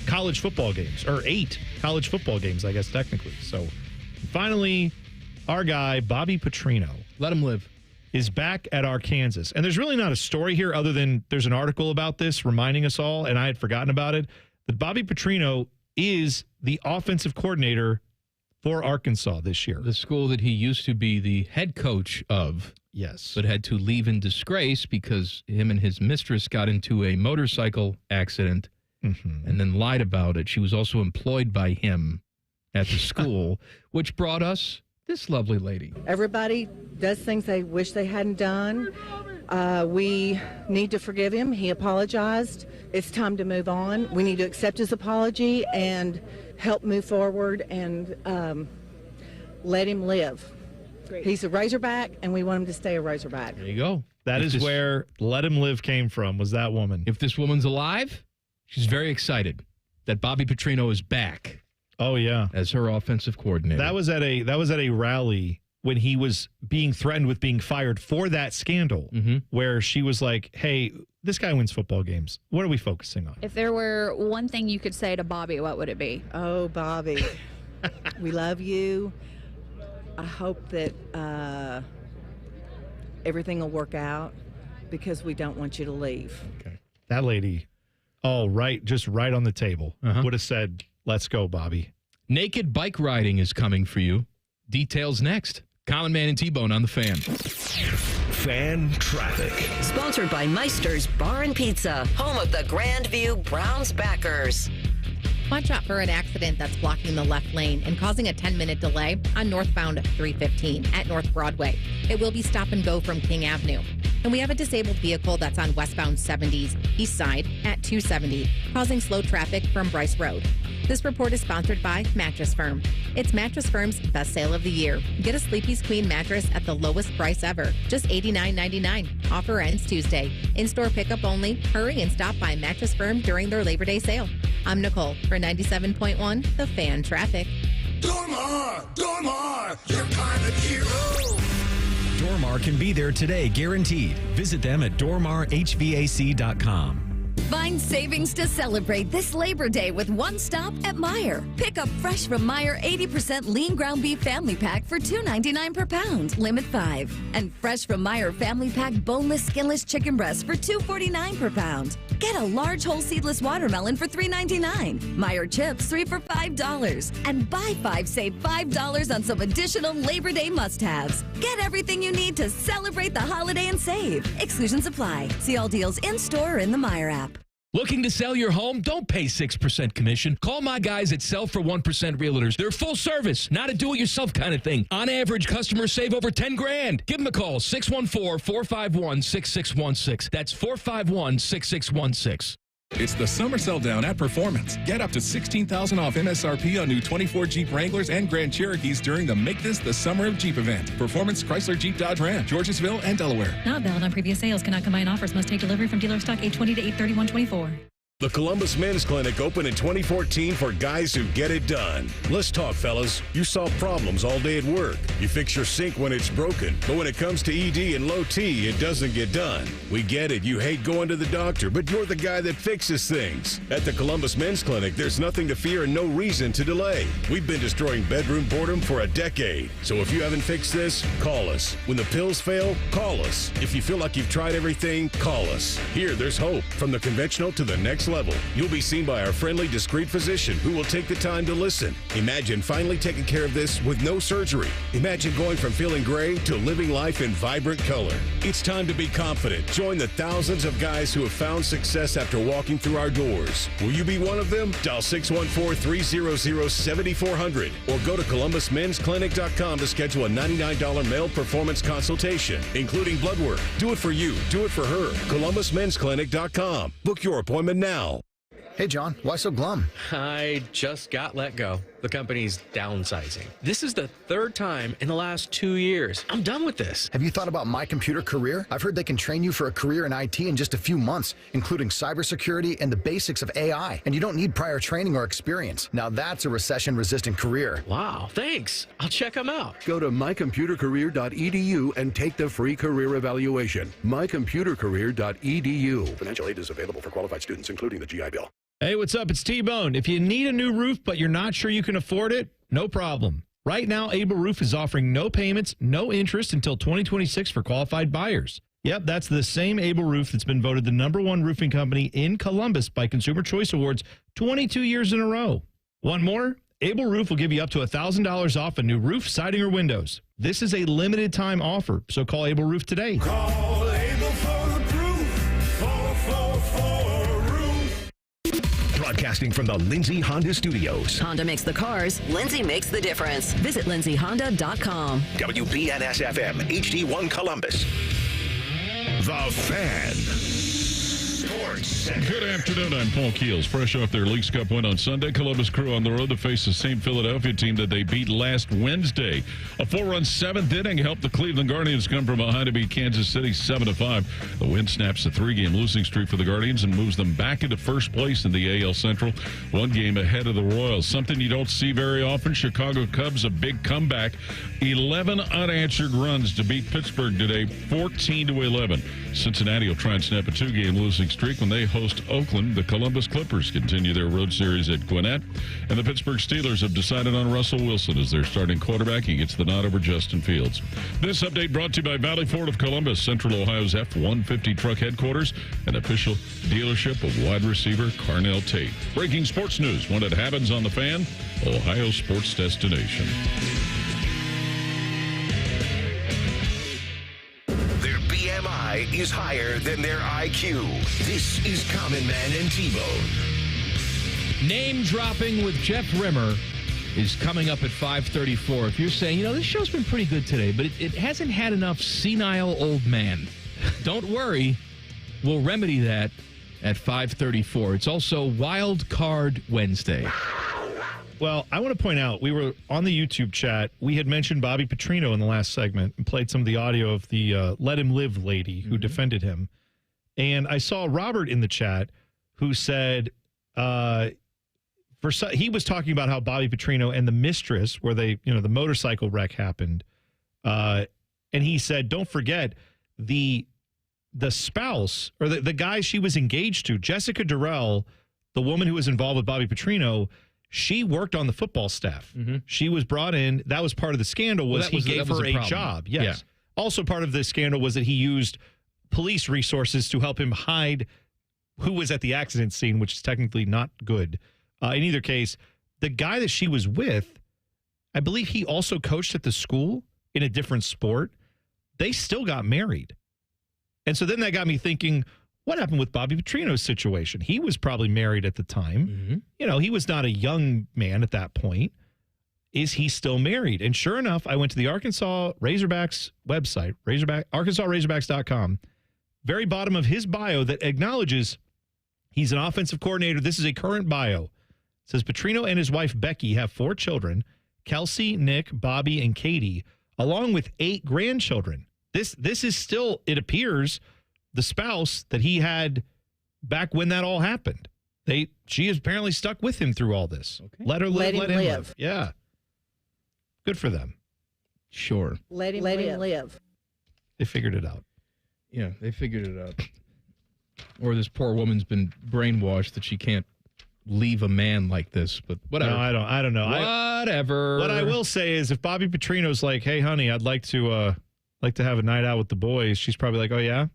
college football games, or 8 college football games, I guess, technically. So finally, our guy, Bobby Petrino. Let him live. Is back at Arkansas. And there's really not a story here other than there's an article about this reminding us all, and I had forgotten about it, that Bobby Petrino is the offensive coordinator for Arkansas this year. The school that he used to be the head coach of. Yes. But had to leave in disgrace because him and his mistress got into a motorcycle accident and then lied about it. She was also employed by him at the school, which brought us this lovely lady. Everybody does things they wish they hadn't done. We need to forgive him. He apologized. It's time to move on. We need to accept his apology and help move forward and let him live. Great. He's a Razorback, and we want him to stay a Razorback. There you go. That is where Let Him Live came from, was that woman. If this woman's alive, she's very excited that Bobby Petrino is back. Oh, yeah. As her offensive coordinator. That was at a rally when he was being threatened with being fired for that scandal, where she was like, hey, this guy wins football games. What are we focusing on? If there were one thing you could say to Bobby, what would it be? Oh, Bobby, we love you. I hope that everything will work out because we don't want you to leave. Okay. That lady, just right on the table, would have said, let's go, Bobby. Naked bike riding is coming for you. Details next. Common Man and T-Bone on the Fan. Fan traffic. Sponsored by Meister's Bar and Pizza, home of the Grandview Browns backers. Watch out for an accident that's blocking the left lane and causing a 10-minute delay on northbound 315 at North Broadway. It will be stop and go from King Avenue. And we have a disabled vehicle that's on westbound 70's east side at 270, causing slow traffic from Bryce Road. This report is sponsored by Mattress Firm. It's Mattress Firm's best sale of the year. Get a Sleepy's Queen mattress at the lowest price ever, just $89.99. Offer ends Tuesday. In-store pickup only. Hurry and stop by Mattress Firm during their Labor Day sale. I'm Nicole for 97.1 The Fan Traffic. Dormar, your pilot hero. Dormar can be there today, guaranteed. Visit them at dormarhvac.com. Find savings to celebrate this Labor Day with one stop at Meijer. Pick up fresh from Meijer 80% lean ground beef family pack for $2.99 per pound, limit 5. And fresh from Meijer family pack boneless, skinless chicken breasts for $2.49 per pound. Get a large whole seedless watermelon for $3.99. Meijer chips 3 for $5. And buy 5, save $5 on some additional Labor Day must-haves. Get everything you need to celebrate the holiday and save. Exclusions apply. See all deals in-store or in the Meijer app. Looking to sell your home? Don't pay 6% commission. Call my guys at Sell for 1% Realtors. They're full service, not a do-it-yourself kind of thing. On average, customers save over $10,000. Give them a call, 614-451-6616. That's 451-6616. It's the summer sell down at Performance. Get up to $16,000 off MSRP on new 24 Jeep Wranglers and Grand Cherokees during the Make This the Summer of Jeep event. Performance Chrysler Jeep Dodge Ram, Georgesville and Delaware. Not valid on previous sales. Cannot combine offers. Must take delivery from dealer stock 8/20 to 8/31/24. The Columbus Men's Clinic opened in 2014 for guys who get it done. Let's talk, fellas. You solve problems all day at work. You fix your sink when it's broken. But when it comes to ED and low T, it doesn't get done. We get it. You hate going to the doctor, but you're the guy that fixes things. At the Columbus Men's Clinic, there's nothing to fear and no reason to delay. We've been destroying bedroom boredom for a decade. So if you haven't fixed this, call us. When the pills fail, call us. If you feel like you've tried everything, call us. Here, there's hope. From the conventional to the next level. You'll be seen by our friendly, discreet physician who will take the time to listen. Imagine finally taking care of this with no surgery. Imagine going from feeling gray to living life in vibrant color. It's time to be confident. Join the thousands of guys who have found success after walking through our doors. Will you be one of them? Dial 614-300-7400 or go to ColumbusMen'sClinic.com to schedule a $99 male performance consultation, including blood work. Do it for you. Do it for her. ColumbusMen'sClinic.com. Book your appointment now. Hey, John, why so glum? I just got let go. The company's downsizing. This is the third time in the last 2 years. I'm done with this. Have you thought about My Computer Career? I've heard they can train you for a career in IT in just a few months, including cybersecurity and the basics of AI. And you don't need prior training or experience. Now that's a recession-resistant career. Wow, thanks. I'll check them out. Go to mycomputercareer.edu and take the free career evaluation. mycomputercareer.edu. Financial aid is available for qualified students, including the GI Bill. Hey, what's up? It's T-Bone. If you need a new roof, but you're not sure you can afford it, no problem. Right now, Able Roof is offering no payments, no interest until 2026 for qualified buyers. Yep, that's the same Able Roof that's been voted the #1 roofing company in Columbus by Consumer Choice Awards 22 years in a row. Want more? Able Roof will give you up to $1,000 off a new roof, siding, or windows. This is a limited time offer, so call Able Roof today. Call Able for the proof. 444 Roof. Broadcasting from the Lindsay Honda Studios. Honda makes the cars. Lindsay makes the difference. Visit lindsayhonda.com. WBNS-FM, HD1 Columbus. The Fan. Sports Center. Good afternoon. I'm Paul Keels. Fresh off their Leagues Cup win on Sunday, Columbus Crew on the road to face the same Philadelphia team that they beat last Wednesday. A 4-run seventh inning helped the Cleveland Guardians come from behind to beat Kansas City 7-5. The win snaps a 3-game losing streak for the Guardians and moves them back into first place in the AL Central, 1 game ahead of the Royals. Something you don't see very often. Chicago Cubs, a big comeback. 11 unanswered runs to beat Pittsburgh today, 14-11. Cincinnati will try and snap a 2-game losing streak when they host Oakland. The Columbus Clippers continue their road series at Gwinnett. And the Pittsburgh Steelers have decided on Russell Wilson as their starting quarterback. He gets the nod over Justin Fields. This update brought to you by Valley Ford of Columbus, Central Ohio's F-150 truck headquarters and official dealership of wide receiver Carnell Tate. Breaking sports news when it happens on The Fan, Ohio sports destination. BMI is higher than their IQ. This is Common Man and T-Bone. Name dropping with Jeff Rimmer is coming up at 5:34. If you're saying, this show's been pretty good today, but it hasn't had enough senile old man, don't worry. We'll remedy that at 5:34. It's also Wildcard Wednesday. Well, I want to point out, we were on the YouTube chat. We had mentioned Bobby Petrino in the last segment and played some of the audio of the Let Him Live lady who defended him. And I saw Robert in the chat who said, he was talking about how Bobby Petrino and the mistress, where the motorcycle wreck happened. And he said, don't forget, the spouse, or the guy she was engaged to, Jessica Durrell, the woman who was involved with Bobby Petrino, she worked on the football staff. Mm-hmm. She was brought in. That was part of the scandal, he gave her a job. Yes. Yeah. Also part of the scandal was that he used police resources to help him hide who was at the accident scene, which is technically not good. In either case, the guy that she was with, I believe he also coached at the school in a different sport. They still got married. And so then that got me thinking, what happened with Bobby Petrino's situation? He was probably married at the time. Mm-hmm. He was not a young man at that point. Is he still married? And sure enough, I went to the Arkansas Razorbacks website, ArkansasRazorbacks.com. Very bottom of his bio that acknowledges he's an offensive coordinator. This is a current bio. It says Petrino and his wife Becky have 4 children, Kelce, Nick, Bobby, and Katie, along with 8 grandchildren. This is still, it appears, the spouse that he had back when that all happened. She is apparently stuck with him through all this. Okay. Let her live. Let him live. Yeah. Good for them. Sure. Let him live. They figured it out. Yeah, they figured it out. Or this poor woman's been brainwashed that she can't leave a man like this, but whatever. No, I don't know. Whatever. What I will say is if Bobby Petrino's like, hey, honey, I'd like to have a night out with the boys, she's probably like, oh, yeah?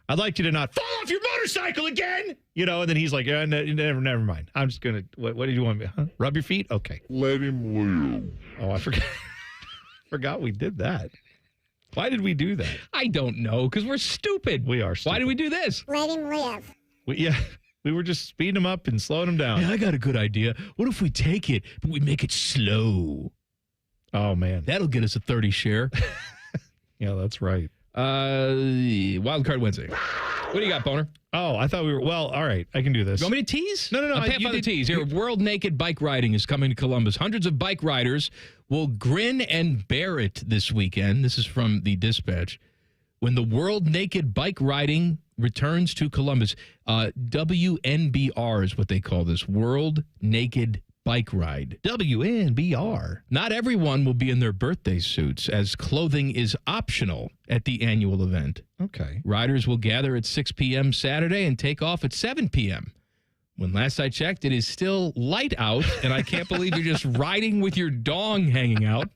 I'd like you to not fall off your motorcycle again. And then he's like, yeah, never mind. I'm just going to, what did you want me? Huh? Rub your feet? Okay. Let him live. Oh, I forgot we did that. Why did we do that? I don't know, because we're stupid. We are stupid. Why did we do this? Let him live. We were just speeding him up and slowing him down. Hey, I got a good idea. What if we take it, but we make it slow? Oh, man. That'll get us a 30 share. Yeah, that's right. Wildcard Wednesday. What do you got, Boner? Oh, I thought we were. Well, all right. I can do this. You want me to tease? No. I'll pay for the tease. Here, World Naked Bike Riding is coming to Columbus. Hundreds of bike riders will grin and bear it this weekend. This is from the Dispatch. When the World Naked Bike Riding returns to Columbus, WNBR is what they call this, World Naked Bike Ride. WNBR. Not everyone will be in their birthday suits, as clothing is optional at the annual event. Okay. Riders will gather at 6 p.m. Saturday and take off at 7 p.m. When last I checked, it is still light out, and I can't believe you're just riding with your dong hanging out.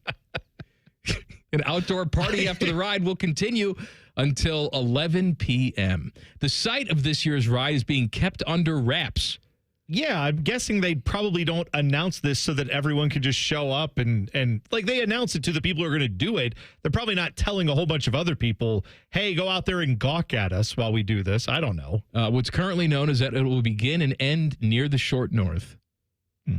An outdoor party after the ride will continue until 11 p.m. The site of this year's ride is being kept under wraps. Yeah, I'm guessing they probably don't announce this so that everyone can just show up and like they announce it to the people who are going to do it. They're probably not telling a whole bunch of other people, hey, go out there and gawk at us while we do this. I don't know. What's currently known is that it will begin and end near the Short North,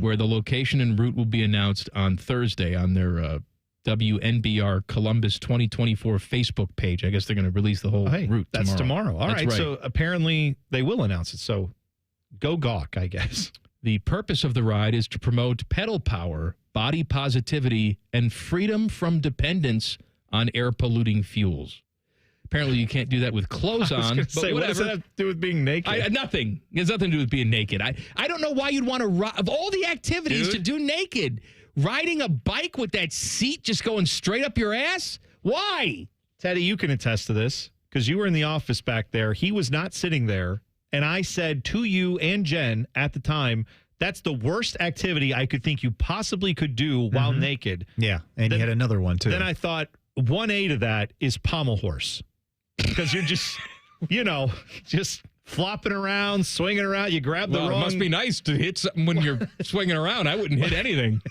where the location and route will be announced on Thursday on their WNBR Columbus 2024 Facebook page. I guess they're going to release the whole route That's tomorrow. All That's right. So apparently they will announce it. So go gawk, I guess. The purpose of the ride is to promote pedal power, body positivity, and freedom from dependence on air-polluting fuels. Apparently, you can't do that with clothes on. But say, whatever. what does that have to do with being naked? Nothing. It has nothing to do with being naked. I don't know why you'd want to ride. Of all the activities to do naked, riding a bike with that seat just going straight up your ass? Why? Teddy, you can attest to this because you were in the office back there. He was not sitting there. And I said to you and Jen at the time, that's the worst activity I could think you possibly could do while naked. Yeah, and you had another one, too. Then I thought 1A to that is pommel horse. Because you're just, just flopping around, swinging around. You grab the wrong... It must be nice to hit something when you're swinging around. I wouldn't hit anything.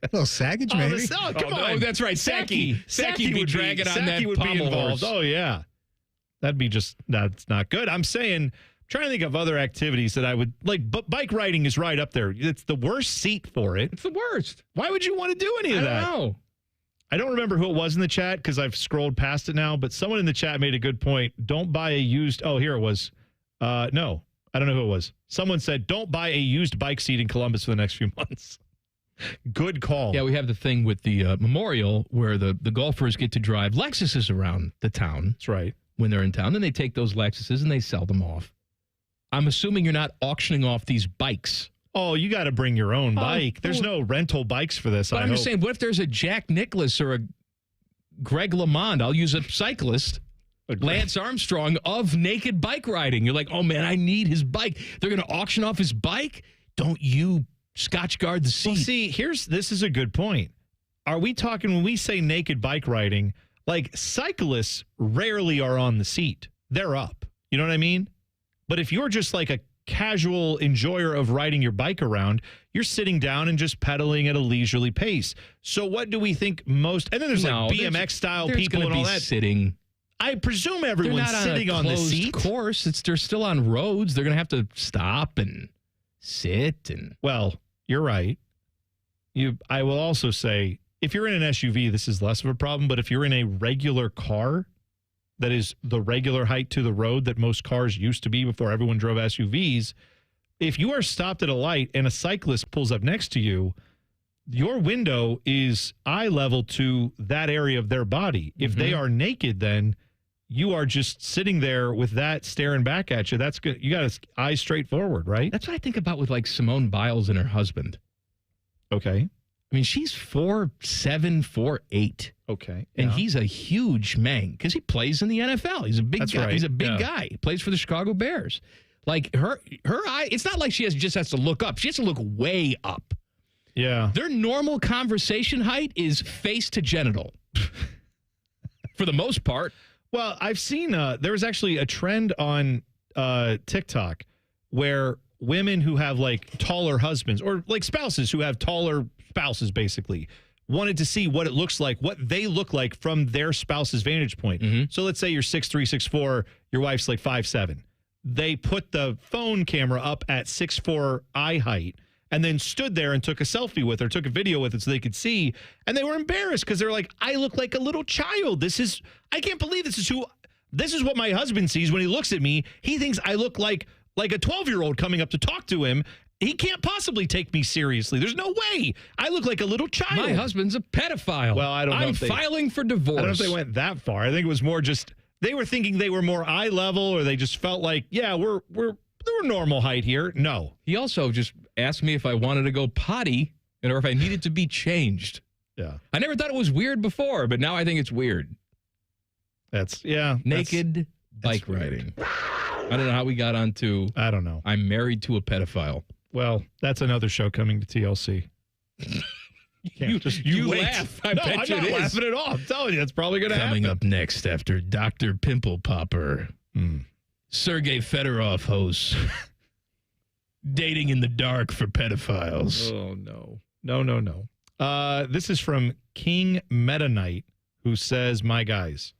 A little saggage, maybe. Come on. Oh, that's right. Saki would be dragging on that pommel horse. Oh, yeah. That'd be that's not good. I'm trying to think of other activities that I would like. But bike riding is right up there. It's the worst seat for it. It's the worst. Why would you want to do any of that? I don't know. I don't remember who it was in the chat because I've scrolled past it now, but someone in the chat made a good point. Don't buy a used. Oh, here it was. No, I don't know who it was. Someone said, don't buy a used bike seat in Columbus for the next few months. Good call. Yeah, we have the thing with the memorial where the golfers get to drive Lexuses around the town. That's right. When they're in town. Then they take those Lexuses and they sell them off. I'm assuming you're not auctioning off these bikes. Oh, you got to bring your own bike. There's no rental bikes for this. But I'm just saying, what if there's a Jack Nicklaus or a Greg LeMond? I'll use a cyclist, Lance Armstrong, of naked bike riding. You're like, oh, man, I need his bike. They're going to auction off his bike? Don't you Scotch guard the seat? Well, see, this is a good point. Are we talking, when we say naked bike riding, like cyclists rarely are on the seat. They're up. You know what I mean? But if you're just like a casual enjoyer of riding your bike around, you're sitting down and just pedaling at a leisurely pace. So what do we think most? And then there's like BMX style people and all that. Sitting. I presume everyone's sitting on the seat. Course. They're still on roads. They're going to have to stop and sit. And well, you're right. I will also say, if you're in an SUV, this is less of a problem. But if you're in a regular car that is the regular height to the road that most cars used to be before everyone drove SUVs, if you are stopped at a light and a cyclist pulls up next to you, your window is eye level to that area of their body. If they are naked, then you are just sitting there with that staring back at you. That's good. You got eyes straight forward, right? That's what I think about with like Simone Biles and her husband. Okay. I mean, she's 4'7", 4'8". Okay. And he's a huge man because he plays in the NFL. He's a big guy. Right. He's a big guy. He plays for the Chicago Bears. Like her eye, it's not like she just has to look up. She has to look way up. Yeah. Their normal conversation height is face to genital. For the most part. Well, I've seen there was actually a trend on TikTok where women who have like taller husbands or like spouses who have taller spouses basically wanted to see what it looks like, what they look like from their spouse's vantage point. So let's say you're 6'3", 6'4", your wife's like 5'7". They put the phone camera up at 6'4" eye height and then stood there and took a selfie with her, took a video with it so they could see. And they were embarrassed because they're like, I look like a little child. I can't believe this is who This is what my husband sees when he looks at me. He thinks I look like a 12-year-old coming up to talk to him. He can't possibly take me seriously. There's no way. I look like a little child. My husband's a pedophile. Well, I don't know. I'm filing for divorce. I don't know if they went that far. I think it was more just they were thinking they were more eye level, or they just felt like, yeah, we're normal height here. No. He also just asked me if I wanted to go potty or if I needed to be changed. Yeah. I never thought it was weird before, but now I think it's weird. Naked bike riding. I don't know how we got onto. I don't know. I'm married to a pedophile. Well, that's another show coming to TLC. You laugh. I bet I'm you not it is. laughing at all. I'm telling you, that's probably going to happen. Coming up next after Dr. Pimple Popper, Sergey Fedorov hosts Dating in the Dark for Pedophiles. Oh, no. This is from King Meta Knight, who says, my guys,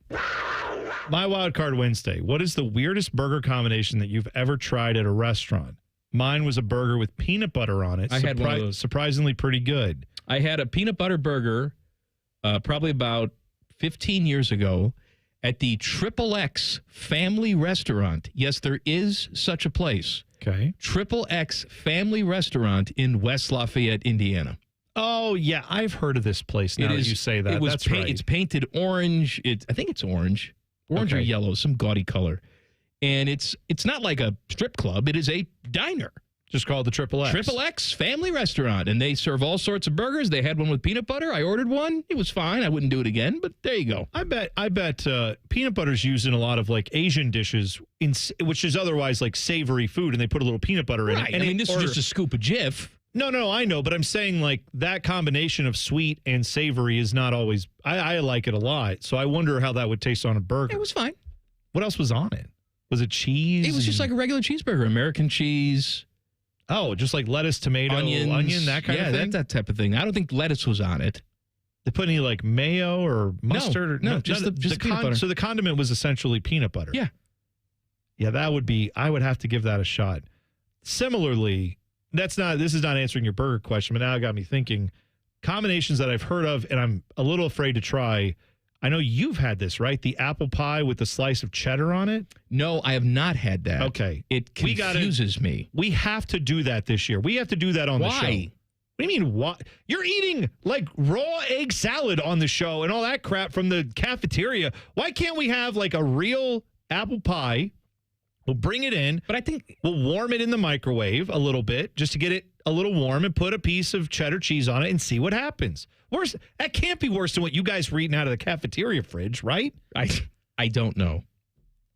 my Wildcard Wednesday, what is the weirdest burger combination that you've ever tried at a restaurant? Mine was a burger with peanut butter on it. I had one of those. Surprisingly pretty good. I had a peanut butter burger probably about 15 years ago at the XXX Family Restaurant. Yes, there is such a place. Okay. XXX Family Restaurant in West Lafayette, Indiana. Oh, yeah. I've heard of this place now that you say that. That's right. It's painted orange. I think it's orange. Orange or yellow, some gaudy color. And it's not like a strip club. It is a diner. Just called the XXX. XXX Family Restaurant. And they serve all sorts of burgers. They had one with peanut butter. I ordered one. It was fine. I wouldn't do it again, but there you go. I bet peanut butter is used in a lot of like Asian dishes, which is otherwise like savory food, and they put a little peanut butter in it. And this is just a scoop of Jif. No, I know, but I'm saying like that combination of sweet and savory is not always. I like it a lot, so I wonder how that would taste on a burger. It was fine. What else was on it? Was it cheese? It was just like a regular cheeseburger, American cheese. Oh, just like lettuce, tomato, onion, that kind of thing? Yeah, that type of thing. I don't think lettuce was on it. They put any like mayo or mustard? No, just the peanut butter. So the condiment was essentially peanut butter. Yeah. Yeah, that would be, I would have to give that a shot. Similarly, this is not answering your burger question, but now it got me thinking. Combinations that I've heard of and I'm a little afraid to try. I know you've had this, right? The apple pie with the slice of cheddar on it? No, I have not had that. Okay. It confuses me. We have to do that this year. We have to do that on the show. Why? What do you mean, what? You're eating like raw egg salad on the show and all that crap from the cafeteria. Why can't we have like a real apple pie? We'll bring it in, but I think we'll warm it in the microwave a little bit just to get it a little warm and put a piece of cheddar cheese on it and see what happens. Worse, that can't be worse than what you guys were eating out of the cafeteria fridge, right? I don't know.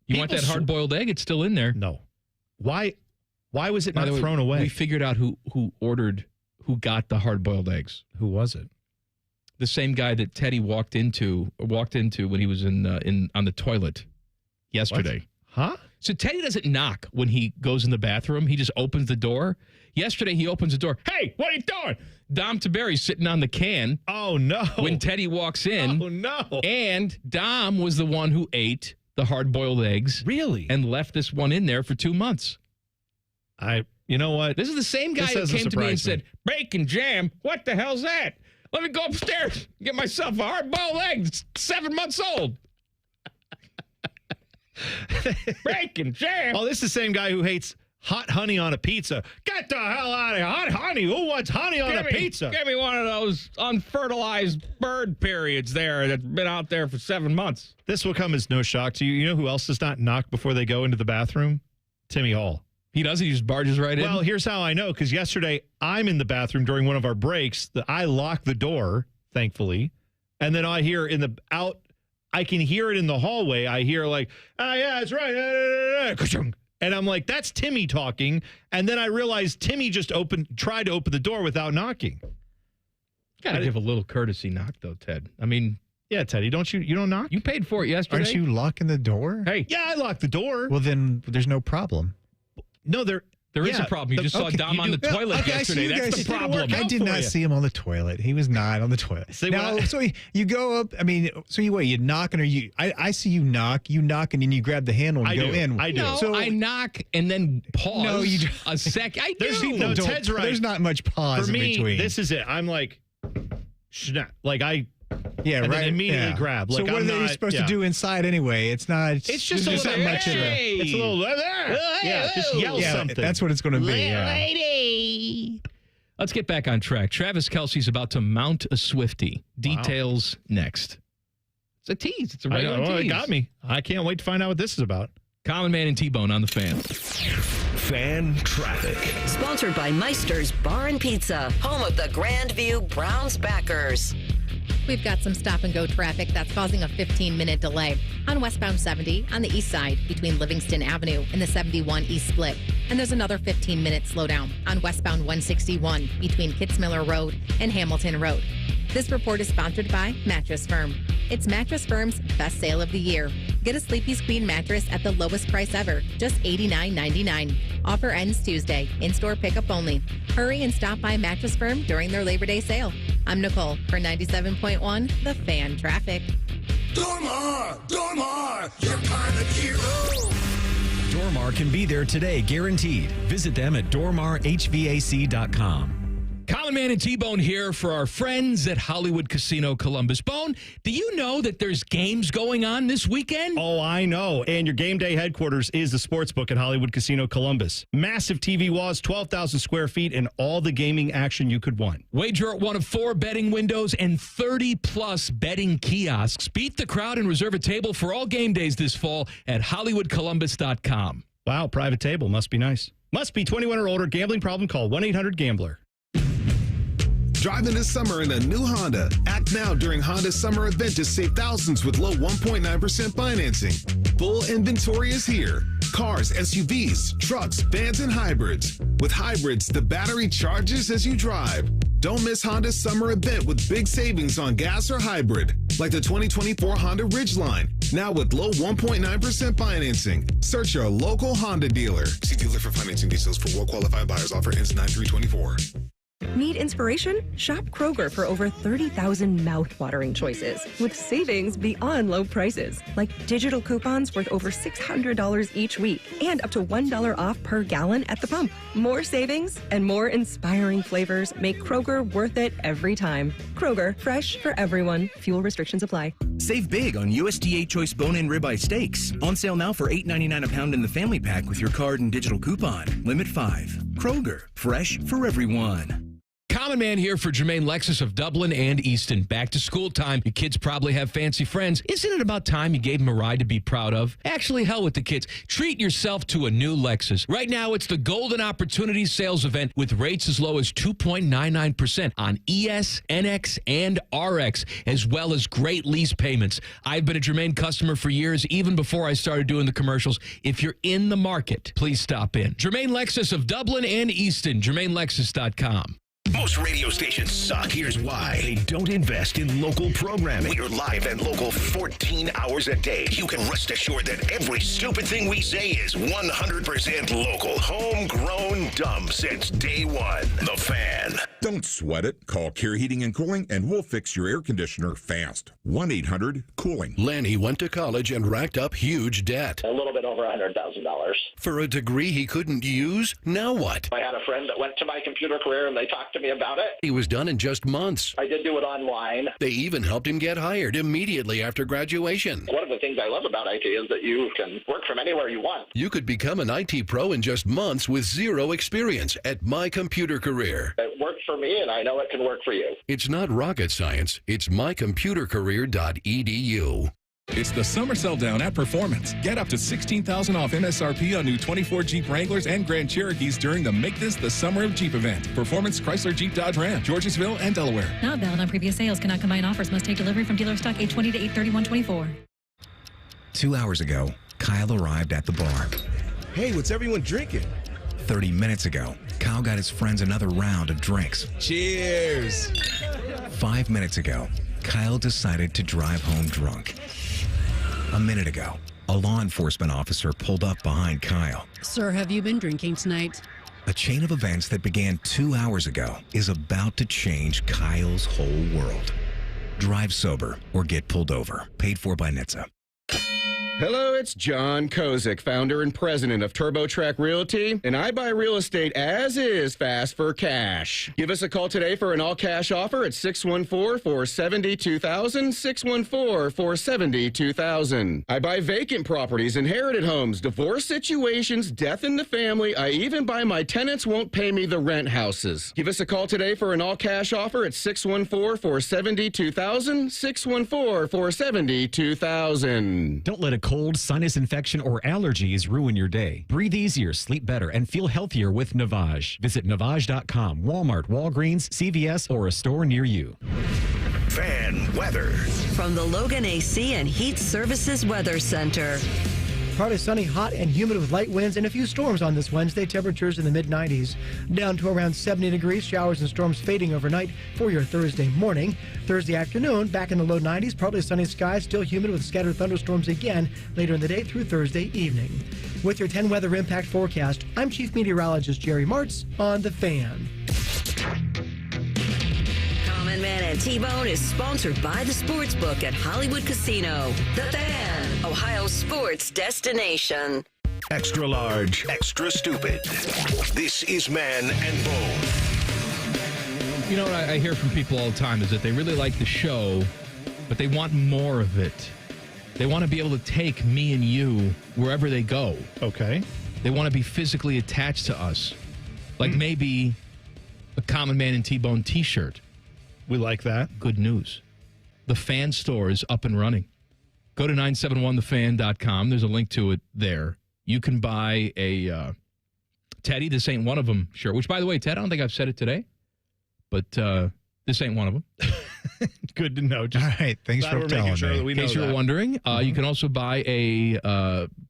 You want that hard-boiled egg? It's still in there. No. Why was it not thrown away? We figured out who got the hard-boiled eggs. Who was it? The same guy that Teddy walked into when he was on the toilet yesterday. What? Huh? So Teddy doesn't knock when he goes in the bathroom. He just opens the door. Yesterday, he opens the door. Hey, what are you doing? Dom Taberi's sitting on the can. Oh, no. When Teddy walks in. Oh, no. And Dom was the one who ate the hard-boiled eggs. Really? And left this one in there for 2 months. You know what? This is the same guy who came to me and said, bacon jam, what the hell's that? Let me go upstairs and get myself a hard-boiled egg. It's 7 months old. Bacon jam. Oh, this is the same guy who hates hot honey on a pizza. Get the hell out of here. Hot honey. Who wants honey on a pizza? Give me one of those unfertilized bird periods there that's been out there for 7 months. This will come as no shock to you. You know who else does not knock before they go into the bathroom? Timmy Hall. He does? He just barges right in? Well, here's how I know, because yesterday I'm in the bathroom during one of our breaks. I lock the door, thankfully, and then I hear I can hear it in the hallway. I hear like, yeah, that's right. And I'm like, that's Timmy talking. And then I realized Timmy just tried to open the door without knocking. Got to give a little courtesy knock, though, Ted. I mean, yeah, Teddy, you don't knock? You paid for it yesterday. Aren't you locking the door? Hey. Yeah, I locked the door. Well, then there's no problem. No, there is a problem. You just saw Dom on the toilet yesterday. That's the problem. I did not see him on the toilet. He was not on the toilet. So you go up. I mean, so you knock and I see you knock, and then you grab the handle and go in. I do. No, so I knock and then pause. No, a second. I do. No, Ted's right. There's not much pause for me, in between. This is it. I'm like, like I Yeah, and right. then immediately yeah. grab. So Like, what I'm are they not- supposed yeah. to do inside anyway? It's not. It's just a there's little not much of a. It's a little yeah. Just yell something. That's what it's going to be. Yeah. Lady. Let's get back on track. Travis Kelce's about to mount a Swiftie. Details next. It's a tease. It's a regular tease. It got me. I can't wait to find out what this is about. Common Man and T-Bone on the Fan. Fan traffic. Sponsored by Meister's Bar and Pizza, home of the Grandview Browns backers. We've got some stop-and-go traffic that's causing a 15-minute delay on westbound 70 on the east side between Livingston Avenue and the 71 East Split. And there's another 15-minute slowdown on westbound 161 between Kitzmiller Road and Hamilton Road. This report is sponsored by Mattress Firm. It's Mattress Firm's best sale of the year. Get a Sleepy's Queen mattress at the lowest price ever, just $89.99. Offer ends Tuesday. In-store pickup only. Hurry and stop by Mattress Firm during their Labor Day sale. I'm Nicole for 97.1 The Fan Traffic. Dormar, your kind of hero. Dormar can be there today, guaranteed. Visit them at dormarhvac.com. Common Man and T-Bone here for our friends at Hollywood Casino Columbus. Bone, do you know that there's games going on this weekend? Oh, I know. And your game day headquarters is the sportsbook at Hollywood Casino Columbus. Massive TV walls, 12,000 square feet, and all the gaming action you could want. Wager at one of 4 betting windows and 30-plus betting kiosks. Beat the crowd and reserve a table for all game days this fall at HollywoodColumbus.com. Wow, private table. Must be nice. Must be 21 or older. Gambling problem? Call 1-800-GAMBLER. Driving this summer in a new Honda. Act now during Honda's summer event to save thousands with low 1.9% financing. Full inventory is here. Cars, SUVs, trucks, vans, and hybrids. With hybrids, the battery charges as you drive. Don't miss Honda's summer event with big savings on gas or hybrid, like the 2024 Honda Ridgeline. Now with low 1.9% financing. Search your local Honda dealer. See dealer for financing details. For well-qualified buyers. Offer ends 9/3/24. Need inspiration? Shop Kroger for over 30,000 mouth-watering choices with savings beyond low prices, like digital coupons worth over $600 each week and up to $1 off per gallon at the pump. More savings and more inspiring flavors make Kroger worth it every time. Kroger, fresh for everyone. Fuel restrictions apply. Save big on USDA Choice Bone-In Ribeye Steaks. On sale now for $8.99 a pound in the family pack with your card and digital coupon. Limit 5. Kroger, fresh for everyone. Common Man here for Jermaine Lexus of Dublin and Easton. Back to school time. Your kids probably have fancy friends. Isn't it about time you gave them a ride to be proud of? Actually, hell with the kids. Treat yourself to a new Lexus. Right now, it's the Golden Opportunity Sales Event with rates as low as 2.99% on ES, NX, and RX, as well as great lease payments. I've been a Jermaine customer for years, even before I started doing the commercials. If you're in the market, please stop in. Jermaine Lexus of Dublin and Easton. JermaineLexus.com. Most radio stations suck. Here's why. They don't invest in local programming. We're live and local 14 hours a day. You can rest assured that every stupid thing we say is 100% local. Homegrown dumb since day one. The Fan. Don't sweat it. Call Care Heating and Cooling and we'll fix your air conditioner fast. 1-800-COOLING. Lanny went to college and racked up huge debt. A little bit over $100,000. For a degree he couldn't use? Now what? I had a friend that went to my computer career and they talked to me about it. He was done in just months. I did do it online. They even helped him get hired immediately after graduation. One of the things I love about IT is that you can work from anywhere you want. You could become an IT pro in just months with zero experience at My Computer Career. It worked for me, and I know it can work for you. It's not rocket science. It's mycomputercareer.edu. It's the summer sell down at Performance. Get up to $16,000 off MSRP on new 24 Jeep Wranglers and Grand Cherokees during the Make This the Summer of Jeep event. Performance, Chrysler, Jeep, Dodge, Ram, Georgesville, and Delaware. Not valid on previous sales. Cannot combine offers. Must take delivery from dealer stock 8/20 to 8/31/24. 2 hours ago, Kyle arrived at the bar. Hey, what's everyone drinking? 30 minutes ago, Kyle got his friends another round of drinks. Cheers! 5 minutes ago, Kyle decided to drive home drunk. A minute ago, a law enforcement officer pulled up behind Kyle. Sir, have you been drinking tonight? A chain of events that began 2 hours ago is about to change Kyle's whole world. Drive sober or get pulled over. Paid for by NHTSA. Hello, it's John Kozik, founder and president of TurboTrack Realty, and I buy real estate as is fast for cash. Give us a call today for an all-cash offer at 614-470-2000, 614-470-2000. I buy vacant properties, inherited homes, divorce situations, death in the family. I even buy my tenants won't pay me the rent houses. Give us a call today for an all-cash offer at 614-470-2000, 614-470-2000. Don't let a cold, sinus infection, or allergies ruin your day. Breathe easier, sleep better, and feel healthier with Navage. Visit Navage.com, Walmart, Walgreens, CVS, or a store near you. Fan weather. From the Logan AC and Heat Services Weather Center. Partly sunny, hot and humid with light winds and a few storms on this Wednesday. Temperatures in the mid-90s, down to around 70 degrees. Showers and storms fading overnight for your Thursday morning. Thursday afternoon, back in the low 90s. Partly sunny skies, still humid with scattered thunderstorms again later in the day through Thursday evening. With your 10 weather impact forecast, I'm Chief Meteorologist Jerry Martz on The Fan. Common Man and T-Bone is sponsored by the Sportsbook at Hollywood Casino. The Fan, Ohio sports destination. Extra large, extra stupid. This is Man and Bone. You know what I hear from people all the time is that they really like the show, but they want more of it. They want to be able to take me and you wherever they go. Okay. They want to be physically attached to us. Like maybe a Common Man and T-Bone t-shirt. We like that. Good news. The Fan store is up and running. Go to 971thefan.com. There's a link to it there. You can buy a Teddy, this ain't one of them shirt, which, by the way, Ted, I don't think I've said it today, but this ain't one of them. Good to know. All right. Thanks for telling me. In case you were wondering, you can also buy a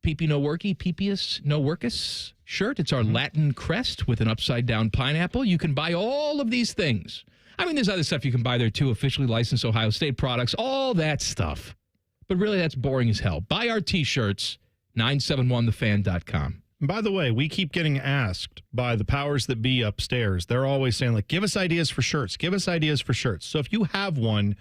Peepee No Worky, Peepius No Workus shirt. It's our Latin crest with an upside-down pineapple. You can buy all of these things. I mean, there's other stuff you can buy there, too. Officially licensed Ohio State products, all that stuff. But really, that's boring as hell. Buy our T-shirts, 971thefan.com. By the way, we keep getting asked by the powers that be upstairs. They're always saying, like, give us ideas for shirts. Give us ideas for shirts. So if you have one,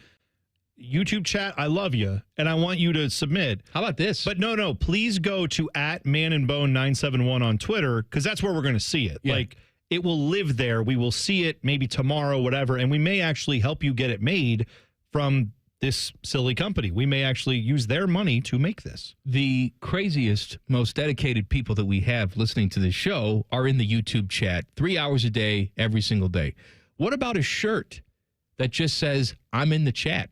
YouTube chat, I love you, and I want you to submit. How about this? But no, please go to @manandbone971 on Twitter, because that's where we're going to see it. Yeah. Like, it will live there. We will see it maybe tomorrow, whatever, and we may actually help you get it made from this silly company. We may actually use their money to make this. The craziest, most dedicated people that we have listening to this show are in the YouTube chat 3 hours a day, every single day. What about a shirt that just says, I'm in the chat?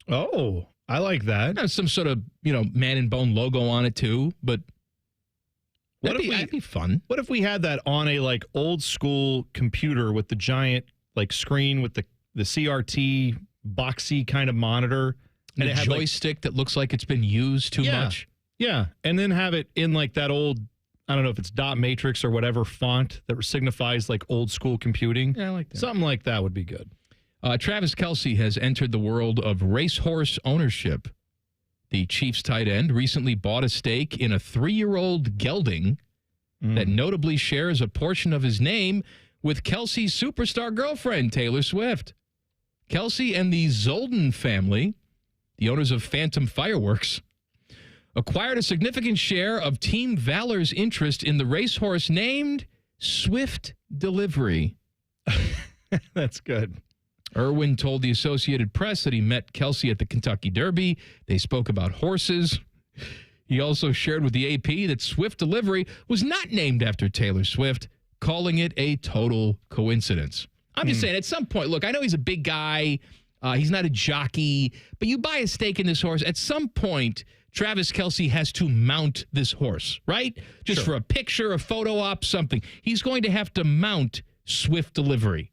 Oh, I like that. There's some sort of, Man and Bone logo on it, too, but that'd be fun. What if we had that on a, like, old school computer with the giant, like, screen with the CRT boxy kind of monitor, and it had joystick that looks like it's been used too much. Yeah, and then have it in like that old, I don't know if it's dot matrix or whatever font that signifies like old school computing. Yeah, I like that. Something like that would be good. Travis Kelce has entered the world of racehorse ownership. The Chiefs tight end recently bought a stake in a 3-year-old gelding that notably shares a portion of his name with Kelce's superstar girlfriend, Taylor Swift. Kelce and the Zolden family, the owners of Phantom Fireworks, acquired a significant share of Team Valor's interest in the racehorse named Swift Delivery. That's good. Irwin told the Associated Press that he met Kelce at the Kentucky Derby. They spoke about horses. He also shared with the AP that Swift Delivery was not named after Taylor Swift, calling it a total coincidence. I'm just saying, at some point, look, I know he's a big guy. He's not a jockey, but you buy a stake in this horse. At some point, Travis Kelce has to mount this horse, right? Just for a picture, a photo op, something. He's going to have to mount Swift Delivery.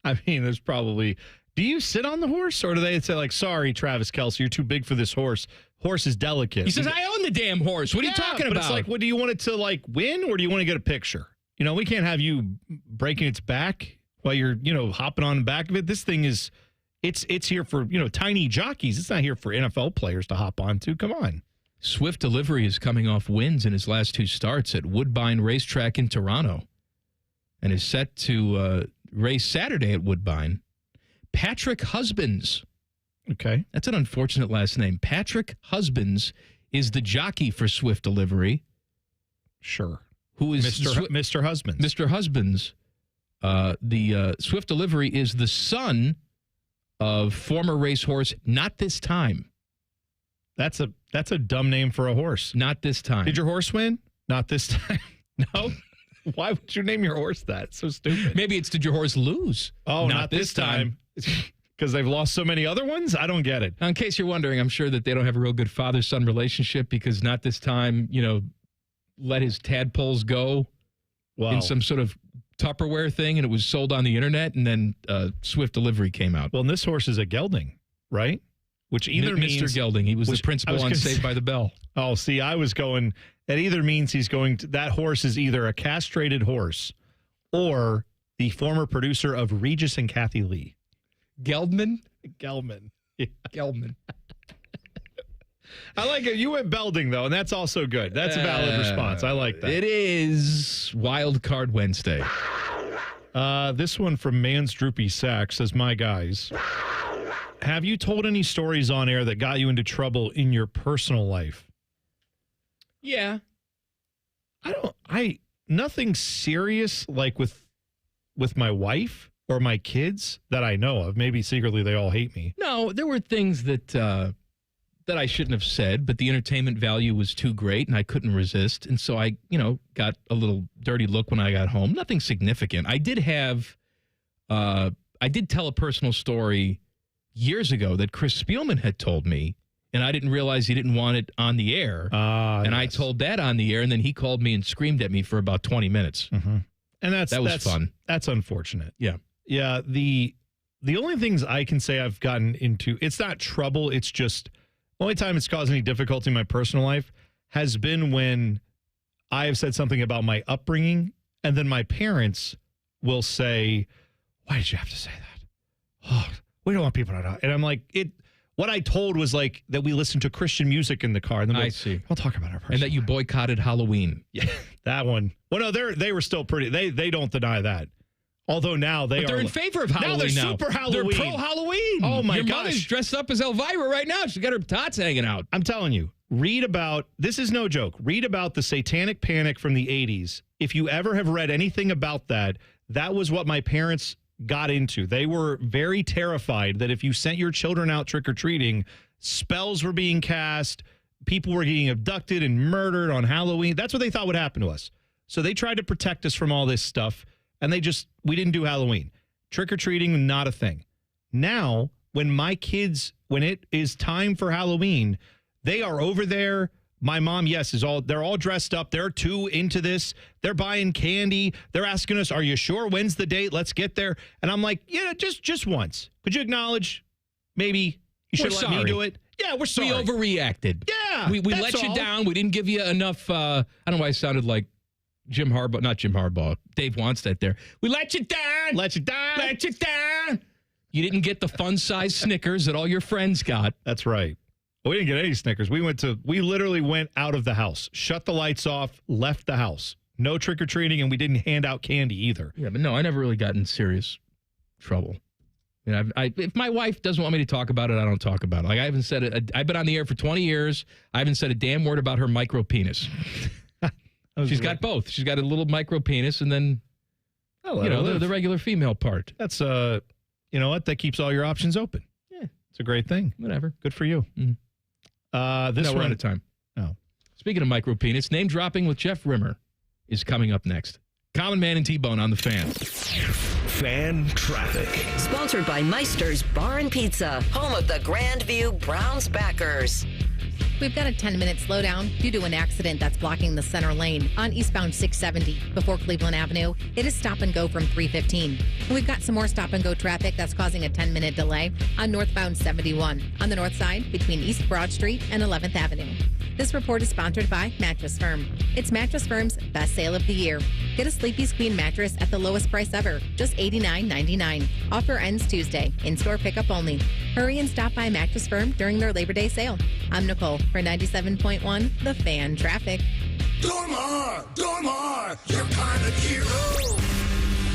I mean, there's probably... Do you sit on the horse, or do they say, like, sorry, Travis Kelce, you're too big for this horse. Horse is delicate. He says, I own the damn horse. What are you talking about? It's like, what, do you want it to, like, win, or do you want to get a picture? We can't have you breaking its back while you're, hopping on the back of it. This thing is, it's here for, tiny jockeys. It's not here for NFL players to hop onto. Come on. Swift Delivery is coming off wins in his last 2 starts at Woodbine Racetrack in Toronto and is set to race Saturday at Woodbine. Patrick Husbands Okay. That's an unfortunate last name. Patrick Husbands is the jockey for Swift Delivery. Sure. Who is Mr. Husbands? Mr. Husbands. The Swift Delivery is the son of former racehorse Not This Time. That's a dumb name for a horse. Not This Time. Did your horse win? Not this time. No. Why would you name your horse that? It's so stupid. Maybe it's did your horse lose? Oh, not this time. Because they've lost so many other ones? I don't get it. Now, in case you're wondering, I'm sure that they don't have a real good father-son relationship because Not This Time, let his tadpoles go in some sort of Tupperware thing, and it was sold on the internet, and then Swift Delivery came out. Well, and this horse is a gelding, right? Which either means... Mr. Gelding. He was the principal on Saved by the Bell. Oh, see, I was going... That either means that horse is either a castrated horse or the former producer of Regis and Kathy Lee. Geldman? Gelman. Yeah. Gelman. I like it. You went Belding, though, and that's also good. That's a valid response. I like that. It is Wildcard Wednesday. This one from Man's Droopy Sack says, my guys, have you told any stories on air that got you into trouble in your personal life? Yeah. Nothing serious like with my wife or my kids that I know of. Maybe secretly they all hate me. No, there were things that I shouldn't have said, but the entertainment value was too great and I couldn't resist. And so I, got a little dirty look when I got home. Nothing significant. I did tell a personal story years ago that Chris Spielman had told me, and I didn't realize he didn't want it on the air. And I told that on the air, and then he called me and screamed at me for about 20 minutes. Mm-hmm. And that was fun. That's unfortunate. Yeah. Yeah. The only things I can say I've gotten into, it's not trouble. It's just the only time it's caused any difficulty in my personal life has been when I have said something about my upbringing, and then my parents will say, why did you have to say that? Oh, we don't want people to know. And I'm like, what I told was like that we listened to Christian music in the car. And then I see. I'll talk about our personal and that you boycotted Halloween. Yeah, that one. Well, no, they were still pretty. They don't deny that. Although now they're in favor of Halloween. Now they're super Halloween. They're pro Halloween. Oh my gosh! Your mother's dressed up as Elvira right now. She's got her tots hanging out. I'm telling you. Read about, this is no joke, read about the satanic panic from the 80s. If you ever have read anything about that, that was what my parents got into. They were very terrified that if you sent your children out trick-or-treating, spells were being cast, people were getting abducted and murdered on Halloween. That's what they thought would happen to us. So they tried to protect us from all this stuff, and we didn't do Halloween. Trick-or-treating, not a thing. Now, when it is time for Halloween, they are over there. My mom, yes, they're all dressed up. They're too into this. They're buying candy. They're asking us, are you sure? When's the date? Let's get there. And I'm like, yeah, just once. Could you acknowledge maybe you should let me do it? Yeah, we're sorry. We overreacted. Yeah. We let you down. We didn't give you enough. I don't know why I sounded like Jim Harbaugh, not Jim Harbaugh, Dave Wanstead there. We let you down. Let you down. Let you down. You didn't get the fun-size Snickers that all your friends got. That's right. We didn't get any Snickers. We literally went out of the house, shut the lights off, left the house. No trick-or-treating, and we didn't hand out candy either. Yeah, but no, I never really got in serious trouble. If my wife doesn't want me to talk about it, I don't talk about it. Like I haven't said it. I've been on the air for 20 years. I haven't said a damn word about her micro penis. She's got both. She's got a little micro penis, and then the regular female part. That's you know what? That keeps all your options open. Yeah, it's a great thing. Whatever. Good for you. Mm-hmm. We're out of time. Oh. Speaking of micro penis, name dropping with Jeff Rimmer is coming up next. Common Man and T-Bone on the Fan. Fan traffic. Sponsored by Meister's Bar and Pizza, home of the Grandview Browns backers. We've got a 10-minute slowdown due to an accident that's blocking the center lane on eastbound 670 before Cleveland Avenue. It is stop and go from 315. We've got some more stop and go traffic that's causing a 10-minute delay on northbound 71 on the north side between East Broad Street and 11th Avenue. This report is sponsored by Mattress Firm. It's Mattress Firm's best sale of the year. Get a Sleepy's Queen mattress at the lowest price ever, just $89.99. Offer ends Tuesday. In-store pickup only. Hurry and stop by Mattress Firm during their Labor Day sale. I'm Nicole for 97.1 The Fan Traffic. Dormar, your kind of hero.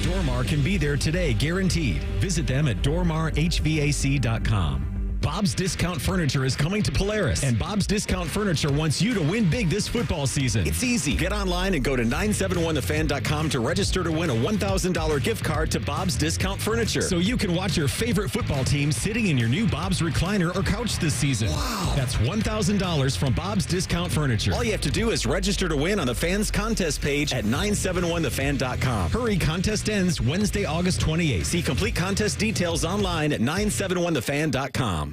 Dormar can be there today, guaranteed. Visit them at dormarhvac.com. Bob's Discount Furniture is coming to Polaris, and Bob's Discount Furniture wants you to win big this football season. It's easy. Get online and go to 971thefan.com to register to win a $1,000 gift card to Bob's Discount Furniture, so you can watch your favorite football team sitting in your new Bob's recliner or couch this season. Wow. That's $1,000 from Bob's Discount Furniture. All you have to do is register to win on the fans contest page at 971thefan.com. Hurry, contest ends Wednesday, August 28th. See complete contest details online at 971thefan.com.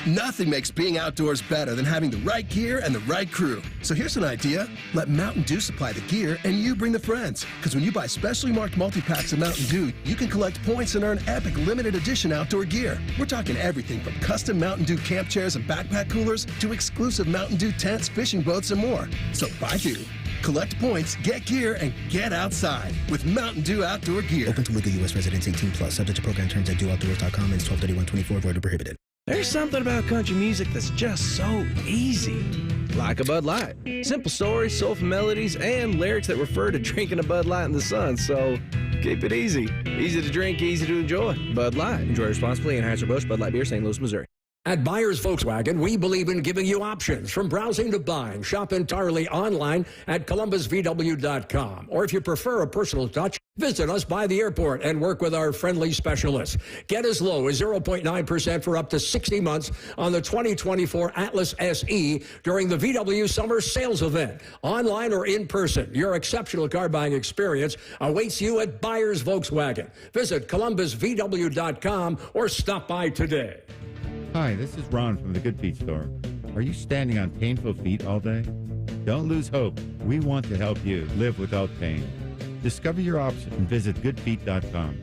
Nothing makes being outdoors better than having the right gear and the right crew. So here's an idea. Let Mountain Dew supply the gear and you bring the friends. Because when you buy specially marked multi-packs of Mountain Dew, you can collect points and earn epic limited edition outdoor gear. We're talking everything from custom Mountain Dew camp chairs and backpack coolers to exclusive Mountain Dew tents, fishing boats, and more. So buy Dew, collect points, get gear, and get outside with Mountain Dew outdoor gear. Open to legal U.S. residents 18+. Subject to program terms at dewoutdoors.com and 12/31/24. Void or prohibited. There's something about country music that's just so easy. Like a Bud Light. Simple stories, soulful melodies, and lyrics that refer to drinking a Bud Light in the sun. So keep it easy. Easy to drink, easy to enjoy. Bud Light. Enjoy responsibly. Anheuser-Busch Bud Light Beer, St. Louis, Missouri. At Byers Volkswagen, we believe in giving you options from browsing to buying. Shop entirely online at columbusvw.com. Or if you prefer a personal touch, visit us by the airport and work with our friendly specialists. Get as low as 0.9% for up to 60 months on the 2024 Atlas SE during the VW Summer Sales Event. Online or in person, your exceptional car buying experience awaits you at Byers Volkswagen. Visit columbusvw.com or stop by today. Hi, this is Ron from the Good Feet store. Are you standing on painful feet all day? Don't lose hope. We want to help you live without pain. Discover your options and visit goodfeet.com.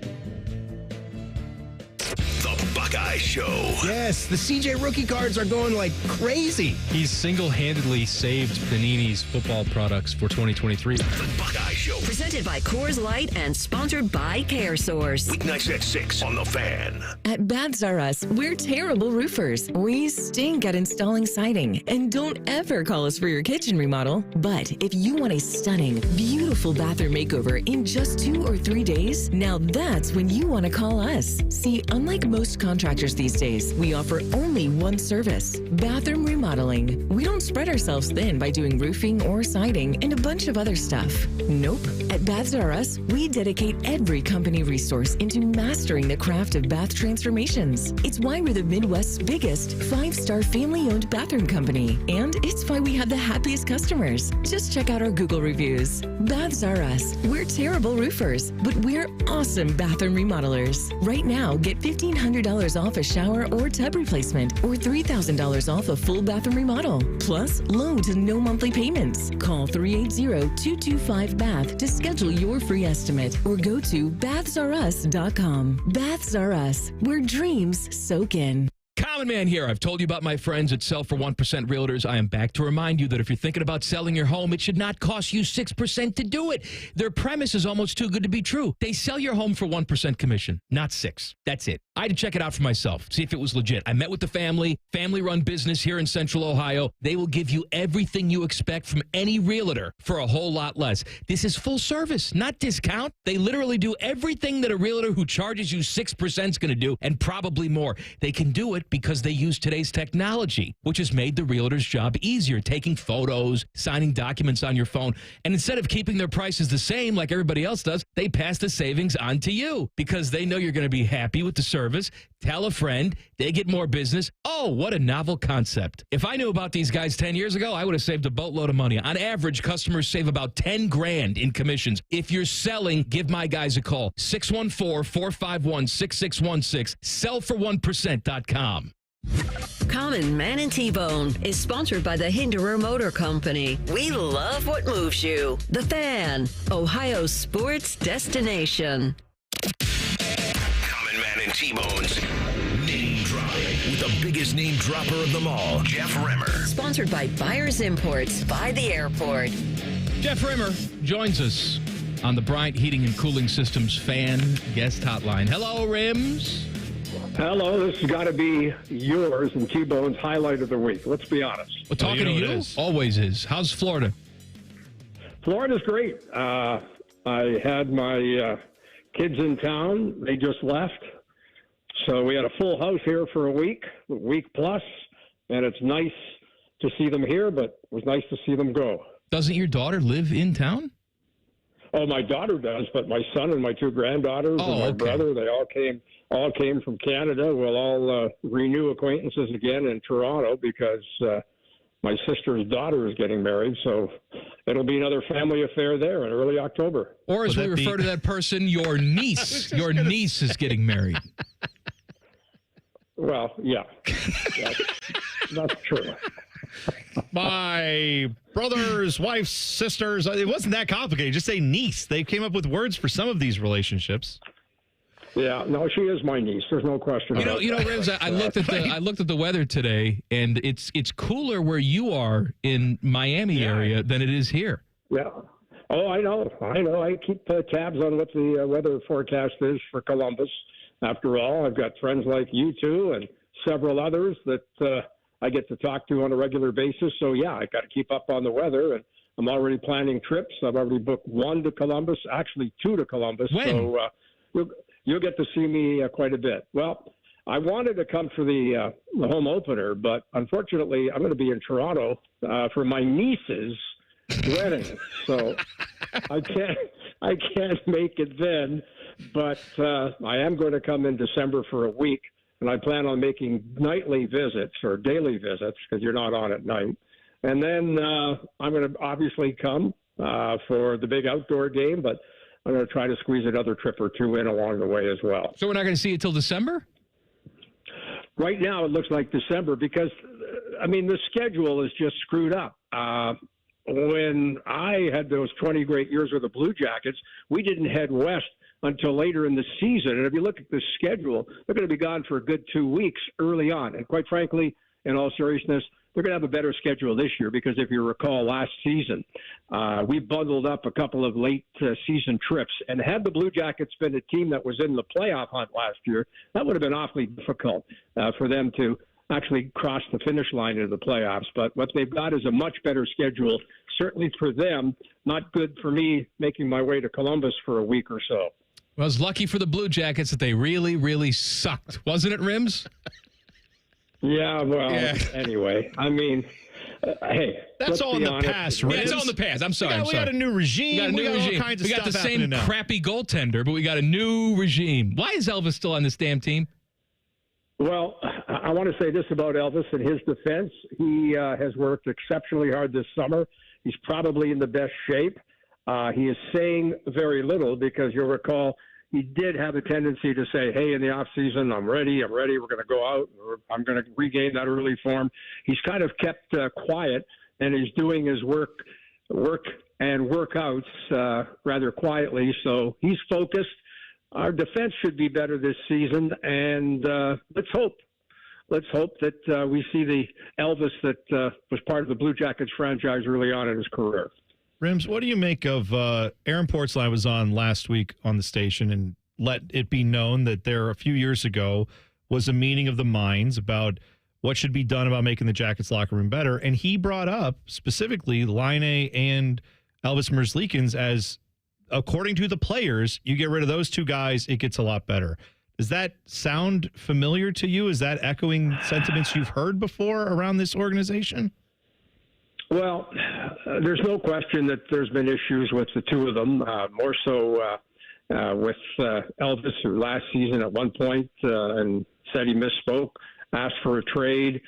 The Buckeye Show. Yes, the CJ rookie cards are going like crazy. He's single-handedly saved Panini's football products for 2023. The Buckeye Show. Presented by Coors Light and sponsored by CareSource. Weeknights at 6 on The Fan. At Baths R Us, we're terrible roofers. We stink at installing siding. And don't ever call us for your kitchen remodel. But if you want a stunning, beautiful bathroom makeover in just 2 or 3 days, now that's when you want to call us. See, unlike most contractors these days, we offer only one service: bathroom remodeling. We don't spread ourselves thin by doing roofing or siding and a bunch of other stuff. Nope. At Baths R Us, we dedicate every company resource into mastering the craft of bath transformations. It's why we're the Midwest's biggest 5-star family-owned bathroom company. And it's why we have the happiest customers. Just check out our Google reviews. Baths R Us. We're terrible roofers, but we're awesome bathroom remodelers. Right now, get $1,500 off a shower or tub replacement, or $3,000 off a full bathroom remodel. Plus, low to no monthly payments. Call 380-225-BATH to schedule your free estimate, or go to bathsrus.com. Baths R Us, where dreams soak in. Common Man here. I've told you about my friends at Sell for 1% Realtors. I am back to remind you that if you're thinking about selling your home, it should not cost you 6% to do it. Their premise is almost too good to be true. They sell your home for 1% commission, not 6. That's it. I had to check it out for myself, see if it was legit. I met with the family-run business here in Central Ohio. They will give you everything you expect from any realtor for a whole lot less. This is full service, not discount. They literally do everything that a realtor who charges you 6% is going to do, and probably more. They can do it because they use today's technology, which has made the realtor's job easier, taking photos, signing documents on your phone. And instead of keeping their prices the same like everybody else does, they pass the savings on to you because they know you're going to be happy with the service. Tell a friend, they get more business. Oh, what a novel concept. If I knew about these guys 10 years ago, I would have saved a boatload of money. On average, customers save about $10,000 in commissions. If you're selling, give my guys a call. 614-451-6616. Sellfor1%.com. Common Man and T-Bone is sponsored by the Hinderer Motor Company. We love what moves you. The Fan, Ohio's sports destination. Common Man and T-Bone's Name Drop with the biggest name dropper of them all, Jeff Rimmer. Sponsored by Byers Imports by the airport. Jeff Rimmer joins us on the Bryant Heating and Cooling Systems Fan Guest Hotline. Hello, Rims. Hello, this has got to be yours and T-Bone's highlight of the week. Let's be honest. Well, talking to you, always is. How's Florida? Florida's great. I had my kids in town. They just left. So we had a full house here for a week plus, and it's nice to see them here, but it was nice to see them go. Doesn't your daughter live in town? Oh, my daughter does, but my son and my two granddaughters and my brother, they all came from Canada. We'll all renew acquaintances again in Toronto because my sister's daughter is getting married, so it'll be another family affair there in early October. Or as we refer to that person, your niece. Your niece is getting married. Well, yeah. That's true. My brother's wife's sisters. It wasn't that complicated. Just say niece. They came up with words for some of these relationships. Yeah, no, she is my niece. There's no question. You know, Rims. I looked at the weather today, and it's cooler where you are in Miami area than it is here. Yeah. Oh, I know. I keep tabs on what the weather forecast is for Columbus. After all, I've got friends like you two and several others that I get to talk to on a regular basis. So, yeah, I got to keep up on the weather, and I'm already planning trips. I've already booked one to Columbus, actually two to Columbus. When? So you'll get to see me quite a bit. Well, I wanted to come for the home opener, but unfortunately I'm going to be in Toronto for my niece's wedding. So I can't make it then, but I am going to come in December for a week. And I plan on making nightly visits or daily visits because you're not on at night. And then I'm going to obviously come for the big outdoor game, but I'm going to try to squeeze another trip or two in along the way as well. So we're not going to see it till December? Right now it looks like December because, the schedule is just screwed up. When I had those 20 great years with the Blue Jackets, we didn't head west until later in the season. And if you look at the schedule, they're going to be gone for a good 2 weeks early on. And quite frankly, in all seriousness, they're going to have a better schedule this year because if you recall last season, we bundled up a couple of late season trips. And had the Blue Jackets been a team that was in the playoff hunt last year, that would have been awfully difficult for them to actually cross the finish line into the playoffs. But what they've got is a much better schedule, certainly for them, not good for me making my way to Columbus for a week or so. Well, I was lucky for the Blue Jackets that they really, really sucked. Wasn't it, Rims? Yeah, well, anyway, hey. That's all in the past, Rims. Yeah, it's all in the past. I'm sorry. We got a new regime. We got all kinds of stuff happening now. We got the same crappy goaltender, but we got a new regime. Why is Elvis still on this damn team? Well, I want to say this about Elvis in his defense. He has worked exceptionally hard this summer. He's probably in the best shape. He is saying very little because you'll recall he did have a tendency to say, hey, in the off season, I'm ready. We're going to go out. I'm going to regain that early form. He's kind of kept quiet, and he's doing his work and workouts rather quietly. So he's focused. Our defense should be better this season, and let's hope. Let's hope that we see the Elvis that was part of the Blue Jackets franchise early on in his career. Rims, what do you make of Aaron Portzline was on last week on the station and let it be known that there a few years ago was a meeting of the minds about what should be done about making the Jackets locker room better. And he brought up specifically Line and Elvis Merzlikins as, according to the players, you get rid of those two guys, it gets a lot better. Does that sound familiar to you? Is that echoing sentiments you've heard before around this organization? Well, there's no question that there's been issues with the two of them, more so with Elvis, who last season at one point and said he misspoke, asked for a trade.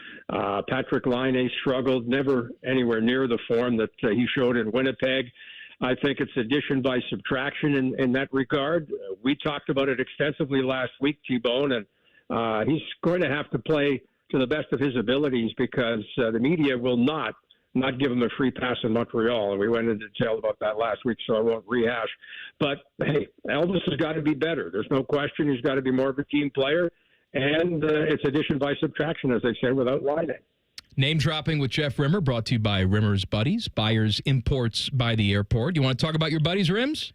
Patrick Laine struggled, never anywhere near the form that he showed in Winnipeg. I think it's addition by subtraction in that regard. We talked about it extensively last week, T-Bone, and he's going to have to play to the best of his abilities because the media will not give him a free pass in Montreal. And we went into detail about that last week, so I won't rehash. But, hey, Elvis has got to be better. There's no question he's got to be more of a team player. And it's addition by subtraction, as they say, without Line. Name dropping with Jeff Rimmer, brought to you by Rimmer's Buddies, buyers imports by the airport. You want to talk about your buddies, Rims?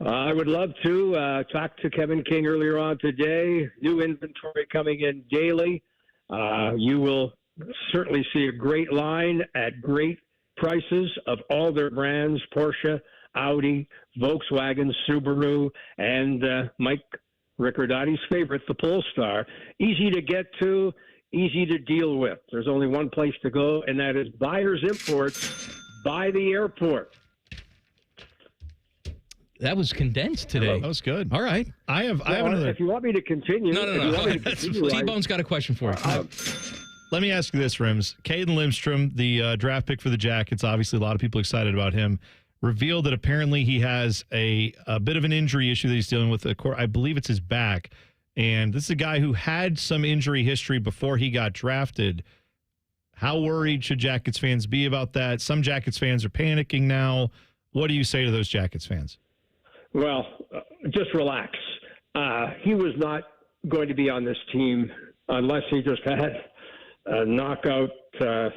I would love to. Talk to Kevin King earlier on today. New inventory coming in daily. You will certainly see a great line at great prices of all their brands, Porsche, Audi, Volkswagen, Subaru, and Mike Riccardotti's favorite, the Polestar. Easy to get to, easy to deal with. There's only one place to go, and that is Buyers Imports by the airport. That was condensed today. That was good. All right. I have another. If you want me to continue. No. T-Bone's got a question for you. Let me ask you this, Rims. Kaden Lindstrom, the draft pick for the Jackets, obviously a lot of people excited about him, revealed that apparently he has a bit of an injury issue that he's dealing with. I believe it's his back. And this is a guy who had some injury history before he got drafted. How worried should Jackets fans be about that? Some Jackets fans are panicking now. What do you say to those Jackets fans? Well, just relax. He was not going to be on this team unless he just had a knockout at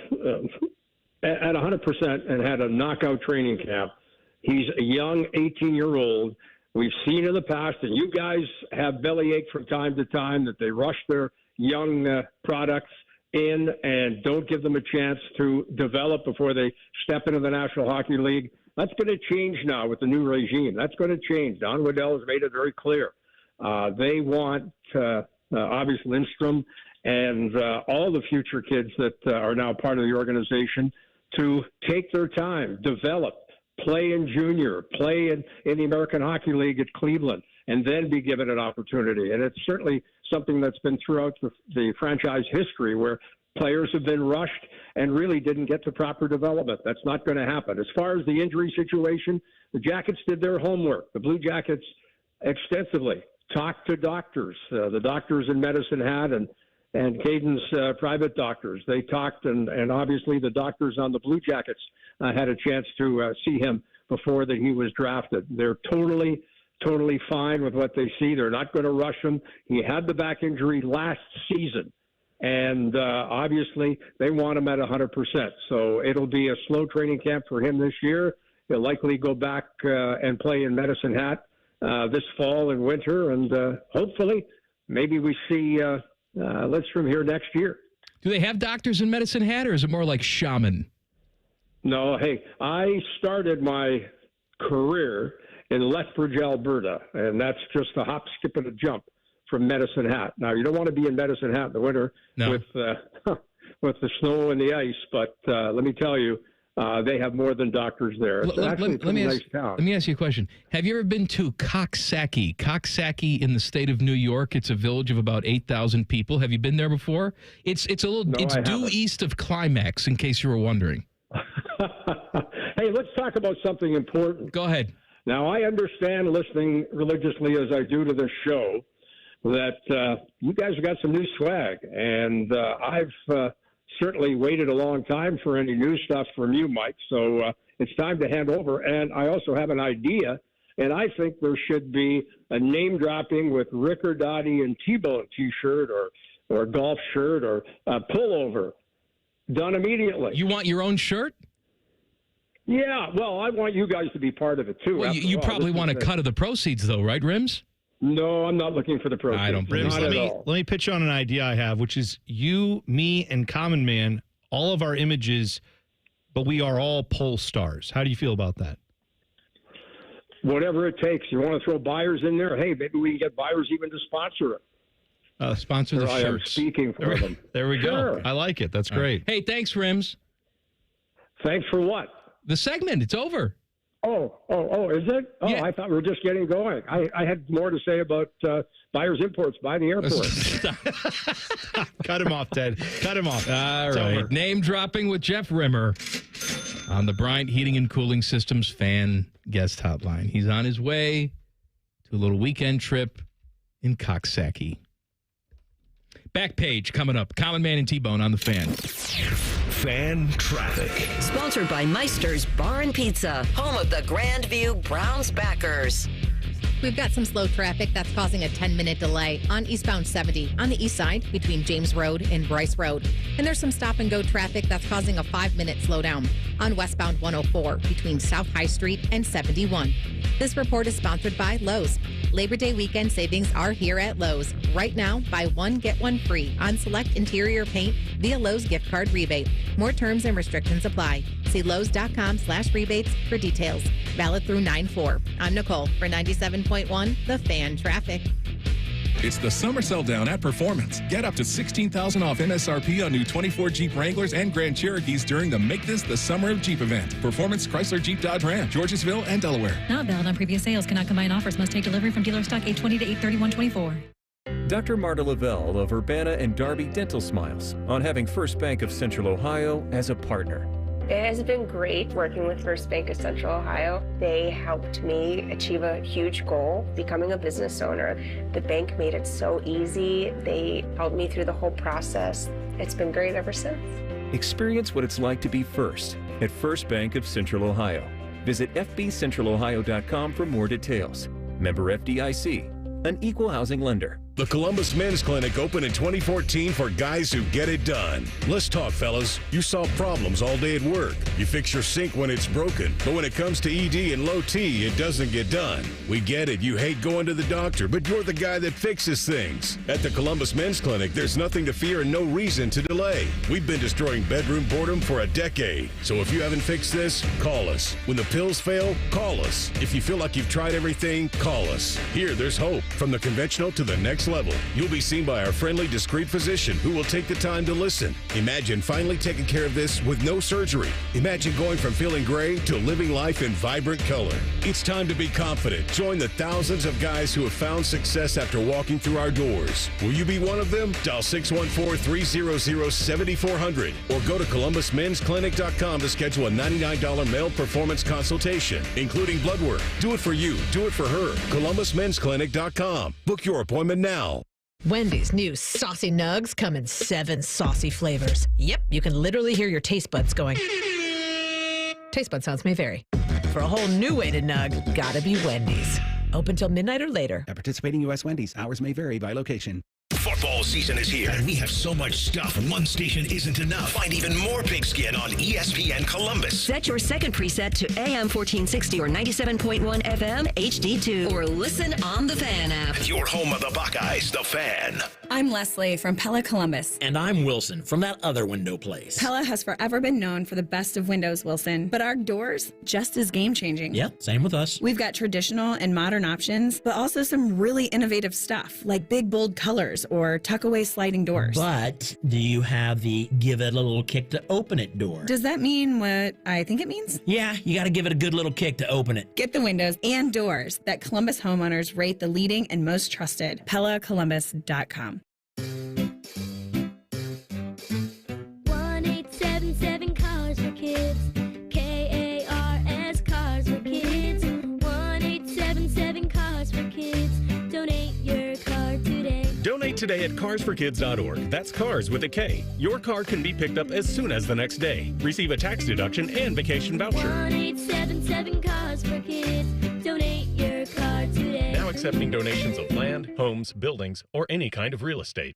100% and had a knockout training camp. He's a young 18-year-old. We've seen in the past, and you guys have bellyache from time to time, that they rush their young products in and don't give them a chance to develop before they step into the National Hockey League. That's going to change now with the new regime. That's going to change. Don Waddell has made it very clear. They want, obviously, Lindstrom and all the future kids that are now part of the organization to take their time, develop, play in junior, play in the American Hockey League at Cleveland, and then be given an opportunity. And it's certainly something that's been throughout the franchise history where players have been rushed and really didn't get to proper development. That's not going to happen. As far as the injury situation, the Jackets did their homework. The Blue Jackets extensively talked to doctors, the doctors in Medicine Hat and Caden's private doctors. They talked, and obviously the doctors on the Blue Jackets had a chance to see him before that he was drafted. They're totally fine with what they see. They're not going to rush him. He had the back injury last season. And obviously, they want him at 100%. So it'll be a slow training camp for him this year. He'll likely go back and play in Medicine Hat this fall and winter. And hopefully, maybe we see Lindstrom here next year. Do they have doctors in Medicine Hat, or is it more like shaman? No, hey, I started my career in Lethbridge, Alberta, and that's just a hop, skip, and a jump from Medicine Hat. Now, you don't want to be in Medicine Hat in the winter with the snow and the ice, but let me tell you, they have more than doctors there. It's actually a nice town. Let me ask you a question. Have you ever been to Coxsackie? Coxsackie in the state of New York. It's a village of about 8,000 people. Have you been there before? It's due east of Climax, in case you were wondering. Hey, let's talk about something important. Go ahead. Now, I understand, listening religiously as I do to this show, that you guys have got some new swag, and I've certainly waited a long time for any new stuff from you, Mike, so it's time to hand over. And I also have an idea, and I think there should be a name dropping with Riccardotti and T-Bone T-shirt or golf shirt or pullover done immediately. You want your own shirt? Yeah, well, I want you guys to be part of it, too. Well, you probably want a cut of the proceeds, though, right, Rims? No, I'm not looking for the proceeds. I don't believe Let me pitch on an idea I have, which is you, me, and Common Man, all of our images, but we are all pole stars. How do you feel about that? Whatever it takes. You want to throw Buyers in there? Hey, maybe we can get Buyers even to sponsor it. Sponsor the shirts. I am speaking for them. There we go. I like it. That's great. Hey, thanks, Rims. Thanks for what? The segment. It's over. Oh, is it? Oh, yeah. I thought we were just getting going. I had more to say about Buyers Imports by the airport. Cut him off, Ted. Cut him off. All right. Name dropping with Jeff Rimmer on the Bryant Heating and Cooling Systems fan guest hotline. He's on his way to a little weekend trip in Coxsackie. Back page coming up. Common Man and T-Bone on the Fan. Fan traffic. Sponsored by Meister's Bar and Pizza, home of the Grandview Browns backers. We've got some slow traffic that's causing a 10-minute delay on eastbound 70 on the east side between James Road and Bryce Road. And there's some stop-and-go traffic that's causing a 5-minute slowdown on westbound 104 between South High Street and 71. This report is sponsored by Lowe's. Labor Day weekend savings are here at Lowe's. Right now, buy one, get one free on select interior paint via Lowe's gift card rebate. More terms and restrictions apply. See Lowe's.com/rebates for details. Valid through 9/4. I'm Nicole for 97.1 The Fan Traffic. It's the summer sell down at Performance. Get up to $16,000 off MSRP on new 24 Jeep Wranglers and Grand Cherokees during the Make This the Summer of Jeep event. Performance Chrysler Jeep Dodge Ram, Georgesville and Delaware. Not valid on previous sales. Cannot combine offers. Must take delivery from dealer stock 8/20 to 8/31/24. Dr. Marta Lavelle of Urbana and Darby Dental smiles on having First Bank of Central Ohio as a partner. It has been great working with First Bank of Central Ohio. They helped me achieve a huge goal, becoming a business owner. The bank made it so easy. They helped me through the whole process. It's been great ever since. Experience what it's like to be first at First Bank of Central Ohio. Visit fbcentralohio.com for more details. Member FDIC, an equal housing lender. The Columbus Men's Clinic opened in 2014 for guys who get it done. Let's talk, fellas. You solve problems all day at work. You fix your sink when it's broken. But when it comes to ED and low T, it doesn't get done. We get it. You hate going to the doctor, but you're the guy that fixes things. At the Columbus Men's Clinic, there's nothing to fear and no reason to delay. We've been destroying bedroom boredom for a decade. So if you haven't fixed this, call us. When the pills fail, call us. If you feel like you've tried everything, call us. Here, there's hope. From the conventional to the next level. You'll be seen by our friendly, discreet physician who will take the time to listen. Imagine finally taking care of this with no surgery. Imagine going from feeling gray to living life in vibrant color. It's time to be confident. Join the thousands of guys who have found success after walking through our doors. Will you be one of them? Dial 614-300-7400 or go to ColumbusMen'sClinic.com to schedule a $99 male performance consultation, including blood work. Do it for you. Do it for her. ColumbusMen'sClinic.com. Book your appointment now. Wendy's new Saucy Nugs come in 7 saucy flavors. Yep, you can literally hear your taste buds going. Taste bud sounds may vary. For a whole new way to nug, gotta be Wendy's. Open till midnight or later. At participating U.S. Wendy's, hours may vary by location. Football season is here, and we have so much stuff. One station isn't enough. Find even more pigskin on ESPN Columbus. Set your second preset to AM 1460 or 97.1 FM HD2, or listen on the Fan app. Your home of the Buckeyes, the Fan. I'm Leslie from Pella Columbus. And I'm Wilson from that other window place. Pella has forever been known for the best of windows, Wilson, but our doors just as game-changing. Yep, same with us. We've got traditional and modern options, but also some really innovative stuff, like big, bold colors or tuck-away sliding doors. But do you have the give it a little kick to open it door? Does that mean what I think it means? Yeah, you got to give it a good little kick to open it. Get the windows and doors that Columbus homeowners rate the leading and most trusted. PellaColumbus.com. 1-877 Cars for Kids. KARS Cars for Kids. 1-877 Cars for Kids. Donate your car today. Donate today at carsforkids.org. That's cars with a K. Your car can be picked up as soon as the next day. Receive a tax deduction and vacation voucher. 1-877 Cars for Kids. Donate your car today. Now accepting donations of land, homes, buildings, or any kind of real estate.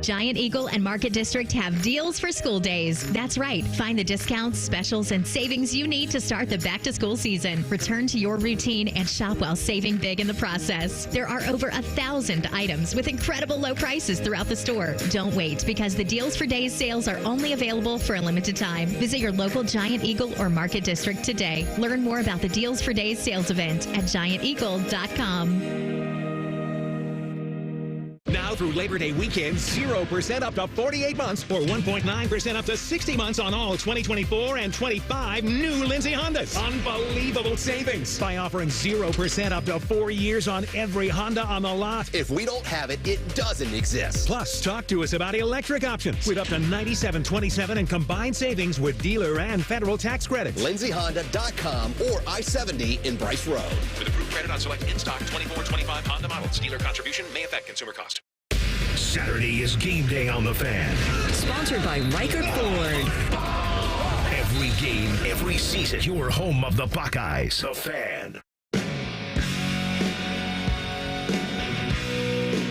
Giant Eagle and Market District have deals for school days. That's right. Find the discounts, specials, and savings you need to start the back-to-school season. Return to your routine and shop while saving big in the process. There are over 1,000 items with incredible low prices throughout the store. Don't wait, because the Deals for Days sales are only available for a limited time. Visit your local Giant Eagle or Market District today. Learn more about the Deals for Days sales event at gianteagle.com. Now through Labor Day weekend, 0% up to 48 months or 1.9% up to 60 months on all 2024 and 25 new Lindsay Hondas. Unbelievable savings by offering 0% up to 4 years on every Honda on the lot. If we don't have it, it doesn't exist. Plus, talk to us about electric options with up to $97.27 in combined savings with dealer and federal tax credits. LindsayHonda.com or I-70 in Bryce Road. With approved credit on select in-stock 24-25 Honda models. Dealer contribution may affect consumer cost. Saturday is game day on the Fan. Sponsored by Riker Ford. Every game, every season, your home of the Buckeyes, the Fan.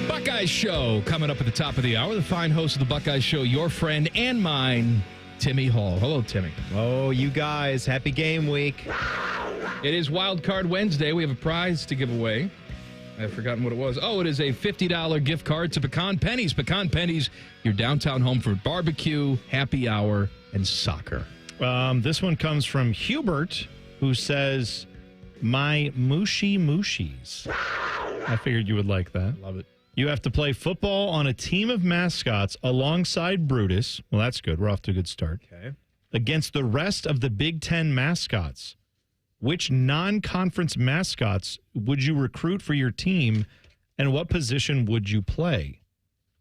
Buckeye Show coming up at the top of the hour. The fine host of the Buckeye Show, your friend and mine, Timmy Hall. Hello, Timmy. Oh, you guys, happy game week. It is Wildcard Wednesday. We have a prize to give away. I've forgotten what it was. Oh, it is a $50 gift card to Pecan Pennies. Pecan Pennies, your downtown home for barbecue, happy hour, and soccer. This one comes from Hubert, who says, my mushy mushies. I figured you would like that. Love it. You have to play football on a team of mascots alongside Brutus. Well, that's good. We're off to a good start. Okay. Against the rest of the Big Ten mascots. Which non-conference mascots would you recruit for your team, and what position would you play?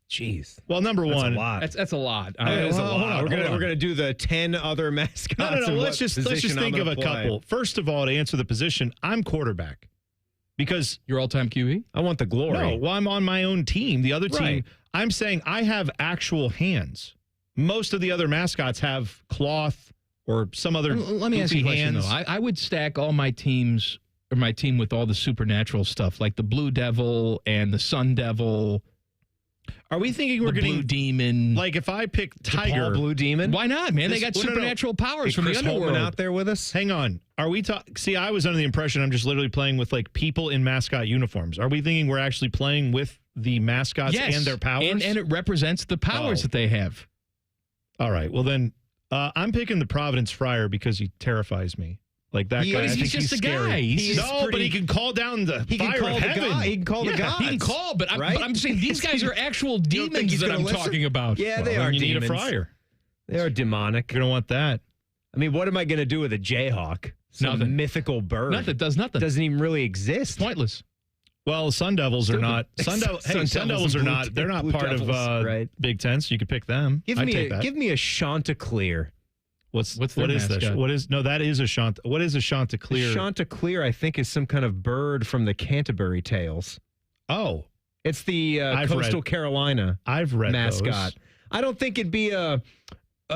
Jeez. Well, number one, that's a lot. That is a lot. We're gonna do the 10 other mascots. No. Let's just think of a couple. First of all, to answer the position, I'm quarterback because your all-time QB. I want the glory. No, well, I'm on my own team. The other team, Right. I'm saying I have actual hands. Most of the other mascots have cloth or some other. Let me ask you a question, hands. though. I would stack all my teams or my team with all the supernatural stuff, like the Blue Devil and the Sun Devil. Are we thinking we're getting Blue Demon? Like if I pick Tiger, Blue Demon? Why not, man? They got supernatural powers from the underworld out there with us. Hang on. Are we See, I was under the impression I'm just literally playing with like people in mascot uniforms. Are we thinking we're actually playing with the mascots and their powers? And it represents the powers that they have. All right. Well, then I'm picking the Providence Friar because he terrifies me. Like that guy. He's just a guy. But he can call down the fire of heaven. He can call the gods. He can call, but I'm saying these guys are actual demons that I'm talking about. Yeah, they are you demons. need a friar. They are demonic. You're going to want that. I mean, what am I going to do with a Jayhawk? Some mythical bird. Nothing. Does nothing. Doesn't even really exist. Pointless. Well, Sun Devils are not. Sun Devils are not. They're not part of Big Ten, so you could pick them. Give me a Chanticleer. What is that? That is a Chanticleer. What is a Chanticleer? Chanticleer, I think, is some kind of bird from the Canterbury Tales. Oh, it's the Coastal Carolina. I've read mascot. Those. I don't think it'd be a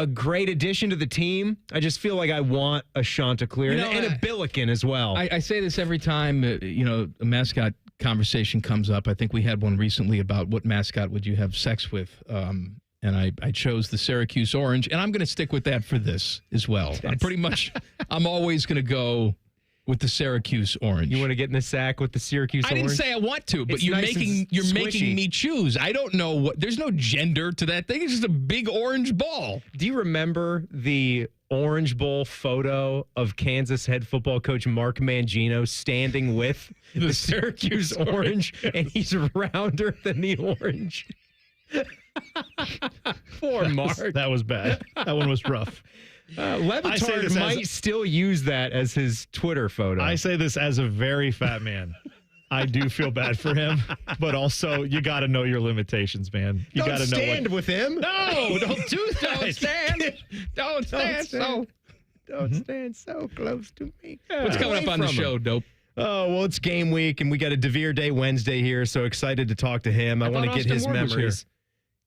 great addition to the team. I just feel like I want a Chanticleer and a Billiken as well. I say this every time a mascot conversation comes up. I think we had one recently about what mascot would you have sex with. And I chose the Syracuse Orange, and I'm going to stick with that for this as well. I'm always going to go with the Syracuse Orange. You want to get in the sack with the Syracuse Orange? I didn't say I want to, but you're making me choose. I don't know what. There's no gender to that thing. It's just a big orange ball. Do you remember the Orange Bowl photo of Kansas head football coach Mark Mangino standing with the Syracuse Orange, and he's rounder than the orange? Poor Mark. That was bad. That one was rough. Levitard might still use that as his Twitter photo. I say this as a very fat man. I do feel bad for him, but also you got to know your limitations, man. You got to know stand with him. No, don't do that. Don't stand so close to me. What's coming up on the show, Dope? Oh, well, it's game week, and we got a DeVere Day Wednesday here, so excited to talk to him. I want to get his memories.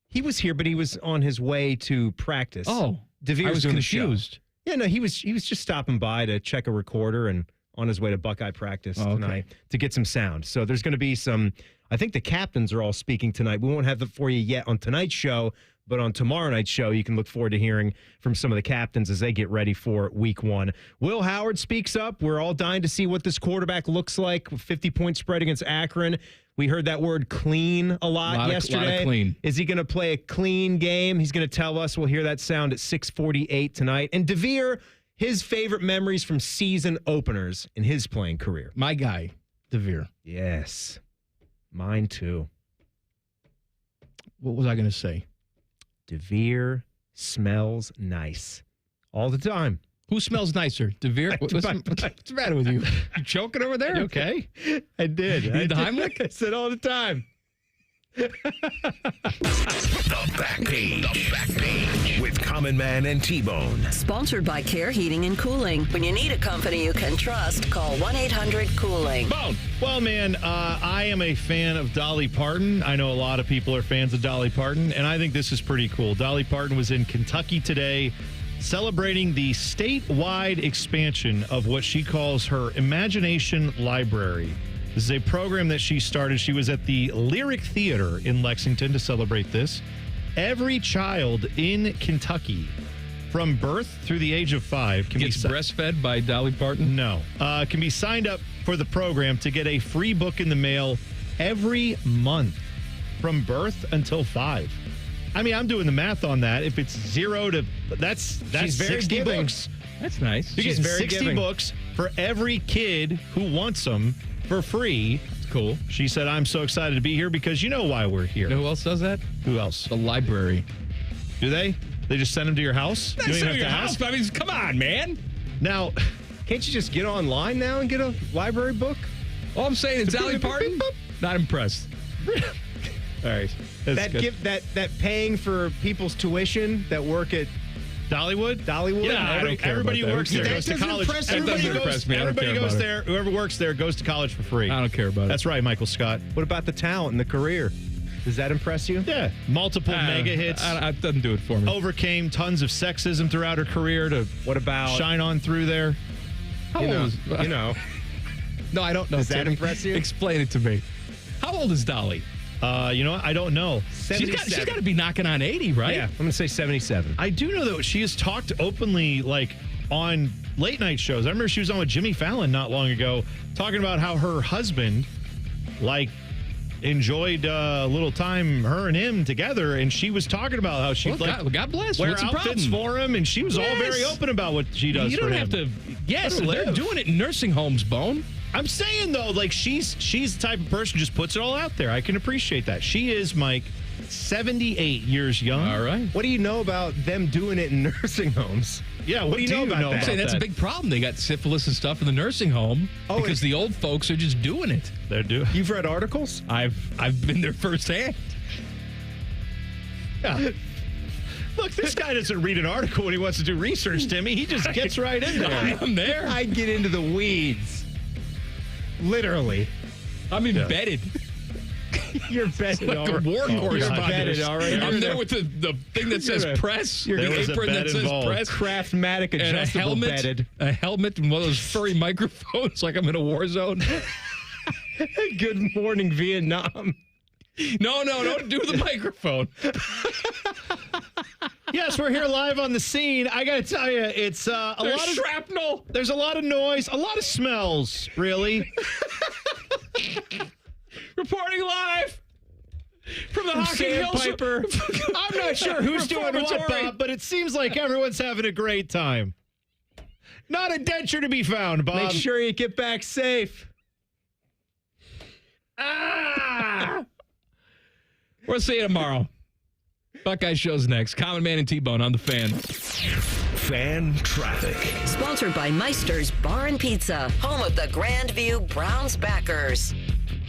He was here, but he was on his way to practice. Oh, DeVere's I was confused. Yeah, no, he was just stopping by to check a recorder and on his way to Buckeye practice tonight to get some sound. So there's going to be some, I think the captains are all speaking tonight. We won't have that for you yet on tonight's show, but on tomorrow night's show, you can look forward to hearing from some of the captains as they get ready for week one. Will Howard speaks up. We're all dying to see what this quarterback looks like. 50-point spread against Akron. We heard that word clean a lot yesterday. Lot of clean. Is he going to play a clean game? He's going to tell us. We'll hear that sound at 6:48 tonight. And DeVere, his favorite memories from season openers in his playing career. My guy, DeVere. Yes. Mine too. What was I going to say? DeVere smells nice all the time. Who smells nicer, DeVere? What's the matter with you? You choking over there? You okay? I did. You need the Heimlich? I said all the time. The Back Page. The Back Page with Common Man and T-Bone. Sponsored by Care Heating and Cooling. When you need a company you can trust, call 1-800-COOLING. Bone. Well, man, I am a fan of Dolly Parton. I know a lot of people are fans of Dolly Parton, and I think this is pretty cool. Dolly Parton was in Kentucky today celebrating the statewide expansion of what she calls her Imagination Library. This is a program that she started. She was at the Lyric Theater in Lexington to celebrate this. Every child in Kentucky from birth through the age of 5 can gets be breastfed by Dolly Parton? No. Can be signed up for the program to get a free book in the mail every month from birth until 5. I mean, I'm doing the math on that. If it's 0 to that's 60 books. That's nice. You get 60 books for every kid who wants them for free cool. She said, I'm so excited to be here because you know why we're here. You know who else does that? Who else? The library. Do they? They just send them to your house? Not send them to your house, but I mean, come on, man. Now, can't you just get online now and get a library book? All I'm saying is Dolly Parton, not impressed. All right. That paying for people's tuition that work at Dollywood? Yeah, everybody who works there goes to college. Everybody goes there. Whoever works there goes to college for free. I don't care about it. That's right, Michael Scott. What about the talent and the career? Does that impress you? Yeah. Multiple mega hits. It doesn't do it for me. Overcame tons of sexism throughout her carear to shine on through there. How old is... You know. No, I don't know. Does that impress you? Explain it to me. How old is Dolly? You know what? I don't know. She's got to be knocking on 80, right? Yeah, I'm going to say 77. I do know that she has talked openly, like, on late night shows. I remember she was on with Jimmy Fallon not long ago talking about how her husband, like, enjoyed a little time, her and him together, and she was talking about how she God bless. wear What's the outfits problem? for him, and she was all very open about what she does for him. You don't have to. Yes, they're doing it in nursing homes, Bone. I'm saying, though, like, she's the type of person who just puts it all out there. I can appreciate that. She is, Mike, 78 years young. All right. What do you know about them doing it in nursing homes? Yeah, what do you know about that? I'm saying that's a big problem. They got syphilis and stuff in the nursing home because the old folks are just doing it. They're doing. You've read articles? I've been there firsthand. Yeah. Look, this guy doesn't read an article when he wants to do research, Timmy. He just gets right in there. I'm there. I get into the weeds. Literally. I'm embedded. You're bedded like a war correspondent. I'm there with the thing that says press. You're the apron that says press. Craftmatic adjustable and bedded. A helmet and one of those furry microphones like I'm in a war zone. Good morning, Vietnam. No, don't do the microphone. Yes, we're here live on the scene. I got to tell you, it's a lot of shrapnel. There's a lot of noise, a lot of smells, really. Reporting live from the Hocking Hills. I'm not sure who's doing what, Bob, but it seems like everyone's having a great time. Not a denture to be found, Bob. Make sure you get back safe. We'll see you tomorrow. Buckeye Show's next. Common Man and T-Bone on the Fan. Fan traffic. Sponsored by Meister's Bar and Pizza, home of the Grandview Browns backers.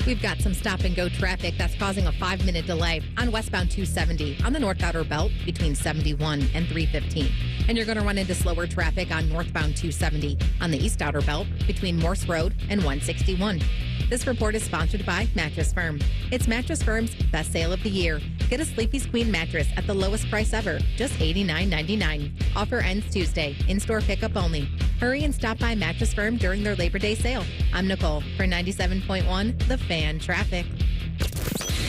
We've got some stop-and-go traffic that's causing a 5-minute delay on westbound 270 on the North Outer Belt between 71 and 315. And you're going to run into slower traffic on northbound 270 on the East Outer Belt between Morse Road and 161. This report is sponsored by Mattress Firm. It's Mattress Firm's best sale of the year. Get a Sleepy's Queen mattress at the lowest price ever, just $89.99. Offer ends Tuesday. In-store pickup only. Hurry and stop by Mattress Firm during their Labor Day sale. I'm Nicole for 97.1 The Fan Traffic.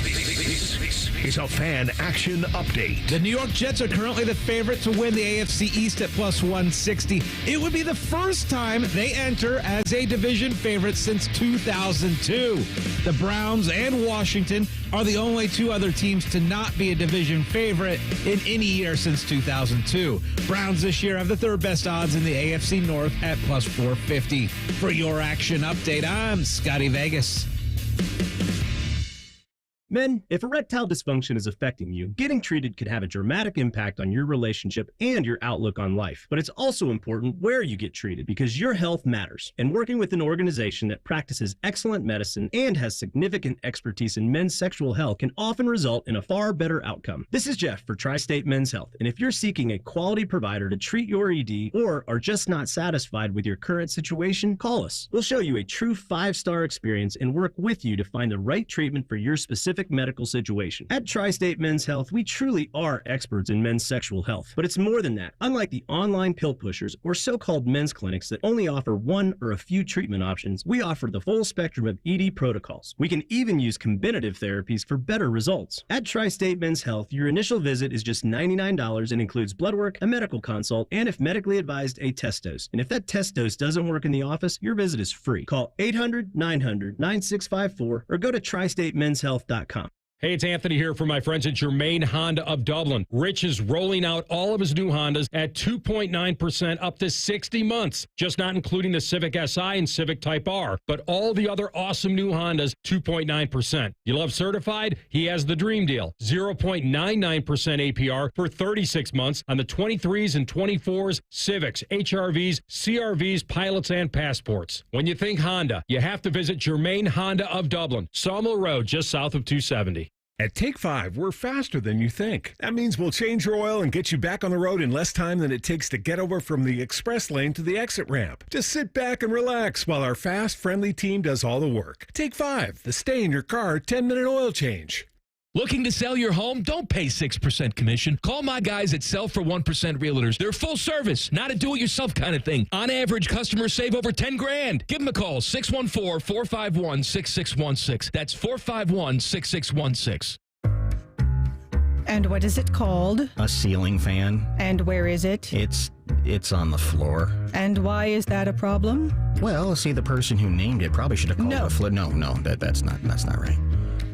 This is a Fan Action Update. The New York Jets are currently the favorite to win the AFC East at plus 160. It would be the first time they enter as a division favorite since 2002. The Browns and Washington are the only two other teams to not be a division favorite in any year since 2002. Browns this year have the third best odds in the AFC North at plus 450. For your action update, I'm Scotty Vegas. Men, if erectile dysfunction is affecting you, getting treated could have a dramatic impact on your relationship and your outlook on life. But it's also important where you get treated because your health matters. And working with an organization that practices excellent medicine and has significant expertise in men's sexual health can often result in a far better outcome. This is Jeff for Tri-State Men's Health. And if you're seeking a quality provider to treat your ED or are just not satisfied with your current situation, call us. We'll show you a true 5-star experience and work with you to find the right treatment for your specific medical situation. At Tri-State Men's Health, we truly are experts in men's sexual health. But it's more than that. Unlike the online pill pushers or so-called men's clinics that only offer one or a few treatment options, we offer the full spectrum of ED protocols. We can even use combinative therapies for better results. At Tri-State Men's Health, your initial visit is just $99 and includes blood work, a medical consult, and if medically advised, a test dose. And if that test dose doesn't work in the office, your visit is free. Call 800-900-9654 or go to tristatemenshealth.com. Hey, it's Anthony here from my friends at Germain Honda of Dublin. Rich is rolling out all of his new Hondas at 2.9% up to 60 months. Just not including the Civic Si and Civic Type R, but all the other awesome new Hondas, 2.9%. You love certified? He has the dream deal. 0.99% APR for 36 months on the 23s and 24s, Civics, HRVs, CRVs, pilots, and passports. When you think Honda, you have to visit Germain Honda of Dublin, Sawmill Road, just south of 270. At Take 5, we're faster than you think. That means we'll change your oil and get you back on the road in less time than it takes to get over from the express lane to the exit ramp. Just sit back and relax while our fast, friendly team does all the work. Take 5, the stay-in-your-car 10-minute oil change. Looking to sell your home? Don't pay 6% commission. Call my guys at Sell for 1% Realtors. They're full service, not a do-it-yourself kind of thing. On average, customers save over $10,000. Give them a call, 614-451-6616. That's 451-6616. And what is it called? A ceiling fan. And where is it? It's on the floor. And why is that a problem? Well, see, the person who named it probably should have called it a floor. No, that's not right.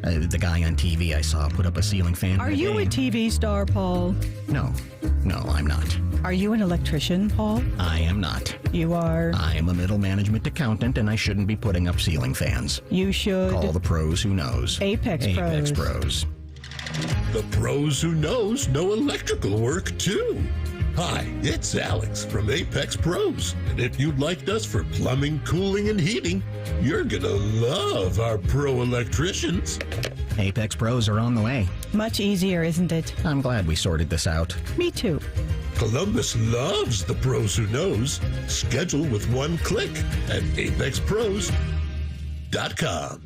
The guy on TV I saw put up a ceiling fan. Are you a TV star, Paul? No, I'm not. Are you an electrician, Paul? I am not. You are? I am a middle management accountant, and I shouldn't be putting up ceiling fans. You should. Call the pros who knows. Apex Pros. The pros who know electrical work, too. Hi, it's Alex from Apex Pros, and if you'd like us for plumbing, cooling, and heating, you're gonna love our pro electricians. Apex Pros are on the way. Much easier, isn't it? I'm glad we sorted this out. Me too. Columbus loves the pros who knows. Schedule with one click at apexpros.com.